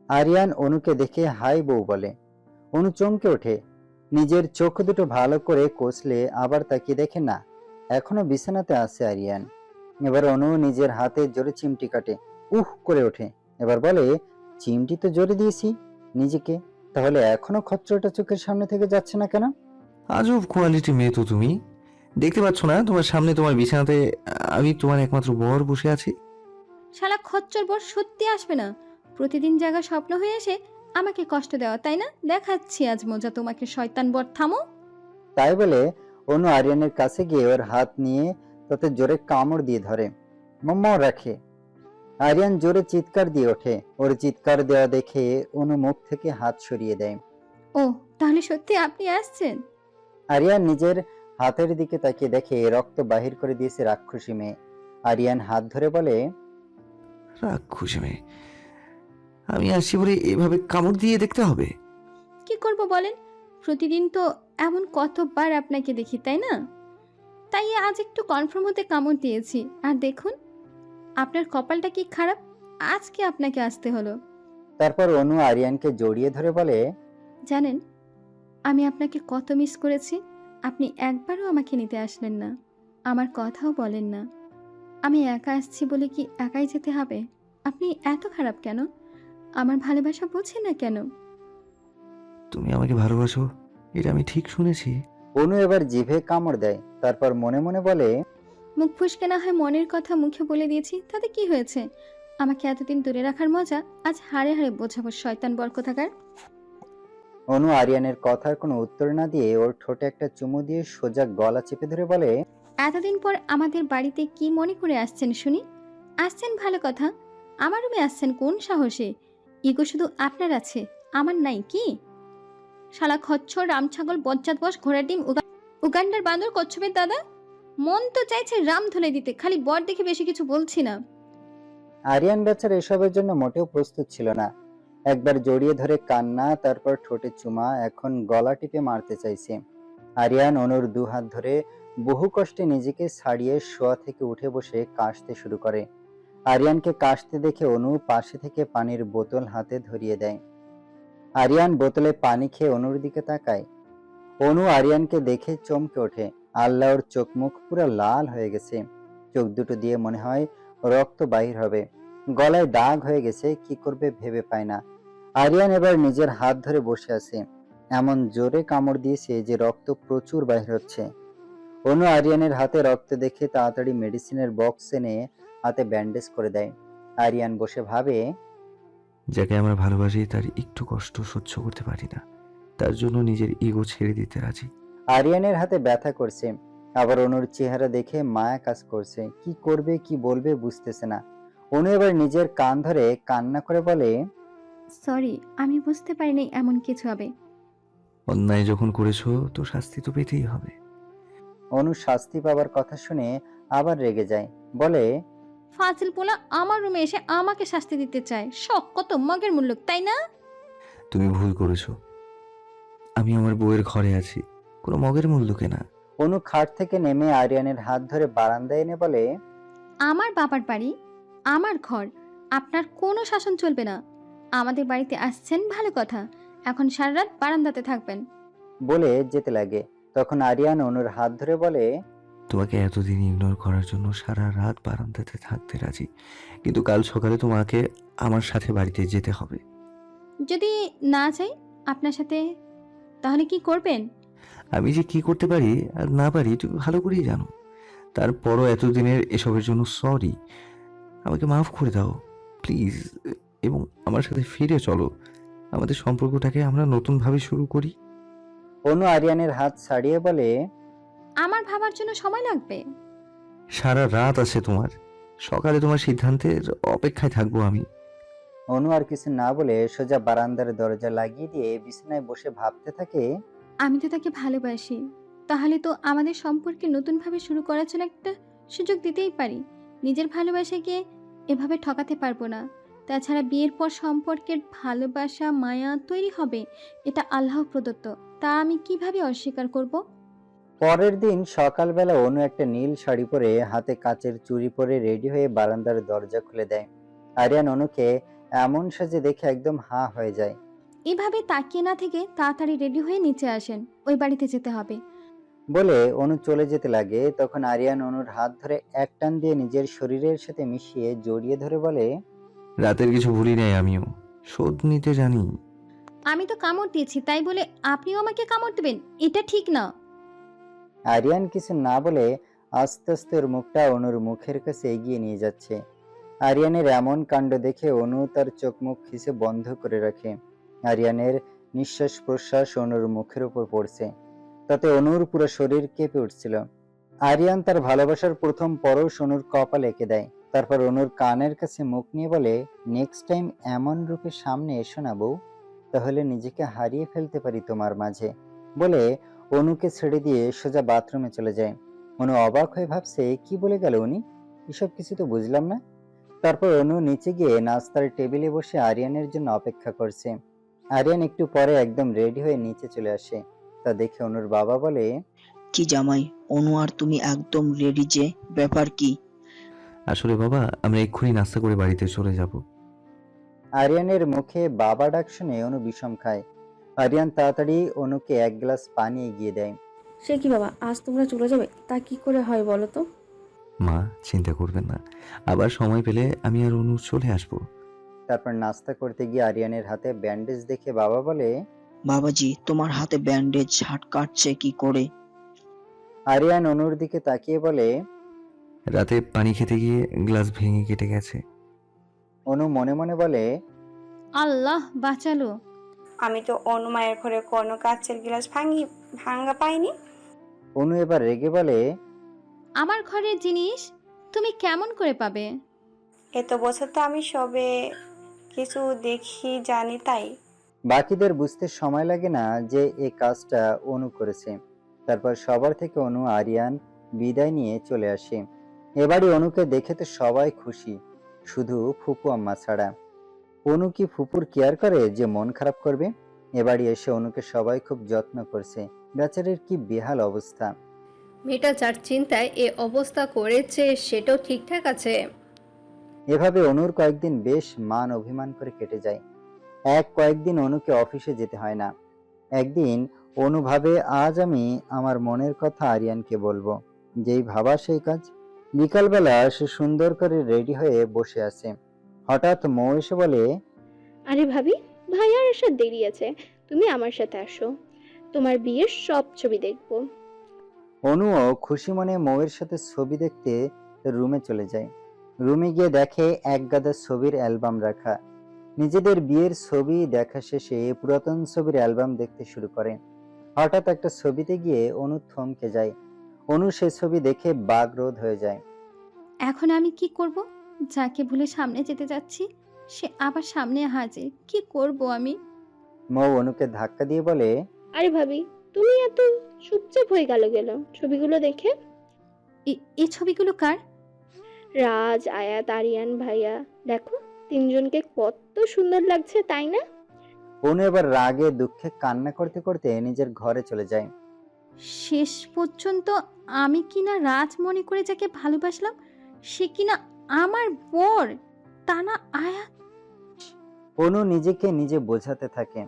আরিয়ান অনুকে দেখে হাই বউ বলে। অনু চমকে ওঠে, নিজের চোখ দুটো ভালো করে কষলে আবার তাকিয়ে দেখে না, এখনো বিছানাতে আছে আরিয়ান। এবার অনু নিজের হাতে জোরে চিমটি কাটে, উহ করে ওঠে। এবার বলে, চিমটি তো জোরে দিয়েছি নিজেকে, তাহলে এখনো খচ্চরটা চোখের সামনে থেকে যাচ্ছে না কেন? আজব কোয়ালিটি মেয়ে তো তুমি, দেখতে পাচ্ছ না তোমার সামনে তোমার বিছানাতে আমি তোমার একমাত্র বর বসে আছি। শালা খচ্চর বর সত্যি আসবে না, প্রতিদিন জায়গা স্বপ্ন হয়ে এসে আমাকে কষ্ট দেওয়া, তাই না? দেখাচ্ছি আজ মজা তোমাকে, শয়তান বর, থামো। তাই বলে অনু আরিয়ানের কাছে গিয়ে ওর হাত নিয়ে তাতে জোরে কামড় দিয়ে ধরে, মোমো রাখে। আরিয়ান জোরে চিৎকার দিয়ে ওঠে। ওর চিৎকার দেওয়া দেখে অনু মুখ থেকে হাত সরিয়ে দেয়। ও, তাহলে সত্যি আপনি আসছেন? আরিয়ান নিজের হাতের দিকে তাকিয়ে দেখে রক্ত বাহির করে দিয়েছে রাক্ষসী মেয়ে। আরিয়ান হাত ধরে বলে, রাক্ষসী মেয়ে, আমি আসছি বলে এভাবে কামড় দিয়ে দেখতে হবে? কি করব বলেন, প্রতিদিন তো এমন কতবার আপনাকে দেখি, তাই না? তাই আজ একটু কনফার্ম হতে কামড় দিয়েছি। আর দেখুন, আপনার কপালটা কি খারাপ, আজকে আপনাকে আসতে হলো। তারপর অনু আরিয়ানকে জড়িয়ে ধরে বলে, জানেন আমি আপনাকে কত মিস করেছি। আপনি একবারও আমাকে নিতে আসলেন না, আমার কথাও বলেন না। আমি একা আসছি বলে কি একাই যেতে হবে? আপনি এত খারাপ কেন? আমার ভালোবাসা বোঝে না কেন? তুমি আমাকে ভালোবাসো, এটা আমি ঠিক শুনেছি। অনু এবার জিভে কামড় দেয়, তারপর মনে মনে বলে, মুখ ফুসকে না হয় মনের কথা মুখে বলে দিয়েছি, তাতে কি হয়েছে? আমাকে এতদিন দূরে রাখার মজা আজ হাড়ে হাড়ে বোঝাবো, শয়তান বর কোথাকার। অনু আরিয়ানের কথার কোনো উত্তর না দিয়ে ওর ঠোঁটে একটা চুমু দিয়ে সোজা গলা চেপে ধরে বলে, এতদিন পর আমাদের বাড়িতে কি মনে করে আসছেন শুনি? আসছেন ভালো কথা, আমার রুমে আসছেন কোন সাহসে? ইগো শুধু আপনার আছে, আমার নাই কি? শালা খচ্চর, রামছাগল, বজ্জাত বস, ঘোড়ার ডিম, উগান্ডার বান্দর, কচ্ছপের দাদা। মন তো চাইছে রাম ধরে দিতে, খালি বর দেখে বেশি কিছু বলছি না। আরিয়ান বেচারা এসবের জন্য মোটেও প্রস্তুত ছিল না। একবার জড়িয়ে ধরে কান্না, তারপর ঠোঁটে চুমা, এখন গলা টিপে মারতে চাইছে। আরিয়ান অনুর দু হাত ধরে বহু কষ্টে নিজেকে ছাড়িয়ে শোয়া থেকে উঠে বসে কাশতে শুরু করে। আরিয়ানকে কাশতে দেখে অনু পাশে থেকে পানির বোতল হাতে ধরিয়ে দেয়। আরিয়ান বোতলে পানি খেয়ে অনুর দিকে তাকায়। অনু আরিয়ানকে দেখে চমকে ওঠে। আল্লাহর চোখ মুখ পুরো লাল হয়ে গেছে, চোখ দুটো দিয়ে মনে হয় রক্ত বাহির হবে, গলায় দাগ হয়ে গেছে, কি করবে ভেবে পায় না। আরিয়ান এবার নিজের হাত ধরে বসে আছে, এমন জোরে কামড় দিয়েছে যে রক্ত প্রচুর বাহির হচ্ছে। অনু আরিয়ানের হাতে রক্ত দেখে তাড়াতাড়ি মেডিসিনের বক্স এনে হাতে ব্যান্ডেজ করে দেয়। আরিয়ান বসে ভাবে, যাকে আমরা ভালোবাসি তার একটু কষ্ট সহ্য করতে পারি না, তার জন্য নিজের ইগো ছেড়ে দিতে রাজি। আরিয়ানের হাতে ব্যথা করছে, আবার অনুর চেহারা দেখে মায়া কাজ করছে। কি করবে কি বলবে বুঝতেছে না। অনু এবার নিজের কান ধরে কান্না করে বলে, সরি, আমি বুঝতে পারিনি এমন কিছু হবে। অন্যায় যখন করেছো তো শাস্তি তো পেতেই হবে। অনু শাস্তি পাবার কথা শুনে আবার রেগে যায়, বলে, ফাজিল পোলা আমার রুমে এসে আমাকে শাস্তি দিতে চায়, শখ কত মগের মূল্য, তাই না? তুমি ভুল করেছো, আমি আমার বউয়ের ঘরে আছি, কোনো মগের মূল্যকে না। অনু খাট থেকে নেমে আরিয়ানের হাত ধরে বারান্দায় এনে বলে, আমার বাবার বাড়ি, আমার ঘর, আপনার কোনো শাসন চলবে না। আমাদের বাড়িতে আসছেন ভালো কথা, এখন সারা রাত বারান্দাতে থাকবেন। বলে যেতে লাগে। তখন আরিয়ান অনুর হাত ধরে বলে, তোমাকে এতদিন ইগনোর করার জন্য সারা রাত বারান্দাতে থাকতে রাজি, কিন্তু কাল সকালে তোমাকে আমার সাথে বাড়িতে যেতে হবে। যদি না চাই আপনার সাথে, তাহলে কি করবেন? আমি যে কি করতে পারি আর না পারি তুমি ভালো করেই জানো। তারপরও এতদিনের এসবের জন্য সরি, আমাকে মাফ করে দাও প্লিজ, এবং আমার সাথে ফিরে চলো, আমাদের সম্পর্কটাকে আমরা নতুনভাবে শুরু করি। অনু আরিয়ানের হাত ছাড়িয়ে বলে, আমার ভাবার জন্য সময় লাগবে। সারা রাত আছে তোমার, সকালে তোমার সিদ্ধান্তের অপেক্ষায় থাকবো আমি। অনু আর কিছু না বলে সোজা বারান্দার দরজা লাগিয়ে দিয়ে বিছানায় বসে ভাবতে থাকে, আমি তো তাকে ভালোবাসি, তাহলে তো আমাদের সম্পর্কে নতুনভাবে শুরু করার জন্য একটা সুযোগ দিতেই পারি। নিজের ভালোবাসাকে এভাবে ঠকাতে পারবো না। তাছাড়া বিয়ের পর সম্পর্কের ভালোবাসা মায়া তৈরি হবে, এটা আল্লাহ প্রদত্ত, তা আমি কিভাবে অস্বীকার করব? পরের দিন সকালবেলা অনু একটা নীল শাড়ি পরে হাতে কাচের চুড়ি পরে রেডি হয়ে বারান্দার দরজা খুলে দেয়। আরিয়ান অনুকে এমন সাজে দেখে একদম হাঁ হয়ে যায়। এভাবে তাকিয়ে না থেকে তাড়াতাড়ি রেডি হয়ে নিচে আসেন, ওই বাড়িতে যেতে হবে। বলে অনু চলে যেতে লাগে। তখন আরিয়ান অনুর হাত ধরে এক টান দিয়ে নিজের শরীরের সাথে মিশিয়ে জড়িয়ে ধরে বলে, রাতের কিছু ভুলি নাই, আমিও শোধ নিতে জানি। আমি তো কামড় দিয়েছি, তাই বলে আপনিও আমাকে কামড় দেবেন? এটা ঠিক না। আরিয়ান কিছু না বলে আস্তে আস্তে ওর মুখটা অনুর মুখের কাছে এগিয়ে নিয়ে যাচ্ছে। আরিয়ানের এমন কাণ্ড দেখে অনু তার চোখ মুখ খিসে বন্ধ করে রাখে। আরিয়ানের নিঃশ্বাস প্রশ্বাস অনুর মুখের উপর পড়ছে, তাতে অনুর পুরো শরীর কেঁপে উঠছিল। আরিয়ান তার ভালোবাসার প্রথম পরশ অনুর কপাল এঁকে দেয়, তারপর অনুর কানের কাছে মুখ নিয়ে বলে, নেক্সট টাইম এমন রূপে সামনে এসো না বউ, তাহলে নিজেকে হারিয়ে ফেলতে পারি তোমার মাঝে। বলে অনুকে ছেড়ে দিয়ে সোজা বাথরুমে চলে যায়। অনু অবাক হয়ে ভাবছে, কি বলে গেল উনি, এসব কিছু তো বুঝলাম না। তারপর অনু নিচে গিয়ে নাস্তার টেবিলে বসে আরিয়ানের জন্য অপেক্ষা করছে। আরিয়ান একটু পরে একদম রেডি হয়ে নিচে চলে আসে। তা দেখে অনুর বাবা বলে, কি জামাই, অনু আর তুমি একদম রেডি যে, ব্যাপার কি? আসলে বাবা, আমরা এক্ষুনি নাস্তা করে বাড়িতে চলে যাব। আরিয়ানের মুখে বাবা ডাক শুনে অনু বিষম খায়। আরিয়ান তাড়াতাড়ি অনুকে এক গ্লাস পানি এগিয়ে দেয়। সে কি বাবা, আজ তোমরা চলে যাবে? তা কি করে হয় বলো তো? মা চিন্তা করবেন না, আবার সময় পেলে আমি আর অনু চলে আসবো। তারপর নাস্তা করতে গিয়ে আরিয়ানের হাতে ব্যান্ডেজ দেখে বাবা বলে, বাবাজি, তোমার হাতে ব্যান্ডেজ হাট কাটছে কি করে? আরিয়ান অনুর দিকে তাকিয়ে বলে, রাতে পানি খেতে গিয়ে গ্লাস ভেঙে কেটে গেছে। অনু মনে মনে বলে, আল্লাহ বাঁচালো। আমি তো অনুমায়ের ঘরে কোনো কাচের গ্লাস ভাঙা পাইনি। অনু এবার রেগে বলে, আমার ঘরের জিনিস তুমি কেমন করে পাবে? এত বছর তো আমি সবে কিছু দেখি জানি তাই। বাকিদের বুঝতে সময় লাগে না যে এই কাজটা অনু করেছে। তারপর সবার থেকে অনু আরিয়ান বিদায় নিয়ে চলে আসে। এবারে অনুকে দেখে তো সবাই খুশি, শুধু ফুপু আম্মা ছাড়া। অনু কি ফুপুর কেয়ার করে যে মন খারাপ করবে? এবারে এসে অনুকে সবাই খুব যত্ন করছে। বেচারের কি বেহাল অবস্থা। মেয়েটা যার চিন্তায় এ অবস্থা করেছে সেটাও ঠিকঠাক আছে। এভাবে অনুর কয়েকদিন বেশ মান অভিমান করে কেটে যায়। কয়েকদিন অনুকে অফিসে যেতে হয় না। একদিন অনু ভাবে, আজ আমি আমার মনের কথা আরিয়ানকে বলবো। যেই ভাবা সেই কাজ। বিকালবেলা সে সুন্দর করে রেডি হয়ে বসে আছে। হঠাৎ মৌ এসে বলে, আরে ভাবি, ভাইয়ার আসার দেরি আছে, তুমি আমার সাথে আসো, তোমার বিয়ের সব ছবি দেখবো। অনুও খুশি মনে মৌয়ের সাথে ছবি দেখতে রুমে চলে যায়। রুমে গিয়ে দেখে এক গাদা ছবির অ্যালবাম রাখা। নিজেদের বিয়ের ছবি দেখা শেষে পুরাতন ছবির অ্যালবাম দেখতে শুরু করে। হঠাৎ একটা ছবিতে গিয়ে অনু থমকে যায়। অনু সে ছবি দেখে বাকরোধ হয়ে যায়। এখন আমি কি করব? যাকে ভুলে সামনে যেতে যাচ্ছি সে আবার সামনে হাজির, কি করব আমি? মৌ অনুকে ধাক্কা দিয়ে বলে, আরে ভাবি, তুমি এত চুপচাপ হয়ে গেল ছবিগুলো দেখে? এই ছবিগুলো কার? রাজ, আয়াত, আরিয়ান ভাইয়া, দেখো তিনজনকে কত সুন্দর লাগছে, তাই না? অনু এবার রাগে দুঃখে কান্না করতে করতে নিজের ঘরে চলে যায়। শেষ পর্যন্ত আমি কিনা রাজ মনে করে যাকে ভালোবাসলাম সে কিনা আমার বর, তা না আয়াত। অনু নিজেকে নিজে বোঝাতে থাকে,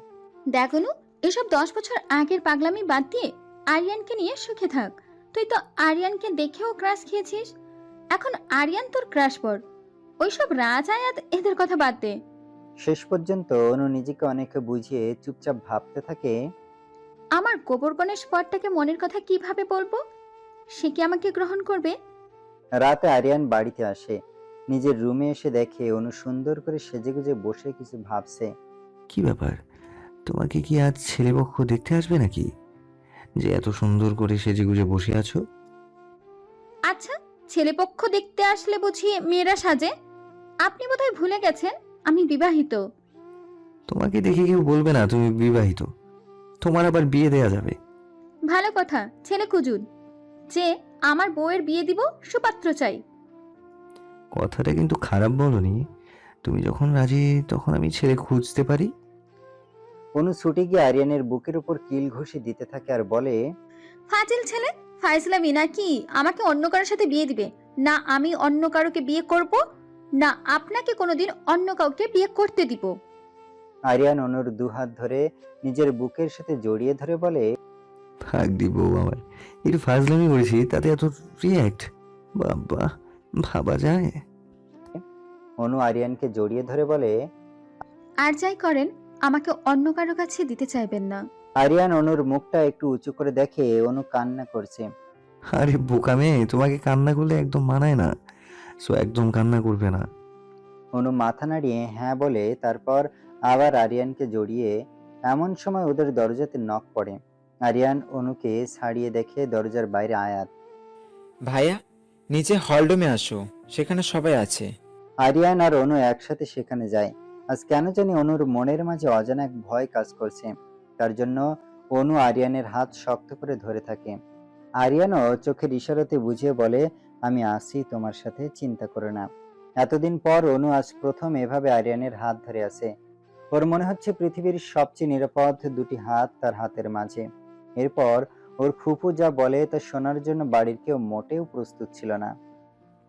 দেখো নু, এসব 10 বছর আগের পাগলামি বাদ দিয়ে আরিয়ানকে নিয়ে সুখে থাক। তুই তো আরিয়ানকে দেখেও ক্রাশ খেয়েছিস, এখন আরিয়ান তোর ক্রাশ পর। ওইসব রাজ আয়াত এদের কথা বাদ দে। শেষ পর্যন্ত অনু নিজেকে অনেকে বুঝিয়ে চুপচাপ ভাবতে থাকে, আমার গোবর গণেশ পরটাকে মনের কথা কিভাবে বলবো? সে কি আমাকে গ্রহণ করবে? রাতে আরিয়ান বাড়িতে আসে। নিজের রুমে এসে দেখে অনু সুন্দর করে সেজেগুজে বসে কিছু ভাবছে। কি ব্যাপার, তোমাকে কি আজ ছেলেপক্ষ দেখতে আসবে নাকি, যে এত সুন্দর করে সেজেগুজে বসে আছো? আচ্ছা, ছেলেপক্ষ দেখতে আসলে বুঝি মেয়েরা সাজে? আপনি বোধহয় ভুলে গেছেন আমি বিবাহিত। তোমাকে দেখে কেউ বলবে না তুমি বিবাহিত, তোমার আবার বিয়ে দেয়া যাবে। ভালো কথা, ছেলে খুঁজুন, যে আমার বউয়ের বিয়ে দিব, সুপাত্র চাই। কথাটা কিন্তু খারাপ বলনি। তুমি যখন রাজি তখন আমি ছেলে খুঁজতে পারি। অনু ছুটে গিয়ে আরিয়ানের বুকের উপর কিল ঘুষি দিতে থাকে আর বলে, ফাজিল ছেলে, ফাইজলামি নাকি আমাকে অন্য কারোর সাথে বিয়ে দিবে? না আমি অন্য কারোকে বিয়ে করব, না আপনাকে কোনোদিন অন্য কাউকে বিয়ে করতে দিব। আরিয়ান অনুর দুহাত ধরে নিজের বুকের সাথে জড়িয়ে ধরে বলে, ভাগ দিব আমার, একটু ফাজলামি করেছি তাতে এত রিয়াক্ট, বাবা ভাবা যায়। অনু আরিয়ানকে জড়িয়ে ধরে বলে, আর যাই করেন আমাকে অন্য কারো কাছে দিতে চাইবেন না। আরিয়ান অনুর মুখটা একটু উঁচু করে দেখে অনু কান্না করছে। আরে বোকা মেয়ে, তোমাকে কান্না করলে একদম মানায় না, সো একদম কান্না করবে না। অনু মাথা নাড়িয়ে হ্যাঁ বলে তারপর আবার আরিয়ানকে জড়িয়ে। এমন সময় ওদের দরজাতে নক পড়ে। আরিয়ান অনুকে ছাড়িয়ে দেখে দরজার বাইরে আয়াত। ভাইয়া, নিচে হলরুমে আসো, সেখানে সবাই আছে। আরিয়ান আর অনু একসাথে সেখানে যায়। আজ কেন জানি অনুর মনের মাঝে অজানা এক ভয় কাজ করছে। তার জন্য অনু আরিয়ানের হাত শক্ত করে ধরে থাকে। আরিয়ানও চোখের ইশারাতে বুঝিয়ে বলে, আমি আছি তোমার সাথে, চিন্তা করো না। এতদিন পর অনু আজ প্রথম এভাবে আরিয়ানের হাত ধরে আছে। ওর মনে হচ্ছে পৃথিবীর সবচেয়ে নিরাপদ দুটি হাত তার হাতের মাঝে। এরপর ওর ফুফু যা বলে তা শোনার জন্য বাড়ির কেউ মোটেও প্রস্তুত ছিল না।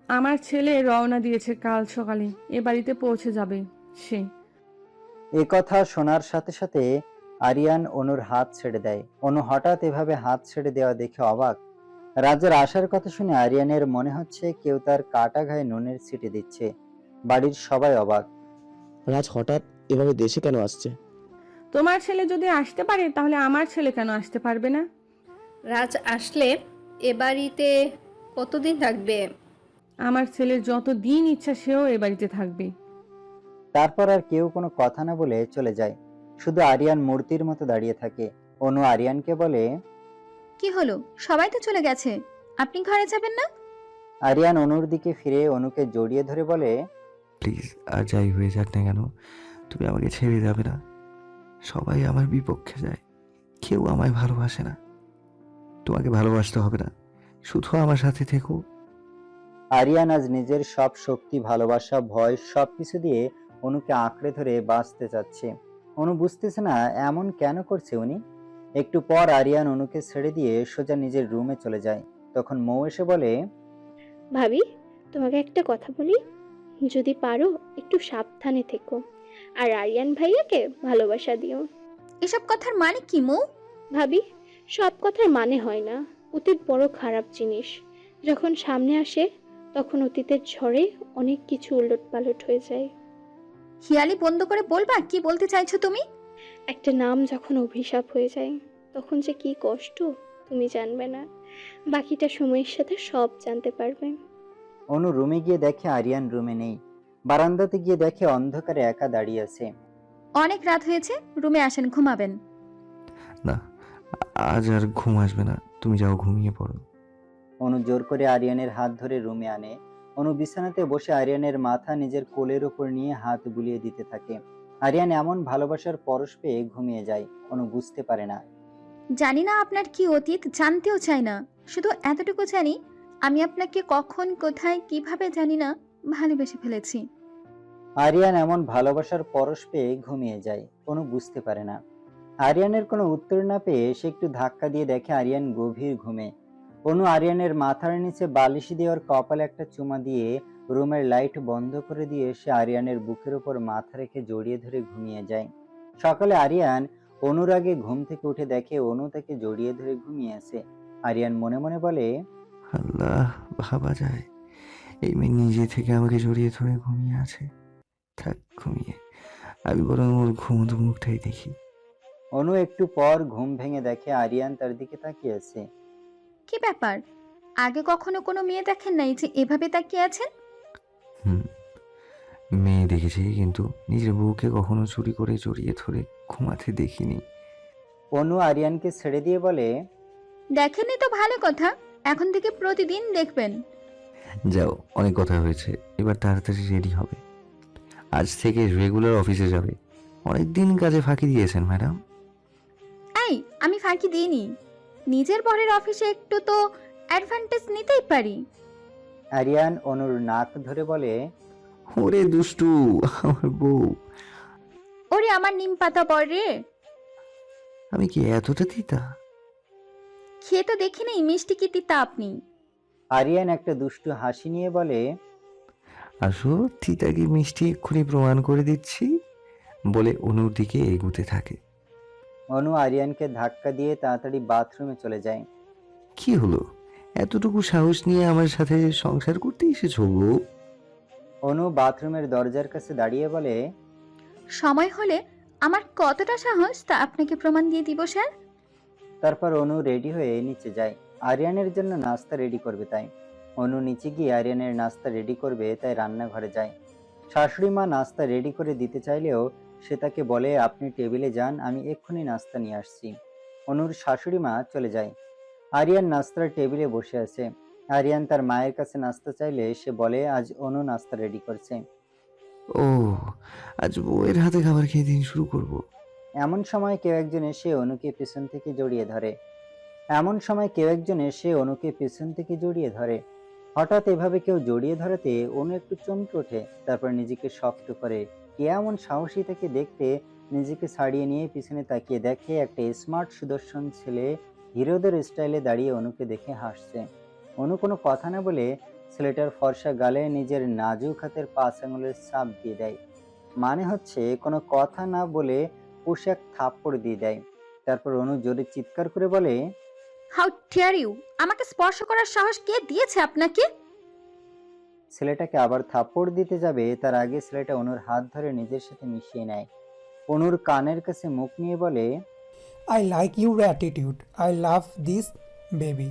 আমার ছেলে রওনা দিয়েছে, কাল সকালে এ বাড়িতে পৌঁছে যাবে সে। এ কথা শোনার সাথে সাথে আরিয়ান অনুর হাত ছেড়ে দেয়। অনু হঠাৎ এভাবে হাত ছেড়ে দেওয়া দেখে অবাক। রাজের আসার কথা শুনে আরিয়ানের মনে হচ্ছে কেউ তার কাটা গায়ে নুনের ছিটে দিচ্ছে। বাড়ির সবাই অবাক। রাজ হঠাৎ এভাবে দেশে কেন আসছে? তোমার ছেলে যদি আসতে পারে তাহলে আমার ছেলে কেন আসতে পারবে না? রাজ আসলে এ বাড়িতে কতদিন থাকবে? আমার ছেলের যত দিন ইচ্ছা সেও এ বাড়িতে থাকবে। তারপর আর কেউ কোনো কথা না বলে চলে যায়। শুধু আরিয়ান মূর্তির মতো দাঁড়িয়ে থাকে। অনু আরিয়ানকে বলে, কি হলো, সবাই তো চলে গেছে, আপনি ঘরে যাবেন না? আরিয়ান অনুর দিকে ফিরে অনুকে জড়িয়ে ধরে বলে, প্লিজ, আর যাই হয়ে যাক না কেন, তুমি আমাকে ছেড়ে যাবে না। সবাই আমার বিপক্ষে যায়, কেউ আমায় ভালোবাসে না। তোমাকে ভালোবাসতে হবে না, শুধু আমার সাথে থেকো। আরিয়ান আজ নিজের সব শক্তি, ভালোবাসা, ভয় সবকিছু দিয়ে অনুকে আঁকড়ে ধরে বাঁচতে চাচ্ছে। অনু বুঝতেছে না এমন কেন করছে উনি। একটু পর আরিয়ান অনুকে ছেড়ে দিয়ে সোজা নিজের রুমে চলে যায়। তখন মৌ এসে বলে, ভাবি, তোমাকে একটা কথা বলি, যদি পারো একটু সাবধানে থেকো, আর আরিয়ান ভাইয়াকে ভালোবাসা দিও। এসব কথার মানে কি মৌ? ভাবি, সব কথার মানে হয় না। অতীত বড় খারাপ জিনিস, যখন সামনে আসে তখন অতীতের ঝড়ে অনেক কিছু উলটপালট হয়ে যায়। হিয়ালি বন্ধ করে বলবা কি বলতে চাইছো তুমি? একটা নাম যখন অভিশাপ হয়ে যায় তখন যে কি কষ্ট তুমি জানবে না, বাকিটা সময়ের সাথে সব জানতে পারবে। অনু রুমে গিয়ে দেখে আরিয়ান রুমে নেই। বারান্দাতে গিয়ে দেখে অন্ধকারে একা দাঁড়িয়ে আছে। অনেক রাত হয়েছে, রুমে আসেন, ঘুমাবেন। না, আজ আর ঘুম আসবে না, তুমি যাও ঘুমিয়ে পড়ো। অনু জোর করে আরিয়ানের হাত ধরে রুমে আনে। অনু বিছানাতে বসে আরিয়ানের মাথা নিজের কোলের উপর নিয়ে হাত বুলিয়ে দিতে থাকে। আরিয়ান এমন ভালোবাসার পরশ পেয়ে ঘুমিয়ে যায়। অনু বুঝতে পারে না। জানি না আপনার কি অতীত, জানতেও চাই না, শুধু এতটুকু জানি আমি আপনাকে কখন, কোথায়, কিভাবে জানি না ভালোবেসে ফেলেছি। আরিয়ান এমন ভালোবাসার পরশ পেয়ে ঘুমিয়ে যায়। অনু বুঝতে পারে না। আরিয়ানের কোনো উত্তর না পেয়ে সে একটু ধাক্কা দিয়ে দেখে আরিয়ান গভীর ঘুমে। অনু আরিয়ানের মাথার নিচে বালিশ দিয়ে ওর কপালে একটা চুমা দিয়ে রুমের লাইট বন্ধ করে দিয়ে সে আরিয়ানের বুকের উপর মাথা রেখে জড়িয়ে ধরে ঘুমিয়ে যায়। সকালে আরিয়ান অনুর আগে ঘুম থেকে উঠে দেখে অনু তাকে জড়িয়ে ধরে ঘুমিয়ে আছে। আরিয়ান মনে মনে বলে, আল্লাহ, ভাবা যায় এই মেয়ে নিজে থেকে আমাকে জড়িয়ে ধরে ঘুমিয়ে আছে। থাক ঘুমিয়ে, আমি বরং ওর ঘুমন্ত মুখটাই দেখি। অনু একটু পর ঘুম ভেঙে দেখে আরিয়ান তার দিকে তাকিয়ে আছে। কি ব্যাপার, আগে কখনো কোনো মেয়ে দেখেন নাই যে এভাবে তাকিয়ে আছেন? মেয়ে দেখেছি, কিন্তু নিজের বউকে কখনো চুরি করে জড়িয়ে ধরে ঘুমাতে দেখিনি। অনু আরিয়ানকে ছেড়ে দিয়ে বলে, দেখেননি তো ভালো কথা, এখন থেকে প্রতিদিন দেখবেন। যাও, অনেক কথা হয়েছে, এবার তাড়াতাড়ি রেডি হবে। আজ থেকে রেগুলার অফিসে যাবে। অনেকদিন কাজে ফাঁকি দিয়েছেন ম্যাডাম। এই, আমি ফাঁকি দিইনি, নিজের বরের অফিসে একটু তো অ্যাডভান্টেজ নিতেই পারি। আরিয়ান অনুর নাক ধরে বলে, ওরে দুষ্টু আমার বউ। ওরে আমার নিম পাতা বর রে। আমি কি এতটা তিতা? খেয়ে তো দেখি নেই মিষ্টি কি তিতা আপনি। আরিয়ান একটা দুষ্টু হাসি নিয়ে বলে, আসো, তিতা কি মিষ্টি এক্ষুনি প্রমাণ করে দিচ্ছি, বলে অনুর দিকে এগুতে থাকে। অনু আরিয়ানকে ধাক্কা দিয়ে তাড়াতাড়ি বাথরুমে চলে যায়। কি হলো, এতটুকু সাহস নিয়ে আমার সাথে সংসার করতে এসেছো বউ? অনু বাথরুমের দরজার কাছে দাঁড়িয়ে বলে, সময় হলে আমার কতটা সাহস তা আপনাকে প্রমাণ দিয়ে দিব স্যার। তারপর অনু রেডি হয়ে নিচে যায়। আরিয়ানের জন্য নাস্তা রেডি করবে তাই। অনু নিচে গিয়ে আরিয়ানের নাস্তা রেডি করবে তাই রান্নাঘরে যায়। শাশুড়ি মা নাস্তা রেডি করে দিতে চাইলেও সে তাকে বলে, আপনি টেবিলে যান, আমি এক্ষুনি নাস্তা নিয়ে আসছি। অনুর শাশুড়ি মা চলে যায়। আরিয়ান নাস্তার টেবিলে বসে আছে। আরিয়ান তার মায়ের কাছে নাস্তা চাইলে সে বলে আজ অনু নাস্তা রেডি করছে। ও, আজ বউয়ের হাতে খাবার খেয়ে দিন শুরু করব। এমন সময় কেউ একজন এসে অনুকে পেছন থেকে জড়িয়ে ধরে। হঠাৎ এভাবে কেউ জড়িয়ে ধরাতে অনু একটু চমকে ওঠে। তারপর নিজেকে শক্ত করে। কে এমন সাহসী তাকে দেখতে নিজেকে ছাড়িয়ে নিয়ে পিছনে তাকিয়ে দেখে একটা স্মার্ট সুদর্শন ছেলে হিরোদের স্টাইলে দাঁড়িয়ে অনুকে দেখে হাসছে। অনু কোনো কথা না বলে ছেলেটার ফর্সা গালে নিজের নাজুক হাতের 5 আঙুলের ছাপ দিয়ে দেয়। মানে হচ্ছে কোনো কথা না বলে কষে এক থাপ্পড় দিয়ে দেয়। তারপর অনু জোরে চিৎকার করে বলে, হাউ ডেয়ার ইউ, আমাকে স্পর্শ করার সাহস কে দিয়েছে আপনাকে? ছেলেটাকে আবার থাপ্পড় দিতে যাবে তার আগে ছেলেটা অনুর হাত ধরে নিজের সাথে মিশিয়ে নেয়। অনুর কানের কাছে মুখ নিয়ে বলে, I like your attitude, I love this baby.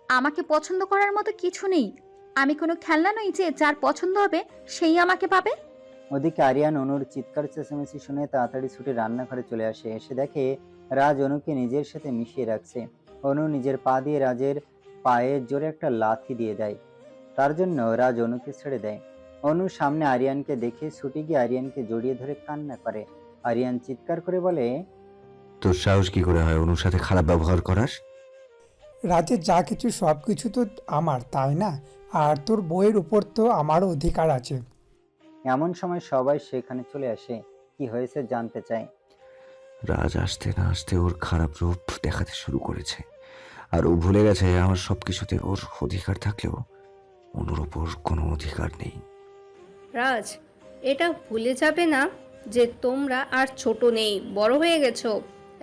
আমাকে পছন্দ করার মতো কিছু নেই, আমি কোনো খেলনা নই যে যার পছন্দ হবে সেই আমাকে পাবে। ওদিকে আরিয়ান অনুর চিৎকার চেঁচামেচি শুনে তাড়াতাড়ি ছুটে রান্নাঘরে চলে আসে। এসে দেখে রাজ অনুকে নিজের সাথে মিশিয়ে রাখছে। অনু নিজের পা দিয়ে রাজের পায়ে জোরে একটা লাথি দিয়ে দেয়। তার জন্য রাজ অনুকে ছেড়ে দেয়। অনু সামনে আরিয়ানকে দেখে ছুটে গিয়ে আরিয়ানকে জড়িয়ে ধরে কান্না করে। আরিয়ান চিৎকার করে বলে, তোর সাহস কি করে হয় অনুর সাথে খারাপ ব্যবহার করার? রাজের যা কিছু সব কিছু তো আমার, তাই না? আর তোর বইয়ের উপর তো আমারও অধিকার আছে। এমন সময় সবাই সেখানে চলে আসে, কি হয়েছে জানতে চায়। রাজ আসতে না আসতে ওর খারাপ রূপ দেখাতে শুরু করেছে, আর ও ভুলে গেছে আমার সবকিছুতে ওর অধিকার থাকলেও অনুর ওপর কোনো অধিকার নেই। রাজ, এটা ভুলে যাবে না যে তোমরা আর ছোট নেই, বড় হয়ে গেছো।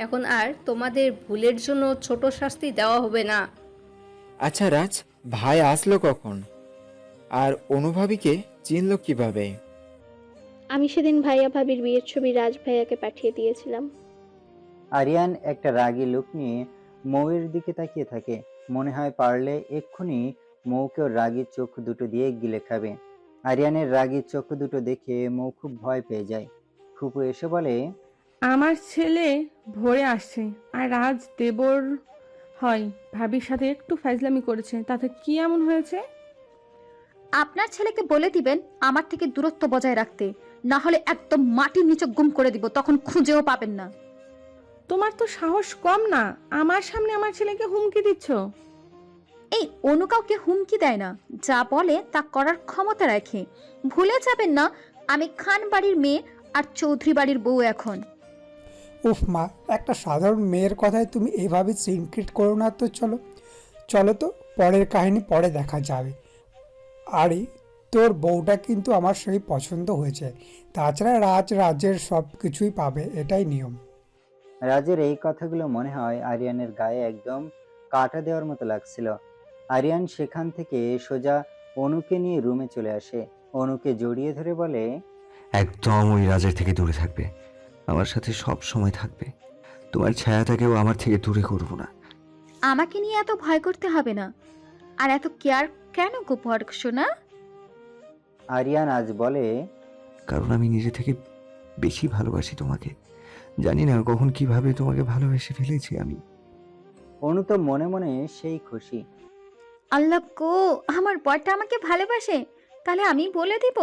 এখন আর তোমাদের ভুলের জন্য ছোট শাস্তি দেওয়া হবে না। আচ্ছা রাজ, ভাই আসলো কখন? আর অনুভাবীকে চিনল কিভাবে? আমি সেদিন ভাইয়া ভাবির বিয়ের ছবি রাজ ভাইয়াকে পাঠিয়ে দিয়েছিলাম। আরিয়ান একটা রাগী লুক নিয়ে মৌয়ের দিকে তাকিয়ে থাকে। মনে হয় পারলে এক্ষুনি মৌকেও রাগী চোখ দুটো দিয়ে গিলে খাবে। আরিয়ানের রাগী চোখ দুটো দেখে মৌ খুব ভয় পেয়ে যায়। ফুপু এসে বলে, আমার ছেলে ভোরে আসছে আর রাজ দেবর হয় ভাবির সাথে একটু ফাইজলামি করেছে, তাতে কি এমন হয়েছে? আপনার ছেলেকে বলে দিবেন আমার থেকে দূরত্ব বজায় রাখতে, না হলে একদম মাটির নিচে গুম করে দিব, তখন খুঁজেও পাবেন না। তোমার তো সাহস কম না, আমার সামনে আমার ছেলেকে হুমকি দিচ্ছ। এই অনু কাউকে হুমকি দেয় না, যা বলে তা করার ক্ষমতা রাখে। ভুলে যাবেন না আমি খান বাড়ির মেয়ে আর চৌধুরী বাড়ির বউ এখন। উফ মা, একটা সাধারণ মেয়ের কথায় তুমি এভাবে সিনক্রেট করো না তো। চলো চলো তো, পরের কাহিনী পরে দেখা যাবে। আরে তোর বউটা কিন্তু আমার সেই পছন্দ হয়েছে। তাছাড়া রাজের সব কিছুই পাবে, এটাই নিয়ম। রাজের এই কথাগুলো মনে হয় আরিয়ানের গায়ে একদম কাটা দেওয়ার মতো লাগছিল। আরিয়ান সেখান থেকে সোজা অনুকে নিয়ে রুমে চলে আসে। অনুকে জড়িয়ে ধরে বলে, একদম ওই রাজের থেকে দূরে থাকবে, আমার সাথে সব সময় থাকবে। তোমার ছায়াটাকেও আমার থেকে দূরে করবো না। আমাকে নিয়ে এত ভয় করতে হবে না। আর এত কেয়ার কেন গো পড়শোনা? আরিয়ান আজ বলে, কারণ আমি নিজে থেকে বেশি ভালোবাসি তোমাকে। জানি না কখন কিভাবে তোমাকে ভালোবেসে ফেলেছি আমি। অনু তো মনে মনে সেই খুশি। আল্লাহ গো, আমার বরটা আমাকে ভালোবাসে, তাহলে আমি বলে দিব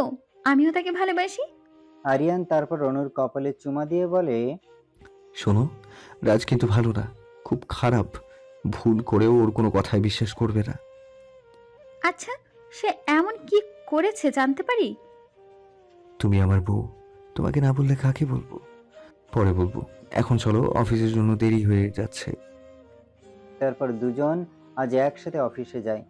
আমিও তাকে ভালোবাসি। আরিয়ান তারপর অনুর কপালে চুমা দিয়ে বলে, শোনো, রাজ কিন্তু ভালো না, খুব খারাপ। ভুল করেও ওর কোনো কথায় বিশ্বাস করবে না। আচ্ছা, সে এমন কি করেছে জানতে পারি? তুমি আমার বউ, তোমাকে না বললে কাকে বলবো? পরে বলবো, এখন চলো, অফিসের জন্য দেরি হয়ে যাচ্ছে। তারপর দুজন আজ একসাথে অফিসে যায়।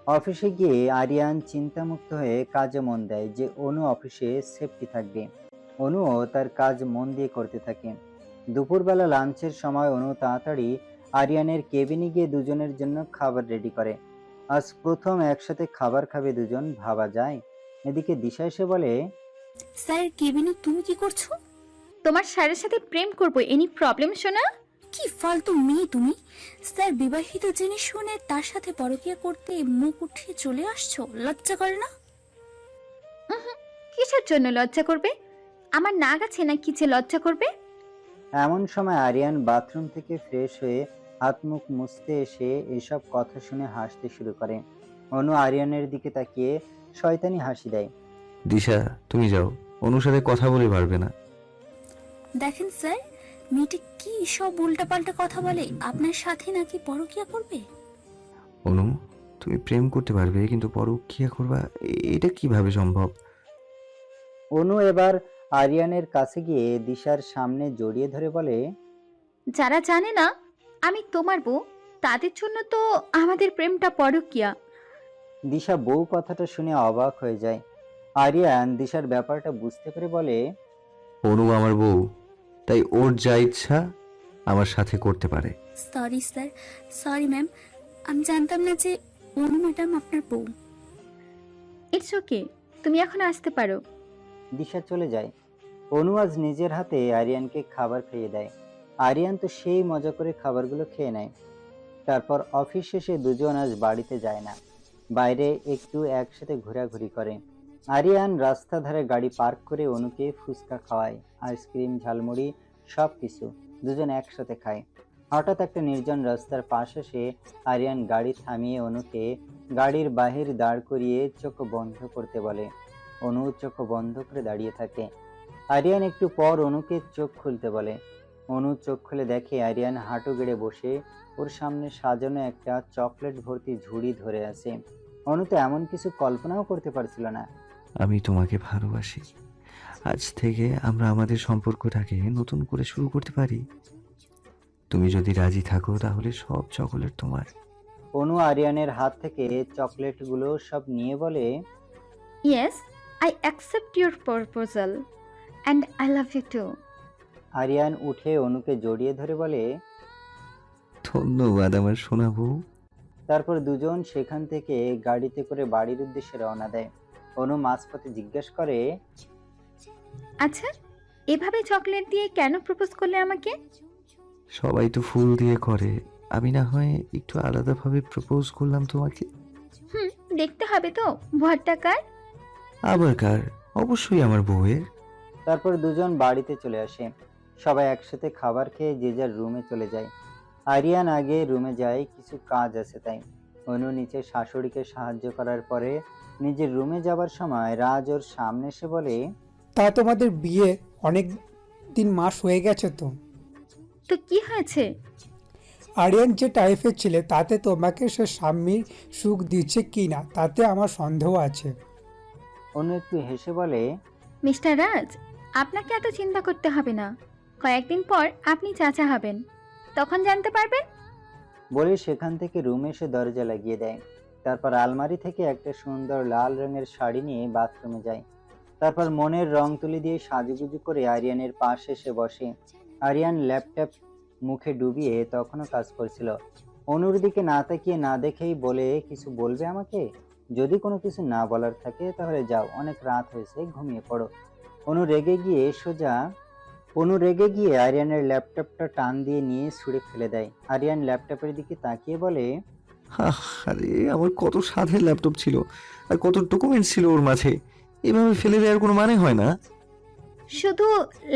অফিসে গিয়ে আরিয়ান চিন্তামুক্ত হয়ে কাজে মন দেয় যে অনু অফিসে সেফটি থাকবে। অনুও তার কাজ মন দিয়ে করতে থাকে। দুপুরবেলা লাঞ্চের সময় অনু তাড়াতাড়ি আরিয়ানের কেবিনে গিয়ে দুজনের জন্য খাবার রেডি করে। আজ প্রথম একসাথে খাবার খাবে দুজন, ভাবা যায়। এদিকে দিশা এসে বলে, স্যার কেবিনে তুমি কি করছো? তোমার স্যারের সাথে প্রেম করবো, এনি প্রবলেম শোনা? কি ফালতু মেয়ে তুমি! স্যার বিবাহিত জেনে শুনে তার সাথে পরকীয়া করতে মুখ উঠিয়ে চলে আসছো, লজ্জা করে না? কিসের জন্য লজ্জা করবে? আমার নাক আছে নাকি যে লজ্জা করবে? এমন সময় আরিয়ান বাথরুম থেকে ফ্রেশ হয়ে হাত মুখ মুছতে এসে এসব কথা শুনে হাসতে শুরু করে। অনু আরিয়ানের দিকে তাকিয়ে শয়তানি হাসি দেয়। দিশা, তুমি যাও, অনুর সাথে কথা বলে পারবে না। দেখেন স্যার, মেয়েটি কি সব উল্টাপাল্টা কথা বলে, আপনার সাথে নাকি পরকীয়া করবে। অনু, তুমি প্রেম করতে পারবে কিন্তু পরকীয়া করবা, এটা কিভাবে সম্ভব? অনু এবার আরিয়ানের কাছে গিয়ে দিশার সামনে জড়িয়ে ধরে বলে, যারা জানে না আমি তোমার বউ, তাদের জন্য তো আমাদের প্রেমটা পরকীয়া। দিশা বউ কথাটা শুনে অবাক হয়ে যায়। আরিয়ান দিশার ব্যাপারটা বুঝতে পেরে বলে, অনু আমার বউ, তাই ওর যা ইচ্ছা আমার সাথে করতে পারে। সরি স্যার, সরি ম্যাম, আমি জানতাম না যে অনু ম্যাডাম আপনার বউ। ইটস ওকে, তুমি এখন আসতে পারো। দিশা চলে যায়। অনু আজ নিজের হাতে আরিয়ানকে খাবার খাইয়ে দেয়। আরিয়ান তো সেই মজা করে খাবারগুলো খেয়ে নেয়। তারপর অফিস শেষে দুজন আজ বাড়িতে যায় না, বাইরে একটু একসাথে ঘোরাঘুরি করে। আরিয়ান রাস্তা ধারে গাড়ি পার্ক করে অনুকে ফুচকা খাওয়ায়, আইসক্রিম, ঝালমুড়ি সব কিছু দুজন একসাথে খায়। হঠাৎ একটা নির্জন রাস্তার পাশে এসে আরিয়ান গাড়ি থামিয়ে অনুকে গাড়ির বাহির দাঁড় করিয়ে চোখ বন্ধ করতে বলে। অনু চোখ বন্ধ করে দাঁড়িয়ে থাকে। আরিয়ান একটু পর অনুকে চোখ খুলতে বলে। অনু চোখ খুলে দেখে আরিয়ান হাঁটু গেড়ে বসে ওর সামনে সাজানো একটা চকলেট ভর্তি ঝুড়ি ধরে আছে। অনু তো এমন কিছু কল্পনাও করতে পারছিল না। আমি তোমাকে ভালোবাসি। আজ থেকে আমরা আমাদের সম্পর্কটাকে নতুন করে শুরু করতে পারি। তুমি যদি রাজি থাকো তাহলে সব চকোলেট তোমার। অনু আরিয়ানের হাত থেকে চকলেটগুলো সব নিয়ে বলে, yes, I accept your proposal and I love you too. Aryan উঠে অনুকে জড়িয়ে ধরে বলে, ধন্যবাদ আমার সোনা বউ। তারপর দুজন সেখান থেকে গাড়িতে করে বাড়ির উদ্দেশ্যে রওনা দেয়। অনু মাঝপথে জিজ্ঞেস করে, আচ্ছা, এভাবে চকলেট দিয়ে কেন প্রপোজ করলে আমাকে? সবাই তো ফুল দিয়ে করে, আমি না হয় একটু আলাদাভাবে প্রপোজ করলাম তোমাকে। দেখতে হবে তো ভরটা কার। আবার কার? অবশ্যই আমার বউয়ের। তারপর দুজন বাড়িতে চলে আসে। সবাই একসাথে খাবার খেয়ে যে যার রুমে চলে যায়। আরিয়ান আগে রুমে যায়, কিছু কাজ আছে তাই। অনু নিচে শাশুড়িকে সাহায্য করার পরে নিজের রুমে যাবার সময় রাজ ওর সামনে এসে বলে, তা তোমাদের বিয়ে অনেক মাস হয়ে গেছে তো? তো কি হয়েছে? আরিয়ান যে টাইপের ছেলে তাতে তোমাকে সে স্বামীর সুখ দিচ্ছে কি না তাতে আমার সন্দেহ আছে। অনু একটু হেসে বলে, মিস্টার রাজ, আপনাকে এত চিন্তা করতে হবে না। কয়েকদিন পর আপনি চাচা হবেন, তখন জানতে পারবেন। বলে সেখান থেকে রুমে এসে দরজা লাগিয়ে দেয়। তারপর আলমারি থেকে একটা সুন্দর লাল রঙের শাড়ি নিয়ে বাথরুমে যায়। তারপর মনের রং তুলি দিয়ে সাজুগুজু করে আরিয়ানের পাশে এসে বসে। আরিয়ান ল্যাপটপ মুখে ডুবিয়ে তখনও কাজ করছিল। অনুর দিকে না তাকিয়ে না দেখেই বলে, কিছু বলবে আমাকে? যদি কোনো কিছু না বলার থাকে তাহলে যাও, অনেক রাত হয়েছে, ঘুমিয়ে পড়ো। অনু রেগে গিয়ে আরিয়ানের ল্যাপটপটা টান দিয়ে নিয়ে ছুঁড়ে ফেলে দেয়। আরিয়ান ল্যাপটপের দিকে তাকিয়ে বলে, আরে আমার কত সাধের ল্যাপটপ ছিল আর কত ডকুমেন্টস ছিল ওর মাঝে, এভাবে ফেলে দেওয়ার কোনো মানে হয় না। শুধু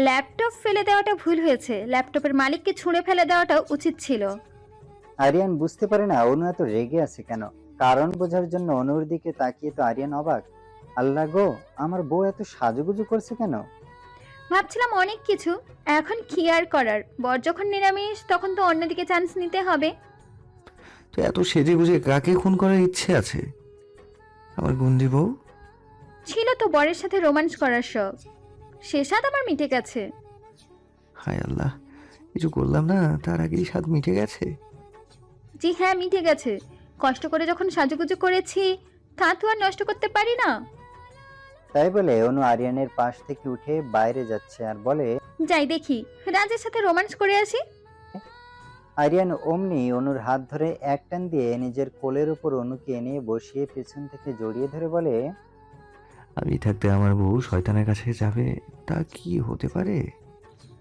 ল্যাপটপ ফেলে দেওয়াটা ভুল হয়েছে, ল্যাপটপের মালিককে ছুঁড়ে ফেলে দেওয়াটা উচিত ছিল। আরিয়ান বুঝতে পারে না অনু এত রেগে আছে কেন। কারণ বোঝার জন্য অনুর দিকে তাকিয়ে তো আরিয়ান অবাক। আল্লাহ গো, আমার বউ এত সাজুগুজু করছে কেন? ভাবছিলাম অনেক কিছু, এখন কি আর করার, বর যখন নিরামিষ তখন তো অন্যদিকে চান্স নিতে হবে। তো এত সেজে গুজে কাকে খুন করার ইচ্ছে আছে? আমার গুন্ডি বউ। ছিল তো বরের সাথে রোমান্স করার শখ, সে স্বাদ আমার মিটে গেছে। হায় আল্লাহ, কিছু করলাম না তার আগেই স্বাদ মিটে গেছে। জি হ্যাঁ, মিটে গেছে। কষ্ট করে যখন সাজুগুজু করেছি তা তো আর নষ্ট করতে পারি না। তাই বলে অনু আরিয়ানের পাশ থেকে উঠে বাইরে যাচ্ছে আর বলে, যাই দেখি রাজের সাথে রোমান্স করে আসি। আরিয়ান অমনি অনুর হাত ধরে এক টান দিয়ে নিজের কোলের উপর অনুকে এনে বসিয়ে পেছন থেকে জড়িয়ে ধরে বলে, আমি থাকতে আমার বউ শয়তানের কাছে যাবে, তা কি হতে পারে?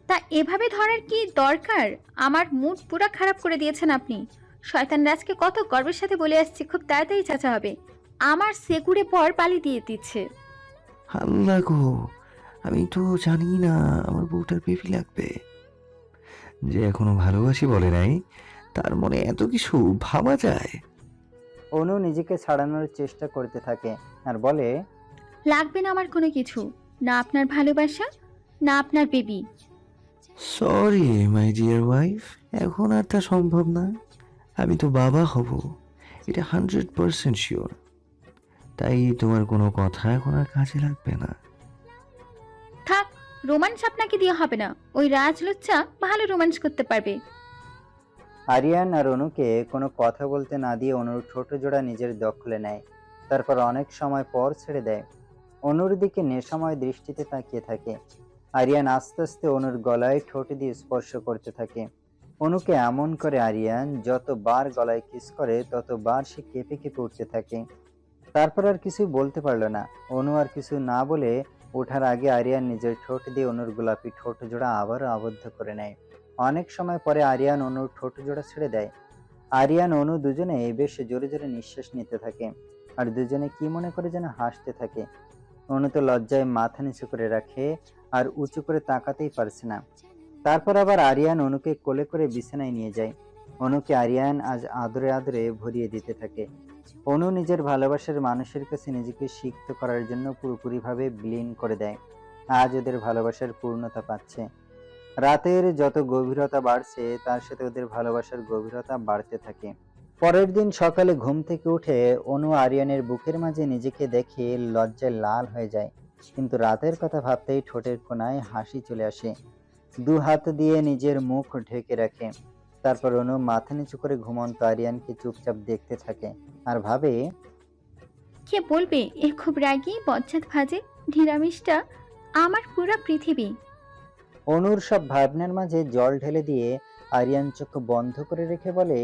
তা এভাবে ধরার কি দরকার? আমার মুড পুরো খারাপ করে দিয়েছেন আপনি। শয়তান রাজকে কত গর্বের সাথে বলে আসছি খুব তাড়াতাড়ি চাচা হবে, আমার সেকুড়ে পর পালি দিয়ে দিচ্ছে। আল্লাহ গো, আমি তো জানি না আমার বউটার বেবি লাগবে। যে এখনো ভালোবাসি বলে নাই, তার মনে এত কিছু ভাবা যায়? অনু নিজেকে ছাড়ানোর চেষ্টা করতে থাকে আর বলে, লাগবে না আমার কোনো কিছু, না আপনার ভালোবাসা না আপনার baby. Sorry my dear wife, এখন আর তা সম্ভব না। আমি তো বাবা হব, এটা 100% শিওর। তাই তোমার কোনো কথা এখন আর কাজে লাগবে না। থাক, রোমান্স আপনাকে দিয়ে হবে না, ওই রাজ লুচ্চা ভালো রোমান্স করতে পারবে। আরিয়ান আর অনুকে কোনো কথা বলতে না দিয়ে অনুর ঠোঁট জোড়া নিজের দখলে নেয়। তারপর অনেক সময় পর ছেড়ে দেয়। অনুর দিকে নেশাময় দৃষ্টিতে তাকিয়ে থাকে। আরিয়ান আস্তে আস্তে অনুর গলায় ঠোঁট দিয়ে স্পর্শ করতে থাকে। অনুকে এমন করে আরিয়ান যতবার গলায় কিস করে ততবার সে কেঁপে কেঁপে উঠতে থাকে। তারপর আর কিছুই বলতে পারলো না। অনু আর কিছু না বলে ওঠার আগে আরিয়ান নিজের ঠোঁট দিয়ে অনুর গোলাপি ঠোঁট জোড়া আবারও আবদ্ধ করে নেয়। অনেক সময় পরে আরিয়ান অনুর ঠোঁট জোড়া ছেড়ে দেয়। আরিয়ান অনু দুজনে বেশ জোরে জোরে নিঃশ্বাস নিতে থাকে আর দুজনে কি মনে করে যেন হাসতে থাকে। অনু তো লজ্জায় মাথা নিচু করে রাখে আর উঁচু করে তাকাতেই পারছে না। তারপর আবার আরিয়ান অনুকে কোলে করে বিছানায় নিয়ে যায়। অনুকে আরিয়ান আজ আদরে আদরে ভরিয়ে দিতে থাকে। অনু নিজের ভালোবাসার মানুষের কাছে নিজেকে সিক্ত করার জন্য পুরোপুরিভাবে বিলীন করে দেয়। আজ ওদের ভালোবাসার পূর্ণতা পাচ্ছে। রাতের যত গভীরতা বাড়ছে তার সাথে ওদের ভালোবাসার গভীরতা বাড়তে থাকে। পরের দিন সকালে ঘুম থেকে উঠে অনু আরিয়ানের বুকের মাঝে নিজেকে দেখে লজ্জায় লাল হয়ে যায়, কিন্তু রাতের কথা ভাবতেই ঠোঁটের কোণায় হাসি চলে আসে। দু হাত দিয়ে নিজের মুখ ঢেকে রাখে। তারপর অনু মাথা নিচু করে ঘুমন্ত আরিয়ানকে চুপচাপ দেখতে থাকে আর ভাবে, কে বলবে এ খুব রাগী বজ্জাত ভাজে নিরামিষটা আমার পুরো পৃথিবী। অনুর সব ভাবনার মাঝে জল ঢেলে দিয়ে আরিয়ান চোখ বন্ধ করে রেখে বলে,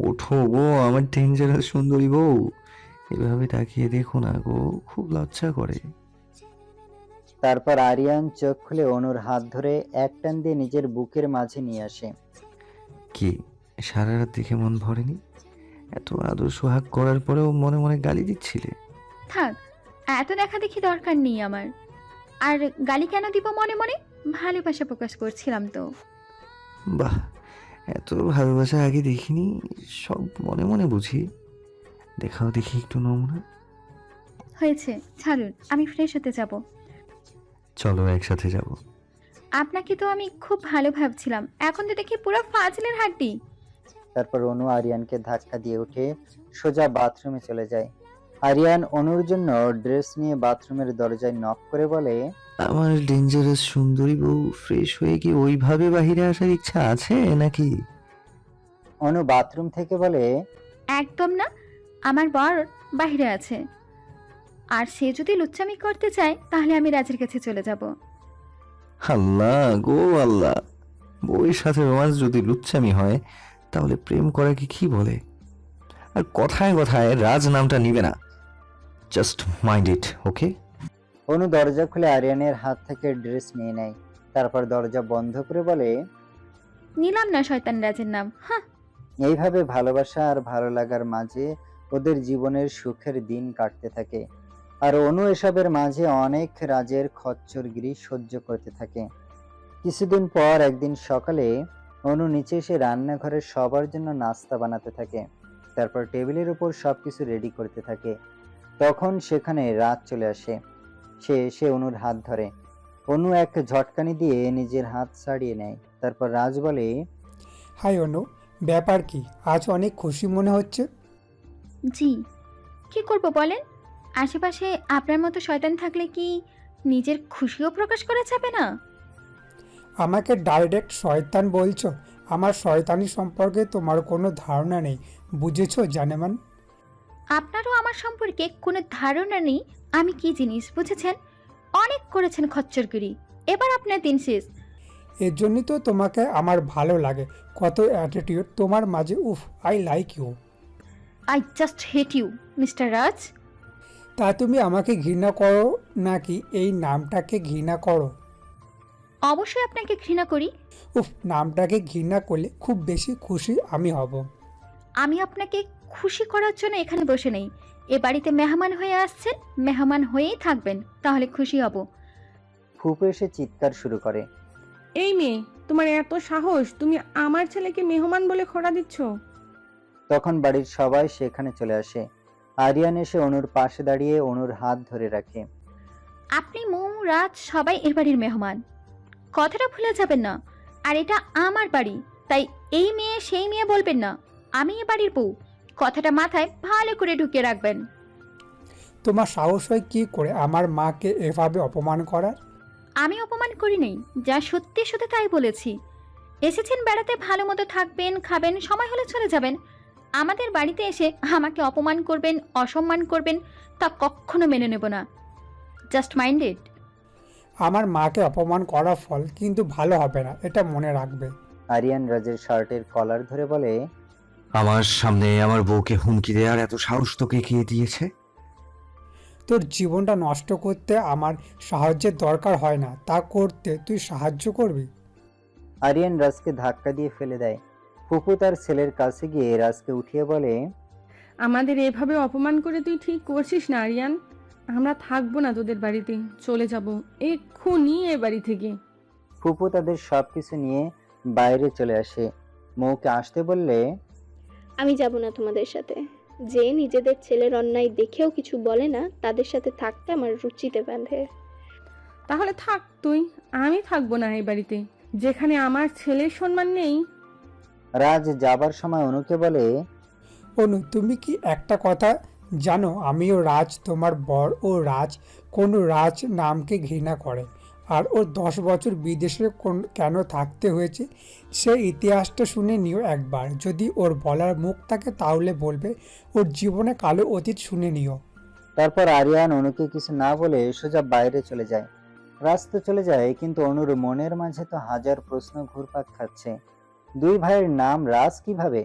ওঠো গো আমার ডেঞ্জারাস সুন্দরী বউ, এভাবে তাকিয়ে দেখো না গো, খুব লজ্জা করে। তারপর আরিয়ান চোখ খুলে অনুর হাত ধরে এক টান দিয়ে নিজের বুকের মাঝে নিয়ে আসে। কি সারা রাত দেখে মন ভরেনি? এত আদর সোহাগ করার পরেও মনে মনে গালি দিচ্ছিলে? থাক, এত দেখা দেখি দরকার নেই আমার। আর গালি কেন দিব মনে মনে? ভালোবাসা প্রকাশ করছিলাম তো। বাহ, এত ভালোবাসা আগে দেখিনি, সব মনে মনে বুঝি। দেখাও দেখি একটু নমুনা। হয়েছে, ছাড়ুন, আমি ফ্রেশ হতে যাব। চলো একসাথে যাব। আপনাকে তো আমি খুব ভালো ভাবছিলাম, এখন তো দেখি পুরো ফাজিলের হাড্ডি। তারপর অনু আরিয়ানকে ধাক্কা দিয়ে উঠে সোজা বাথরুমে চলে যায়। আরিয়ান অনুর জন্য ড্রেস নিয়ে বাথরুমের দরজায় নক করে বলে, আমার ডেঞ্জারাস সুন্দরী বউ ফ্রেশ হয়ে কি ওইভাবে বাহিরে আসার ইচ্ছা আছে নাকি? অনু বাথরুম থেকে বলে, একদম না, আমার বর বাইরে আছে, আর সে যদি লুচ্চামি করতে চায় তাহলে আমি রাজের কাছে চলে যাব। আল্লাহ গো আল্লাহ, বউয়ের সাথে রোমান্স যদি লুচ্চামি হয় তাহলে প্রেম করাকে কি বলে? আর কথায় কথায় রাজ নামটা নিবে না। জাস্ট মাইন্ড ইট, ওকে? অনু দরজা খুলে আরিয়ানের হাত থেকে ড্রেস নিয়ে নেয়। তারপর দরজা বন্ধ করে বলে, নিলাম না শয়তান রাজের নাম। হ্যাঁ, এইভাবে ভালোবাসা আর ভালো লাগার মাঝে ওদের জীবনের সুখের দিন কাটতে থাকে। আর অনু এসবের মাঝে অনেক রাজের খচ্চরগিরি সহ্য করতে থাকে। কিছুদিন পর একদিন সকালে অনু নিচে এসে রান্নাঘরে সবার জন্য নাস্তা বানাতে থাকে। তারপর টেবিলের উপর সবকিছু রেডি করতে থাকে। তখন সেখানে রাজ চলে আসে। সে এসে অনুর হাত ধরে। অনু এক ঝটকানি দিয়ে নিজের হাত ছাড়িয়ে নেয়। তারপর রাজ বলে, হাই অনু, ব্যাপার কি? আজ অনেক খুশি মনে হচ্ছে। জি, কি করব বলেন? আশেপাশে আপনার মতো শয়তান থাকলে কি নিজের খুশিও প্রকাশ করা যাবে না? আমাকে ডাইরেক্ট শয়তান বলছো? আমার শয়তানি সম্পর্কে তোমার কোনো ধারণা নেই, বুঝেছো জানেমান? আপনারও আমার সম্পর্কে কোনো ধারণা নেই আমি কি জিনিস, বুঝেছেন? অনেক করেছেন খচ্চরগিরি, এবার আপনার দিন শেষ। এর জন্যই তো তোমাকে আমার ভালো লাগে, কত অ্যাটিটিউড তোমার মাঝে। উফ, I like you. I just hate you mister Raj. তা তুমি আমাকে ঘৃণা করো নাকি এই নামটাকে ঘৃণা করো? অবশ্যই আপনাকে ঘৃণা করি। উফ, নামটাকে ঘৃণা করলে খুব বেশি খুশি আমি হব। আমি আপনাকে খুশি করার জন্য এখানে বসে নেই, এ বাড়িতে মেহমান হয়ে আসছেন, মেহমান হয়েই থাকবেন, তাহলে খুশি হব। ফুপু এসে চিৎকার শুরু করে, এই মেয়ে, তোমার এত সাহস, তুমি আমার ছেলেকে মেহমান বলে খোঁড়া দিচ্ছ? তখন বাড়ির সবাই সেখানে চলে আসে। আরিয়ান এসে অনুর পাশে দাঁড়িয়ে অনুর হাত ধরে রাখে। আপনি মৌ রাজ সবাই এ বাড়ির মেহমান, কথাটা ভুলে যাবেন না। আর এটা আমার বাড়ি, তাই এই মেয়ে সেই মেয়ে বলবেন না। আমি এ বাড়ির বউ, কথাটা মাথায় ভালো করে ঢুকিয়ে রাখবেন। তোমার সাহস হয় কি করে আমার মাকে এভাবে অপমান করার? আমি অপমান করি নাই, যা সত্যি সত্যি তাই বলেছি। এসেছেন বেড়াতে, ভালো মতো থাকবেন, খাবেন, সময় হলে চলে যাবেন। আমাদের বাড়িতে এসে আমাকে অপমান করবেন, অসম্মান করবেন, তা কখনো মেনে নেব না। Just mind it. আমার মাকে অপমান করার ফল কিন্তু ভালো হবে না, এটা মনে রাখবে। আরিয়ান রাজের শার্টের কলার ধরে বলে, আমার সামনে আমার বউকে হুমকি দেওয়ার এত সাহস তোকে কে দিয়েছে? তোর জীবনটা নষ্ট করতে আমার সাহায্যের দরকার হয় না, তা করতে তুই সাহায্য করবি? আরিয়ান রাজকে ধাক্কা দিয়ে ফেলে দেয়। ফুপু তার ছেলের কাছে গিয়ে রাজকে উঠিয়ে বলে, আমাদের এভাবে অপমান করে তুই ঠিক করছিস না আরিয়ান। আমরা থাকবো না তোদের বাড়িতে, চলে যাব এক্ষুনি এ বাড়ি থেকে। ফুপু তাদের সবকিছু নিয়ে বাইরে চলে আসে। মৌকে আসতে বললে, আমি যাব না তোমাদের সাথে। যে নিজেদের ছেলের অন্যায় দেখেও কিছু বলে না, তাদের সাথে থাকতে আমার রুচিতে বাঁধে। তাহলে থাক তুই, আমি থাকবো না এই বাড়িতে যেখানে আমার ছেলের সম্মান নেই। রাজ যাবার সময় অনুকে বলে, অনু, তুমি কি একটা কথা জানো? আমিও রাজ, তোমার বর ও রাজ কোনো রাজ নামকে ঘৃণা করে। আর ওর 10 বছর বিদেশে কেন থাকতে হয়েছে সে ইতিহাসটা শুনে নিও একবার। যদি ওর বলার মুখ থাকে তাহলে বলবে ওর জীবনে কালো অতীত শুনে নিও। তারপর আরিয়ান অনুকে কিছু না বলে সোজা বাইরে চলে যায়। রাজ তো চলে যায়, কিন্তু অনুর মনের মাঝে তো হাজার প্রশ্ন ঘুরপাক খাচ্ছে। দুই ভাইয়ের নাম রাজ কিভাবে?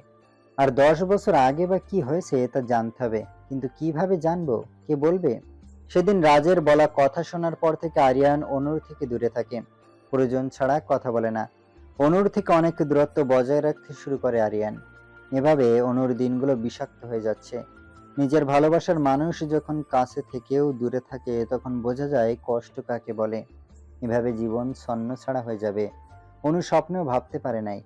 আর 10 বছর আগে বা কি হয়েছে তা জানতে হবে, কিন্তু কিভাবে জানবো, কে বলবে? সেদিন রাজের বলা কথা শোনার পর থেকে আরিয়ান অনুর থেকে দূরে থাকে, প্রয়োজন ছাড়া কথা বলে না। অনুর থেকে অনেক দূরত্ব বজায় রাখতে শুরু করে আরিয়ান। এভাবে অনুর দিনগুলো বিষাক্ত হয়ে যাচ্ছে। নিজের ভালোবাসার মানুষ যখন কাছে থেকেও দূরে থাকে তখন বোঝা যায় কষ্ট কাকে বলে। এভাবে জীবন ছন্ন ছাড়া হয়ে যাবে অনু স্বপ্নেও ভাবতে পারে নাই।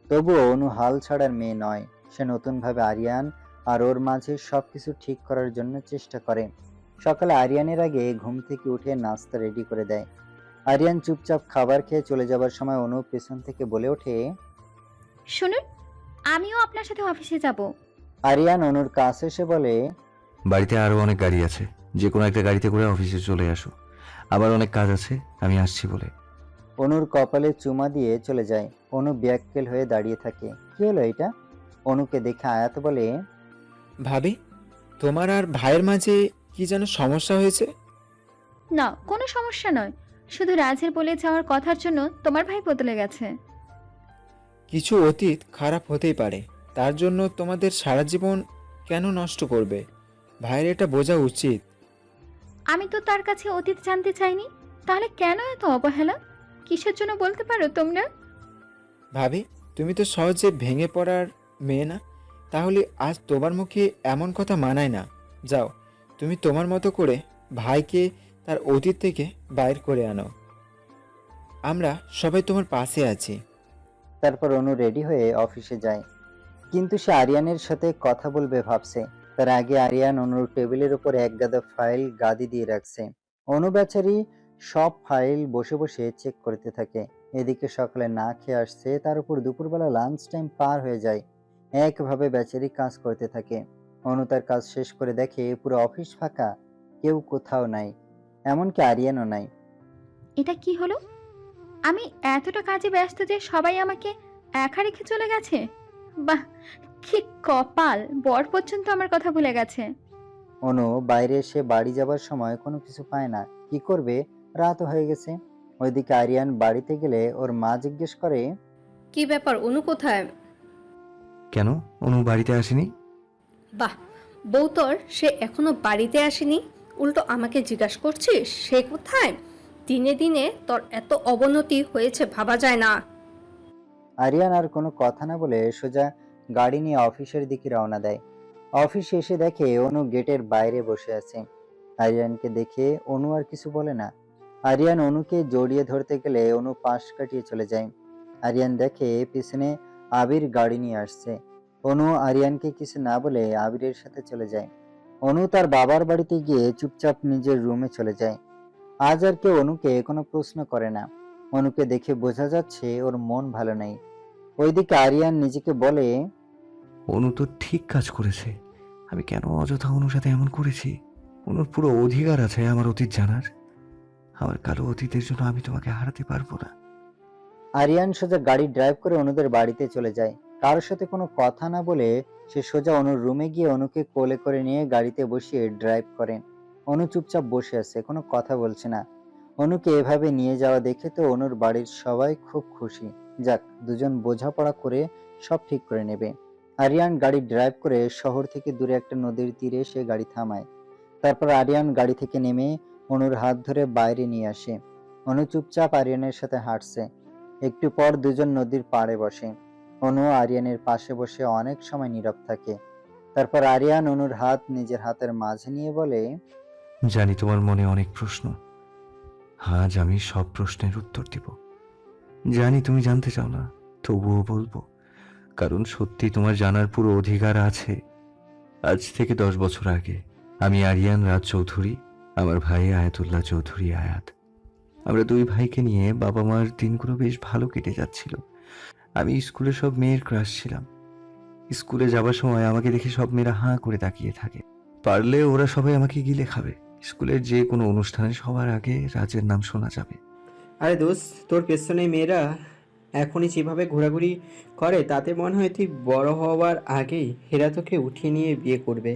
তবুও অনু হাল ছাড়ার মেয়ে নয়। সে নতুনভাবে আরিয়ান আর ওর মাঝে সবকিছু ঠিক করার জন্য চেষ্টা করে। সকালে আরিয়ানের আগে ঘুম থেকে উঠে নাস্তা রেডি করে দেয়। আরিয়ান চুপচাপ খাবার খেয়ে চলে যাবার সময় অনু পেছন থেকে বলে ওঠে, শুনুন, আমিও আপনার সাথে অফিসে যাব। আরিয়ান অনুর কাছে এসে বলে, বাড়িতে আরো অনেক গাড়ি আছে, যে কোনো একটা গাড়িতে করে অফিসে চলে আসো। আবার অনেক কাজ আছে, আমি আসছি বলে। অনুর কপালে চুমা দিয়ে চলে যায়। অনু ব্যাকুল হয়ে দাঁড়িয়ে থাকে। কি হলো এটা? অনুকে দেখে আয়াত বলে, ভাবি, তোমার আর ভাইয়ের মাঝে কি যেন সমস্যা হয়েছে? না, কোনো সমস্যা নয়, শুধু রাজের বলে যাওয়ার কথার জন্য তোমার ভাই বদলে গেছে। কিছু অতীত খারাপ হতেই পারে, তার জন্য তোমাদের সারা জীবন কেন নষ্ট করবে? ভাইয়ের এটা বোঝা উচিত। আমি তো তার কাছে অতীত জানতে চাইনি, তাহলে কেন এত অবহেলা? কিসের জন্য বলতে পারো তোমরা? ভাবি, তুমি তো সহজে ভেঙে পড়ার মেয়ে না, তাহলে আজ তোমার মুখে এমন কথা মানায় না। যাও, তুমি তোমার মতো করে ভাইকে তার অতীত থেকে বাইর করে আনো। আমরা সবাই তোমার পাশে আছি। তারপর অনু রেডি হয়ে অফিসে যায়। কিন্তু সে আরিয়ানের সাথে কথা বলবে ভাবছে। তার আগে আরিয়ান অনুর টেবিলের উপর এক গাদা ফাইল গাদি দিয়ে রাখছে। অনু বেচারি সব ফাইল বসে বসে চেক করতে থাকে। এদিকে সকালে না খেয়ে আসছে, তার উপর দুপুরবেলা লাঞ্চ টাইম পার হয়ে যায়। একভাবে বেচারি কাজ করতে থাকে। অনু তার কাজ শেষ করে দেখে পুরো অফিস ফাঁকা, কেউ কোথাও নাই, এমনকি আরিয়ানও নাই। এটা কি হলো? আমি এতটা কাজে ব্যস্ত যে সবাই আমাকে একা রেখে চলে গেছে। বাহ, কি কপাল, বর পর্যন্ত আমার কথা ভুলে গেছে। অনু বাইরে এসে বাড়ি যাবার সময় কোনো কিছু পায় না। কি করবে, রাত হয়ে গেছে। ওইদিকে আরিয়ান বাড়িতে গেলে ওর মা জিজ্ঞেস করে, কি ব্যাপার, অনু কোথায়? কেন, অনু বাড়িতে আসেনি? বাহ, বউ তোর সে এখনো বাড়িতে আসেনি, উল্টো আমাকে জিজ্ঞাসা করছিস সে কোথায়? দিনে দিনে তোর এত অবনতি হয়েছে ভাবা যায় না। আরিয়ান আর কোনো কথা না বলে সোজা গাড়ি নিয়ে অফিসের দিকে রওনা দেয়। অফিসে এসে দেখে অনু গেটের বাইরে বসে আছে। আরিয়ানকে দেখে অনু আর কিছু বলে না। আরিয়ান অনুকে জড়িয়ে ধরতে গেলে অনু পাশ কাটিয়ে চলে যায়। আরিয়ান দেখে পিছনে আবির গাড়ি নিয়ে আসছে। অনু আরিয়ানকে কিছু না বলে আবিরের সাথে চলে যায়। অনু তার বাবার বাড়িতে গিয়ে চুপচাপ নিজের রুমে চলে যায়। আজ আর কেউ অনুকে কোনো প্রশ্ন করে না। অনুকে দেখে বোঝা যাচ্ছে ওর মন ভালো নেই। ওইদিকে আরিয়ান নিজেকে বলে, অনু তো ঠিক কাজ করেছে। আমি কেন অযথা অনুর সাথে এমন করেছি? অনুর পুরো অধিকার আছে আমার অতীত জানার। আমার কালো অতীতের জন্য আমি তোমাকে হারাতে পারবো না। আরিয়ান সোজা গাড়ি ড্রাইভ করে অনুদের বাড়িতে চলে যায়। কারোর সাথে কোনো কথা না বলে সে সোজা অনুর রুমে গিয়ে অনুকে কোলে করে নিয়ে গাড়িতে বসিয়ে ড্রাইভ করে। অনু চুপচাপ বসে আছে, কোনো কথা বলছে না। অনুকে এভাবে নিয়ে যাওয়া দেখে তো অনুর বাড়ির সবাই খুব খুশি। যাক, দুজন বোঝাপড়া করে সব ঠিক করে নেবে। আরিয়ান গাড়ি ড্রাইভ করে শহর থেকে দূরে একটা নদীর তীরে সে গাড়ি থামায়। তারপর আরিয়ান গাড়ি থেকে নেমে অনুর হাত ধরে বাইরে নিয়ে আসে। অনু চুপচাপ আরিয়ানের সাথে হাঁটছে। একটু পর দুজন নদীর পাড়ে বসে। অনু আরিয়ানের পাশে বসে অনেক সময় নীরব থাকে। তারপর আরিয়ান অনুর হাত নিজের হাতের মাঝে নিয়ে বলে, জানি তোমার মনে অনেক প্রশ্ন, আজ আমি সব প্রশ্নের উত্তর দিব। জানি তুমি জানতে চাও না, তবুও বলবো, কারণ সত্যি তোমার জানার পুরো অধিকার আছে। আজ থেকে 10 বছর আগে আমি আরিয়ান রাজ চৌধুরী, আমার ভাই আয়াতুল্লাহ চৌধুরী আয়াত, আমরা দুই ভাইকে নিয়ে বাবা মার দিনগুলো বেশ ভালো কেটে যাচ্ছিল। আমি স্কুলে সব মেয়ের ক্রাশ ছিলাম। স্কুলে যাবার সময় আমাকে দেখে সব মেয়েরা হাঁ করে তাকিয়ে থাকে। পারলে ওরা সবাই আমাকে গিলে খাবে। স্কুলের যে কোনো অনুষ্ঠানে সবার আগে রাজের নাম শোনা যাবে। আরে দোস্ত, তোর পেছনে মেয়েরা এখনই যেভাবে ঘোরাঘুরি করে তাতে মনে হয় তুই বড় হওয়ার আগেই হেরা তোকে উঠিয়ে নিয়ে বিয়ে করবে।